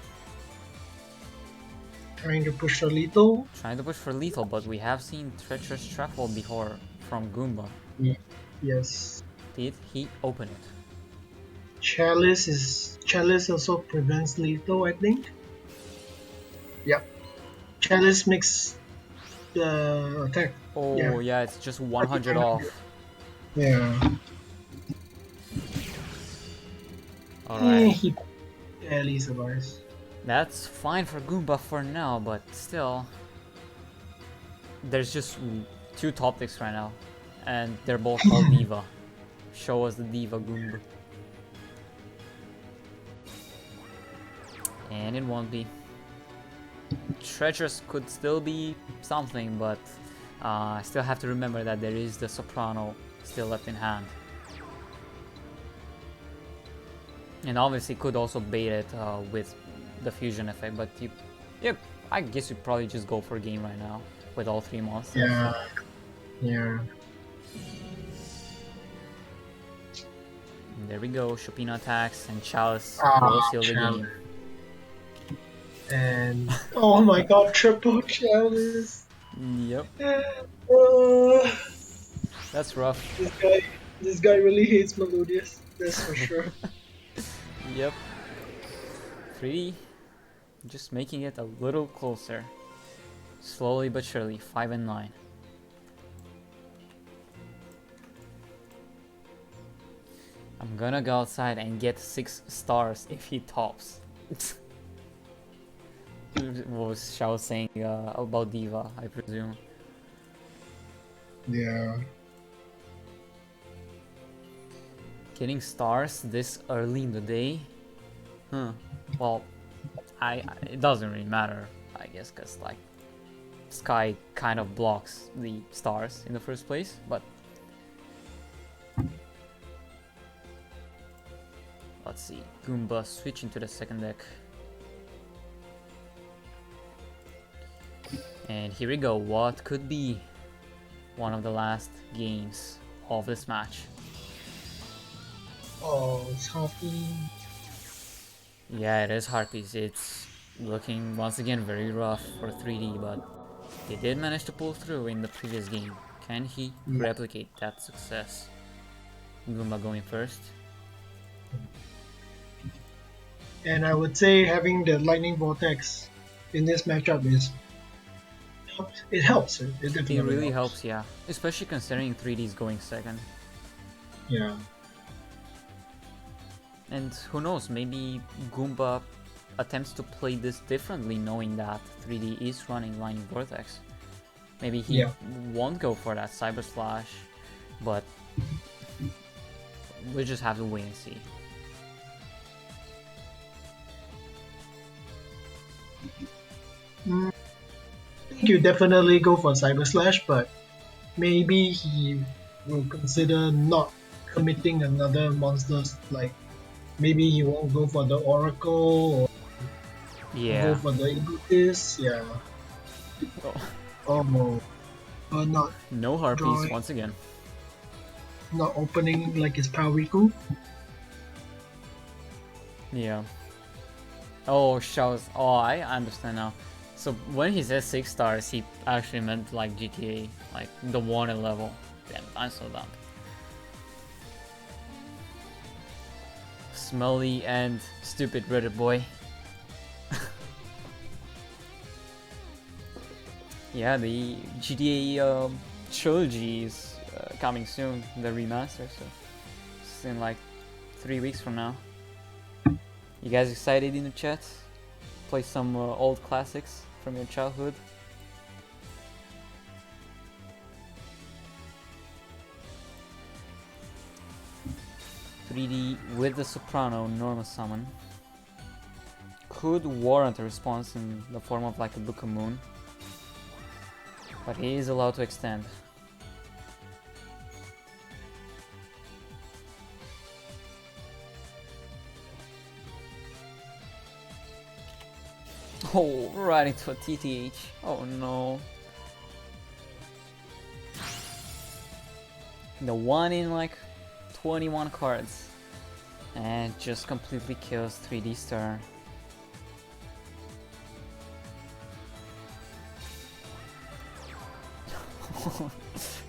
Speaker 2: Trying to push for lethal?
Speaker 1: Trying to push for lethal, but we have seen Treacherous Trapple before from Goomba.
Speaker 2: Yeah. Yes.
Speaker 1: Did he open it?
Speaker 2: Chalice also prevents lethal, I think. Yep. Chalice makes the attack.
Speaker 1: Oh yeah, it's just 100 off.
Speaker 2: Yeah.
Speaker 1: Alright.
Speaker 2: He barely survives.
Speaker 1: That's fine for Goomba for now, but still. There's just 2 top decks right now. And they're both called Diva. Show us the Diva Goomba. And it won't be. Treacherous could still be something, but I still have to remember that there is the Soprano still left in hand. And obviously could also bait it with the fusion effect, but I guess you probably just go for game right now with all 3 monsters.
Speaker 2: Yeah.
Speaker 1: And there we go, Chopina attacks and Chalice
Speaker 2: Ah,
Speaker 1: will seal the game.
Speaker 2: And oh my god, triple Chalice.
Speaker 1: Yep, that's rough.
Speaker 2: This guy really hates Melodious, that's for sure.
Speaker 1: Yep. 3D, just making it a little closer. Slowly but surely, 5 and 9. I'm gonna go outside and get 6 stars if he tops. What was Shao saying about Diva, I presume.
Speaker 2: Yeah.
Speaker 1: Getting stars this early in the day? Well, it doesn't really matter, I guess, because like Sky kind of blocks the stars in the first place, but let's see. Goomba switching to the second deck. And here we go. What could be one of the last games of this match?
Speaker 2: Oh, it's Harpy.
Speaker 1: Yeah, it is Harpies. It's looking once again very rough for 3D, but he did manage to pull through in the previous game. Can he replicate that success? Goomba going first.
Speaker 2: And I would say having the Lightning Vortex in this matchup helps. It definitely
Speaker 1: It really helps, yeah. Especially considering 3D is going second.
Speaker 2: Yeah.
Speaker 1: And who knows, maybe Goomba attempts to play this differently knowing that 3D is running Lightning Vortex. Maybe he won't go for that Cyber Slash, but we'll just have to wait and see.
Speaker 2: I think you definitely go for Cyber Slash, but maybe he will consider not committing another monster. Like maybe he won't go for the Oracle or go for the Egotist. Yeah. Oh no. Not
Speaker 1: no Harpies
Speaker 2: drawing.
Speaker 1: Once again.
Speaker 2: Not opening like his Power-Riku.
Speaker 1: Yeah. Oh, Shao's. Oh, I understand now. So when he says 6 stars, he actually meant like GTA, like the wanted level. Damn, I'm so dumb. Smelly and stupid Reddit boy. Yeah, the GTA trilogy is coming soon, the remaster, so it's in like 3 weeks from now. You guys excited in the chat? Play some old classics from your childhood? "3D with the Soprano normal summon could warrant a response in the form of like a Book of Moon, but he is allowed to extend. Oh, right into a TTH. Oh no. The one in like 21 cards. And just completely kills 3D's turn.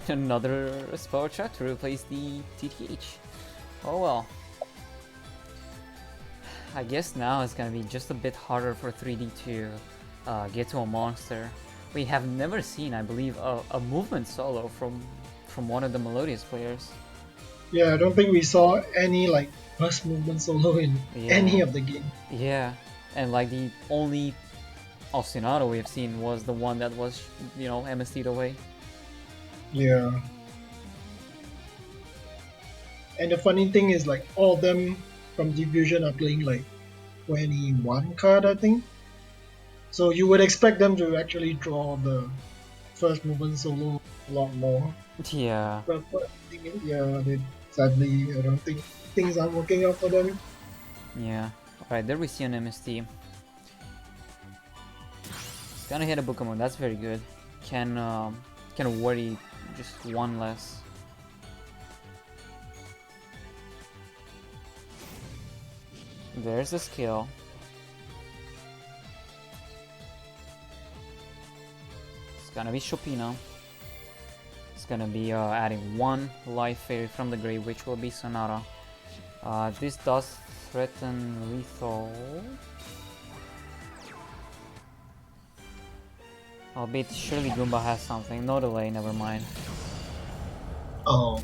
Speaker 1: Another spell check to replace the TTH. Oh well. I guess now it's gonna be just a bit harder for 3D to get to a monster. We have never seen, I believe, a movement solo from one of the Melodious players.
Speaker 2: Yeah, I don't think we saw any like burst movement solo in any
Speaker 1: Yeah,
Speaker 2: of the game.
Speaker 1: yeah, and like the only ostinato we've seen was the one that was, you know, MST'd away.
Speaker 2: Yeah. And the funny thing is like all of them from Diffusion are playing like 21 card, I think. So you would expect them to actually draw the first movement solo a lot more.
Speaker 1: Yeah.
Speaker 2: But yeah, sadly, I don't think things are working out for them.
Speaker 1: Yeah. Alright, there we see an MST. It's gonna hit a Pokemon, that's very good. Can worry just one less. There's the skill. It's gonna be Chopino. It's gonna be adding one Life Fairy from the grave, which will be Sonata. This does threaten lethal. Albeit surely Goomba has something. No delay, never mind.
Speaker 2: Oh,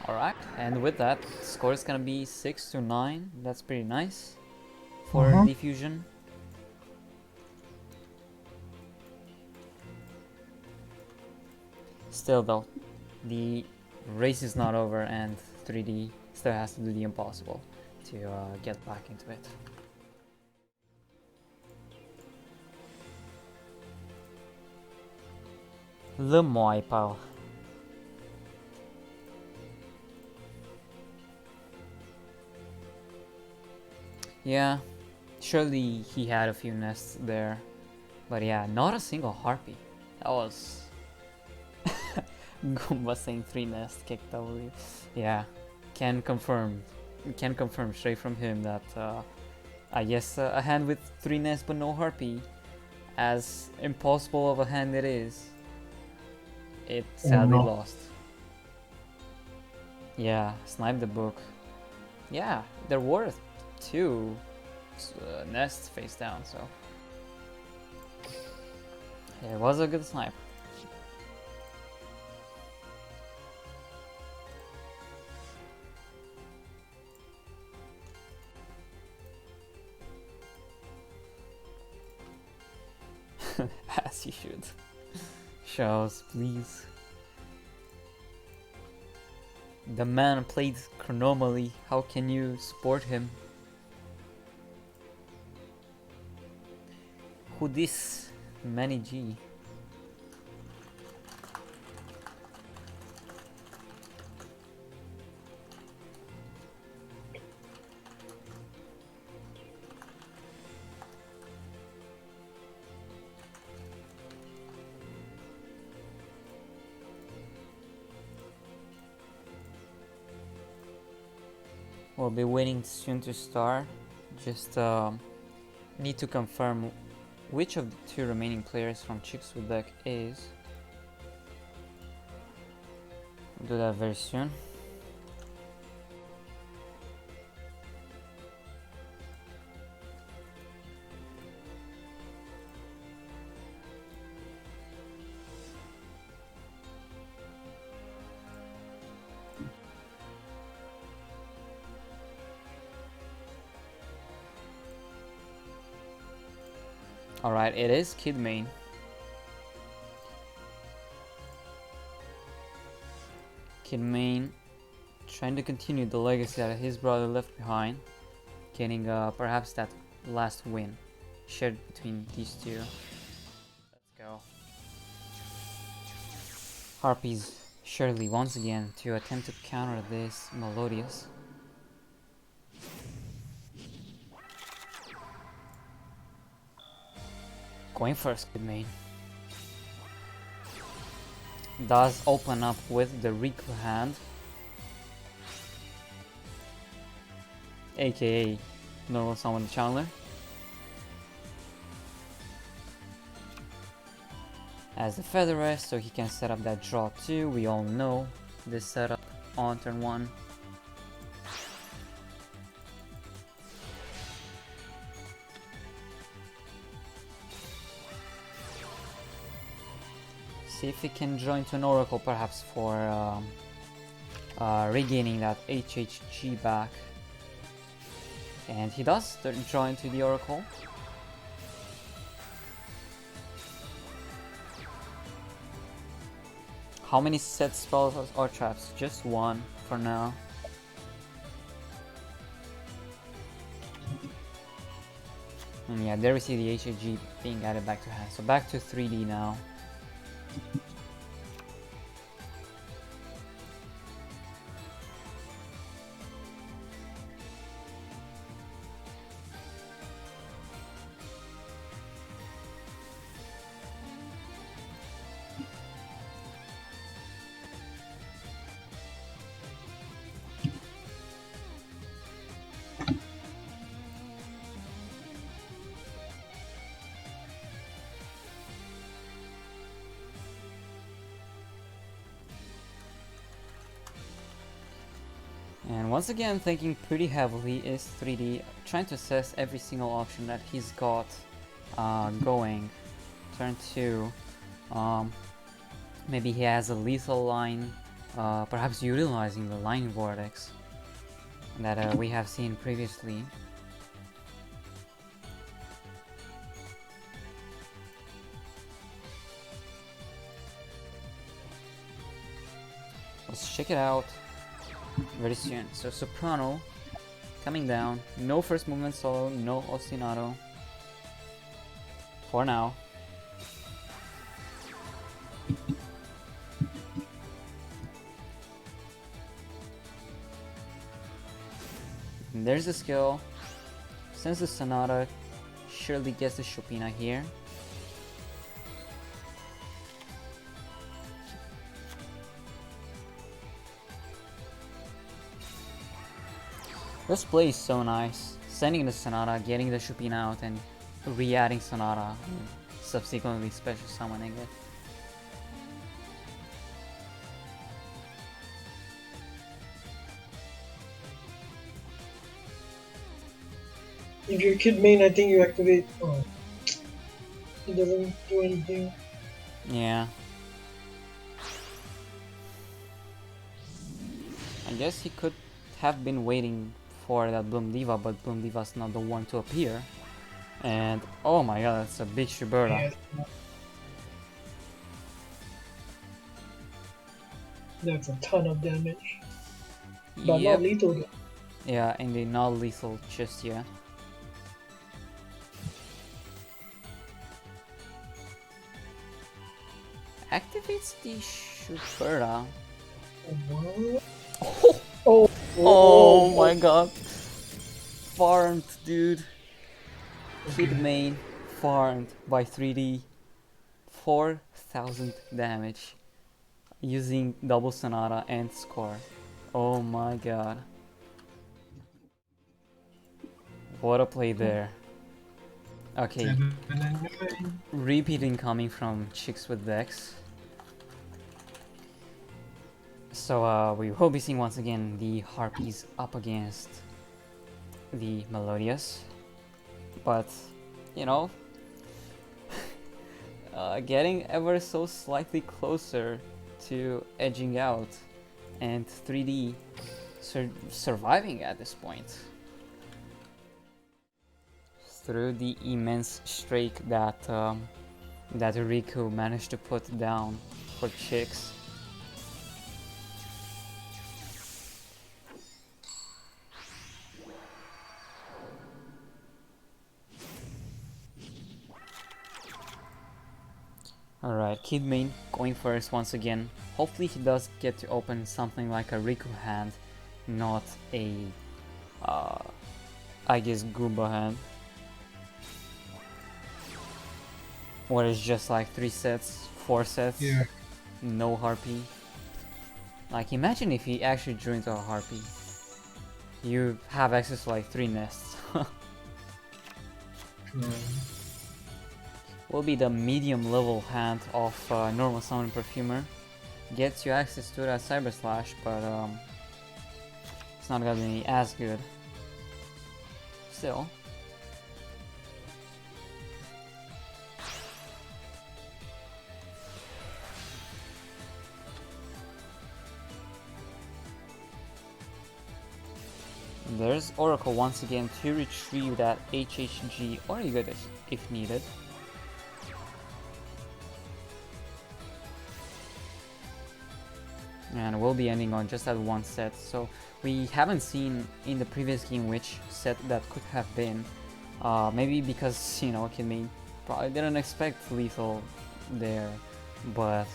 Speaker 1: Alright, and with that, score is gonna be 6-9. That's pretty nice for Diffusion. Still though, the race is not over and 3D still has to do the impossible to get back into it. Le Moipal. Yeah, surely he had a few nests there, but yeah, not a single harpy. That was Goomba saying 3 nests kicked W. Yeah, can confirm straight from him that I guess a hand with 3 nests but no harpy, as impossible of a hand it is, it sadly lost. Yeah, snipe the book. Yeah, there were 2 nests face down, so it was a good snipe. As you should. Shows, please. The man played Chronomally. How can you support him? Who this Manny G? We'll be waiting soon to start. Just need to confirm which of the 2 remaining players from Chixu deck is. We'll do that very soon. Alright, it is Kid Main. Kid Main trying to continue the legacy that his brother left behind, getting perhaps that last win shared between these 2. Let's go. Harpies surely once again to attempt to counter this Melodious. Going first, Kid Main. Does open up with the Riku hand, aka normal summon Chandler. As the Feather Rest, so he can set up that draw too. We all know this setup on turn 1. See if he can join to an Oracle, perhaps for regaining that HHG back. And he does join to the Oracle. How many set spells or traps? Just one for now. And yeah, there we see the HAG being added back to hand. So back to 3D now. And once again, thinking pretty heavily is 3D, trying to assess every single option that he's got going. Turn 2, maybe he has a lethal line, perhaps utilizing the line vortex that we have seen previously. Let's check it out very soon. So Soprano coming down, no first movement solo, no ostinato for now. And there's the skill. Since the Sonata surely gets the Chopina here. This play is so nice. Sending the Sonata, getting the Chopina out, and re-adding Sonata, and subsequently special summoning it.
Speaker 2: If you're Kid main, I think you activate. Oh, it doesn't do anything.
Speaker 1: Yeah. I guess he could have been waiting for that Bloom Diva, but Bloom Diva's not the one to appear. And oh my god, that's a big Shiberta.
Speaker 2: Yeah. That's a ton of damage. But
Speaker 1: Yep.
Speaker 2: not lethal though.
Speaker 1: Yeah, in the non-lethal just yet. Activates the Shiberta.
Speaker 2: What?
Speaker 1: Oh, oh my god. Farmed, dude. Kid main farmed by 3D. 4,000 damage. Using double Sonata and score. Oh my god. What a play there. Okay. Repeat incoming from Chicks with Dex. So we will be seeing once again the Harpies up against the Melodious. But, you know, getting ever so slightly closer to edging out, and 3D surviving at this point. Through the immense streak that that Riku managed to put down for Chicks. Alright, Kid main going first once again. Hopefully he does get to open something like a Riku hand, not a, I guess, Goomba hand. Or it's just like 3 sets, 4 sets,
Speaker 2: Yeah.
Speaker 1: no Harpy. Like, imagine if he actually drew into a Harpy. You have access to like 3 nests. Will be the medium level hand of normal summon Perfumer. Gets you access to that Cyber Slash, but it's not gonna be as good. Still. There's Oracle once again to retrieve that HHG or Good if needed. And we'll be ending on just that one set, so we haven't seen in the previous game which set that could have been. Maybe because, you know, Kidman probably didn't expect lethal there, but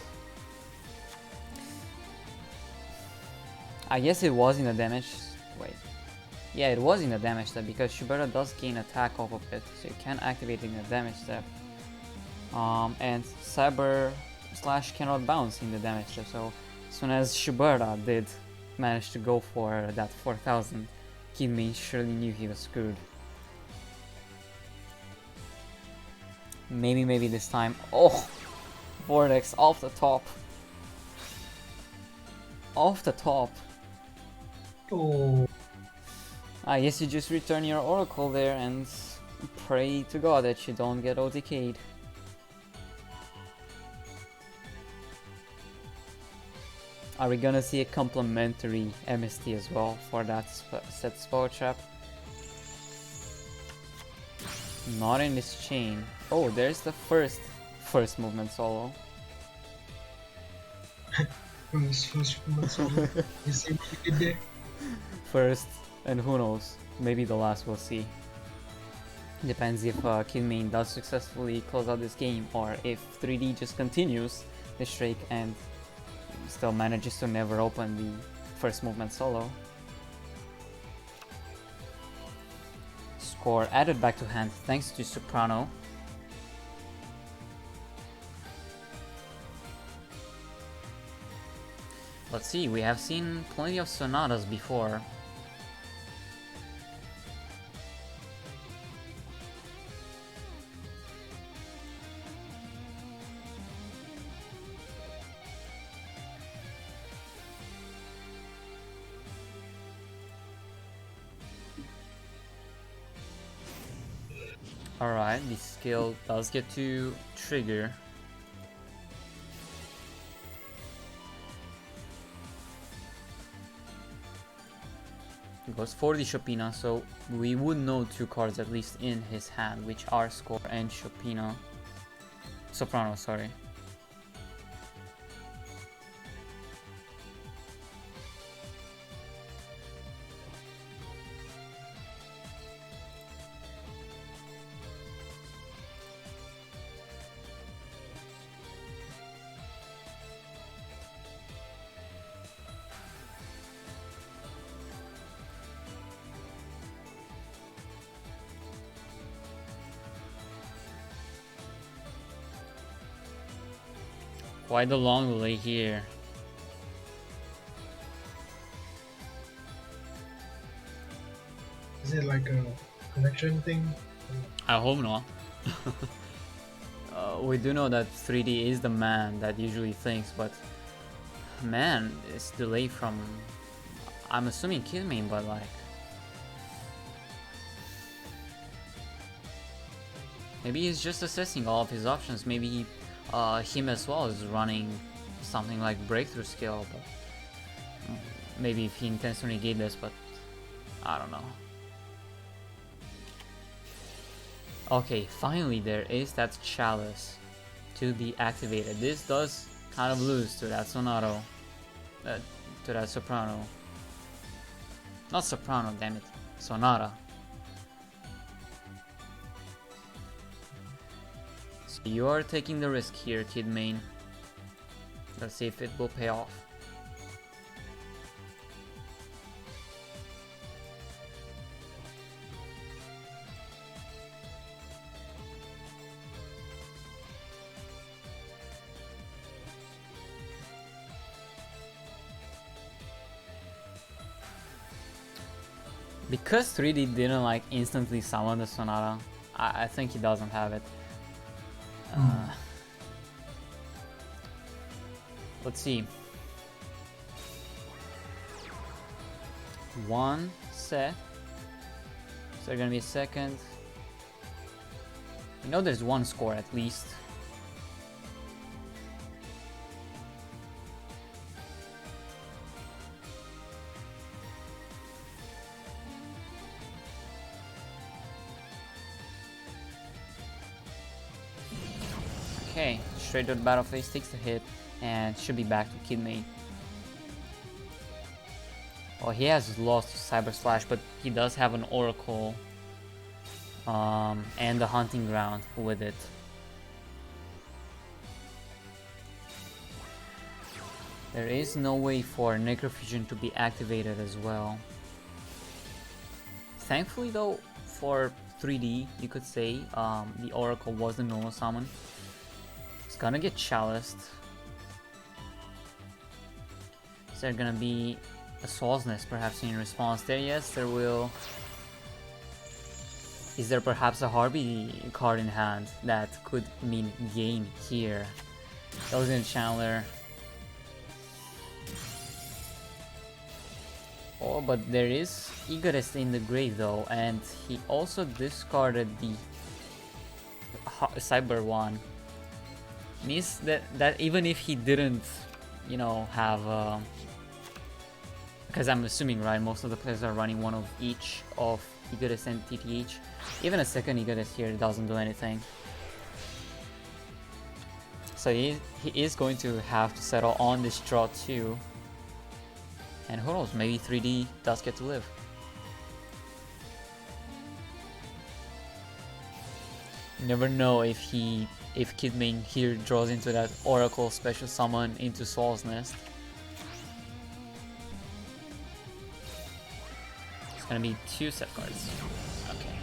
Speaker 1: I guess it was in the damage. Wait. Yeah, it was in the damage step because Shibata does gain attack off of it, so you can activate it in the damage step. And Cyber Slash cannot bounce in the damage step, so as soon as Shibata did manage to go for that 4000, Kidman surely knew he was screwed. Maybe this time. Oh! Vortex off the top. Off the top.
Speaker 2: Oh.
Speaker 1: I guess you just return your Oracle there and pray to God that you don't get OTK'd. Are we gonna see a complementary MST as well for that set Spell Trap? Not in this chain. Oh, there's the first movement solo.
Speaker 2: First movement solo. You see what you did there?
Speaker 1: First, and who knows, maybe the last, we'll see. Depends if Kidman does successfully close out this game, or if 3D just continues the streak and still manages to never open the first movement solo. Score added back to hand thanks to Soprano. Let's see, we have seen plenty of Sonatas before. Alright, this skill does get to trigger. It goes for the Chopina, so we would know two cards at least in his hand, which are Score and Chopina. Soprano, sorry. Quite a long delay here.
Speaker 2: Is it like a connection thing?
Speaker 1: I hope not. We do know that 3D is the man that usually thinks, but man, it's delayed from, I'm assuming Kidman, but like, maybe he's just assessing all of his options. Maybe he, him as well is running something like breakthrough skill, but maybe if he intends to negate this, but I don't know. Okay, finally there is that Chalice to be activated. This does kind of lose to that Sonato, to that Soprano. Not Soprano, damn it, Sonata. So you are taking the risk here, Kidman. Let's see if it will pay off. Because 3D didn't like instantly summon the Sonata, I think he doesn't have it. Let's see. One set. Is there gonna be a second? We know there's one Score at least. Okay, straight to the battle phase, takes the hit, and should be back to Kidmate. Well, he has lost Cyber Slash, but he does have an Oracle and the Hunting Ground with it. There is no way for Necrofusion to be activated as well. Thankfully though, for 3D, you could say, the Oracle was the normal summon. It's gonna get Chaliced. Is there gonna be a Soul's Nest perhaps in response there? Yes, there will. Is there perhaps a Harpy card in hand that could mean gain here? Elgin Chandler. Oh, but there is Egoist in the grave though, and he also discarded the Cyber one. Means that even if he didn't, you know, have because I'm assuming, right, most of the players are running one of each of Egoist and TTH. Even a second Egoist here doesn't do anything. So he is going to have to settle on this draw too. And who knows, maybe 3D does get to live. You never know if Kidmane here draws into that Oracle special summon into Soul's Nest. It's gonna be 2 set cards. Okay.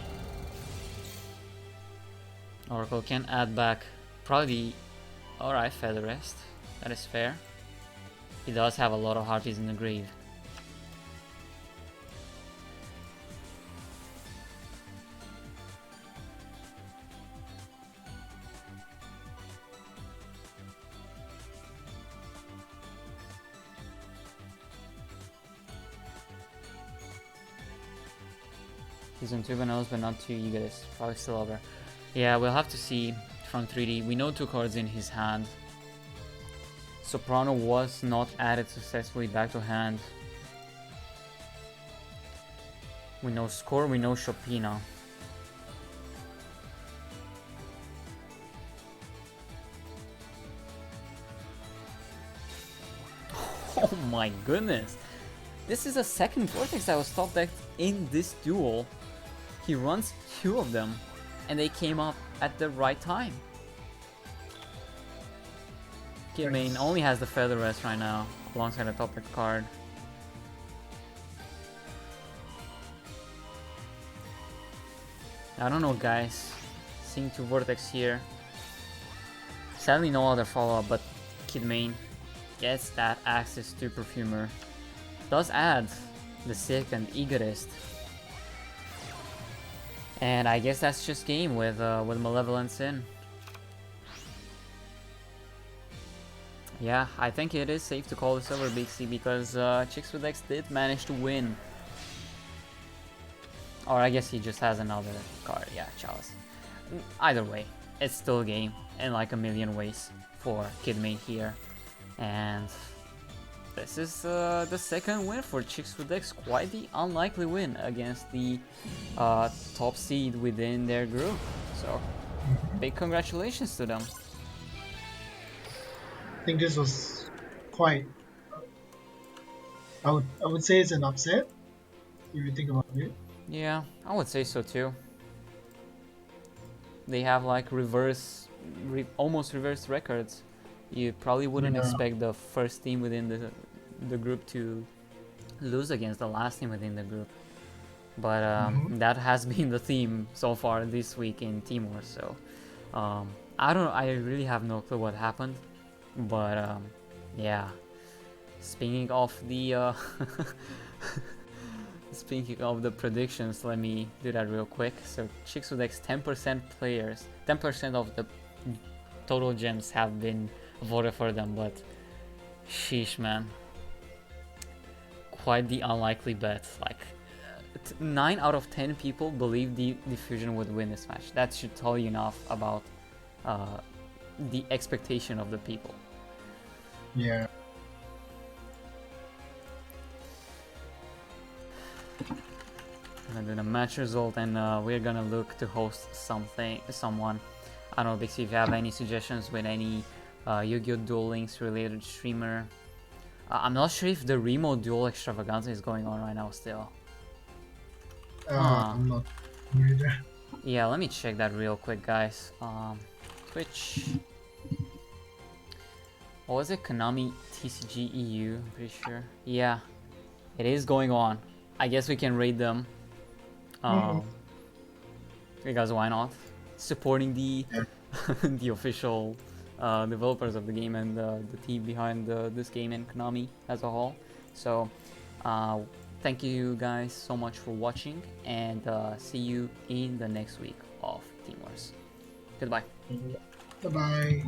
Speaker 1: Oracle can add back probably. Alright, Feather Rest. That is fair. He does have a lot of Harpies in the grave. He's on 2 Banos, but not 2 Egoist. Probably still over. Yeah, we'll have to see from 3D. We know 2 cards in his hand. Soprano was not added successfully back to hand. We know Score, we know Chopina. Oh my goodness! This is a second Vortex that was top decked in this duel. He runs 2 of them, and they came up at the right time. Kidmane only has the Feather Rest right now, alongside a top deck card. I don't know, guys. Seeing 2 Vortex here. Sadly, no other follow-up, but Kidmane gets that access to Perfumer. Does add the second Egoist. And I guess that's just game with Malevolence in. Yeah, I think it is safe to call this over, Bixie, because Chicks with X did manage to win. Or I guess he just has another card. Yeah, Chalice. Either way, it's still a game in like a million ways for Kidmane here. And this is the second win for Chicks with X. Quite the unlikely win against the top seed within their group. So, big congratulations to them.
Speaker 2: I think this was quite. I would say it's an upset if you think about it.
Speaker 1: Yeah, I would say so too. They have like almost reverse records. You probably wouldn't expect the first team within the group to lose against the last team within the group. But that has been the theme so far this week in Team Wars. So I really have no clue what happened. But yeah, speaking of the speaking of the predictions, let me do that real quick. So Chicks with X 10% players, 10% of the total gems have been voted for them, but sheesh, man, quite the unlikely bet. Like 9 out of 10 people believe the Fusion would win this match. That should tell you enough about the expectation of the people.
Speaker 2: Yeah.
Speaker 1: I'm gonna do the match result, and we're gonna look to host someone. I don't know, Bixie, if you have any suggestions with any Yu-Gi-Oh! Duel Links related streamer. I'm not sure if the remote duel extravaganza is going on right now still. Huh.
Speaker 2: I'm not either.
Speaker 1: Yeah, let me check that real quick, guys. Twitch. What was it? Konami TCG EU, I'm pretty sure. Yeah, it is going on. I guess we can raid them. Because why not? Supporting the the official developers of the game and the team behind this game and Konami as a whole. So, thank you guys so much for watching, and see you in the next week of Team Wars. Goodbye.
Speaker 2: Bye bye.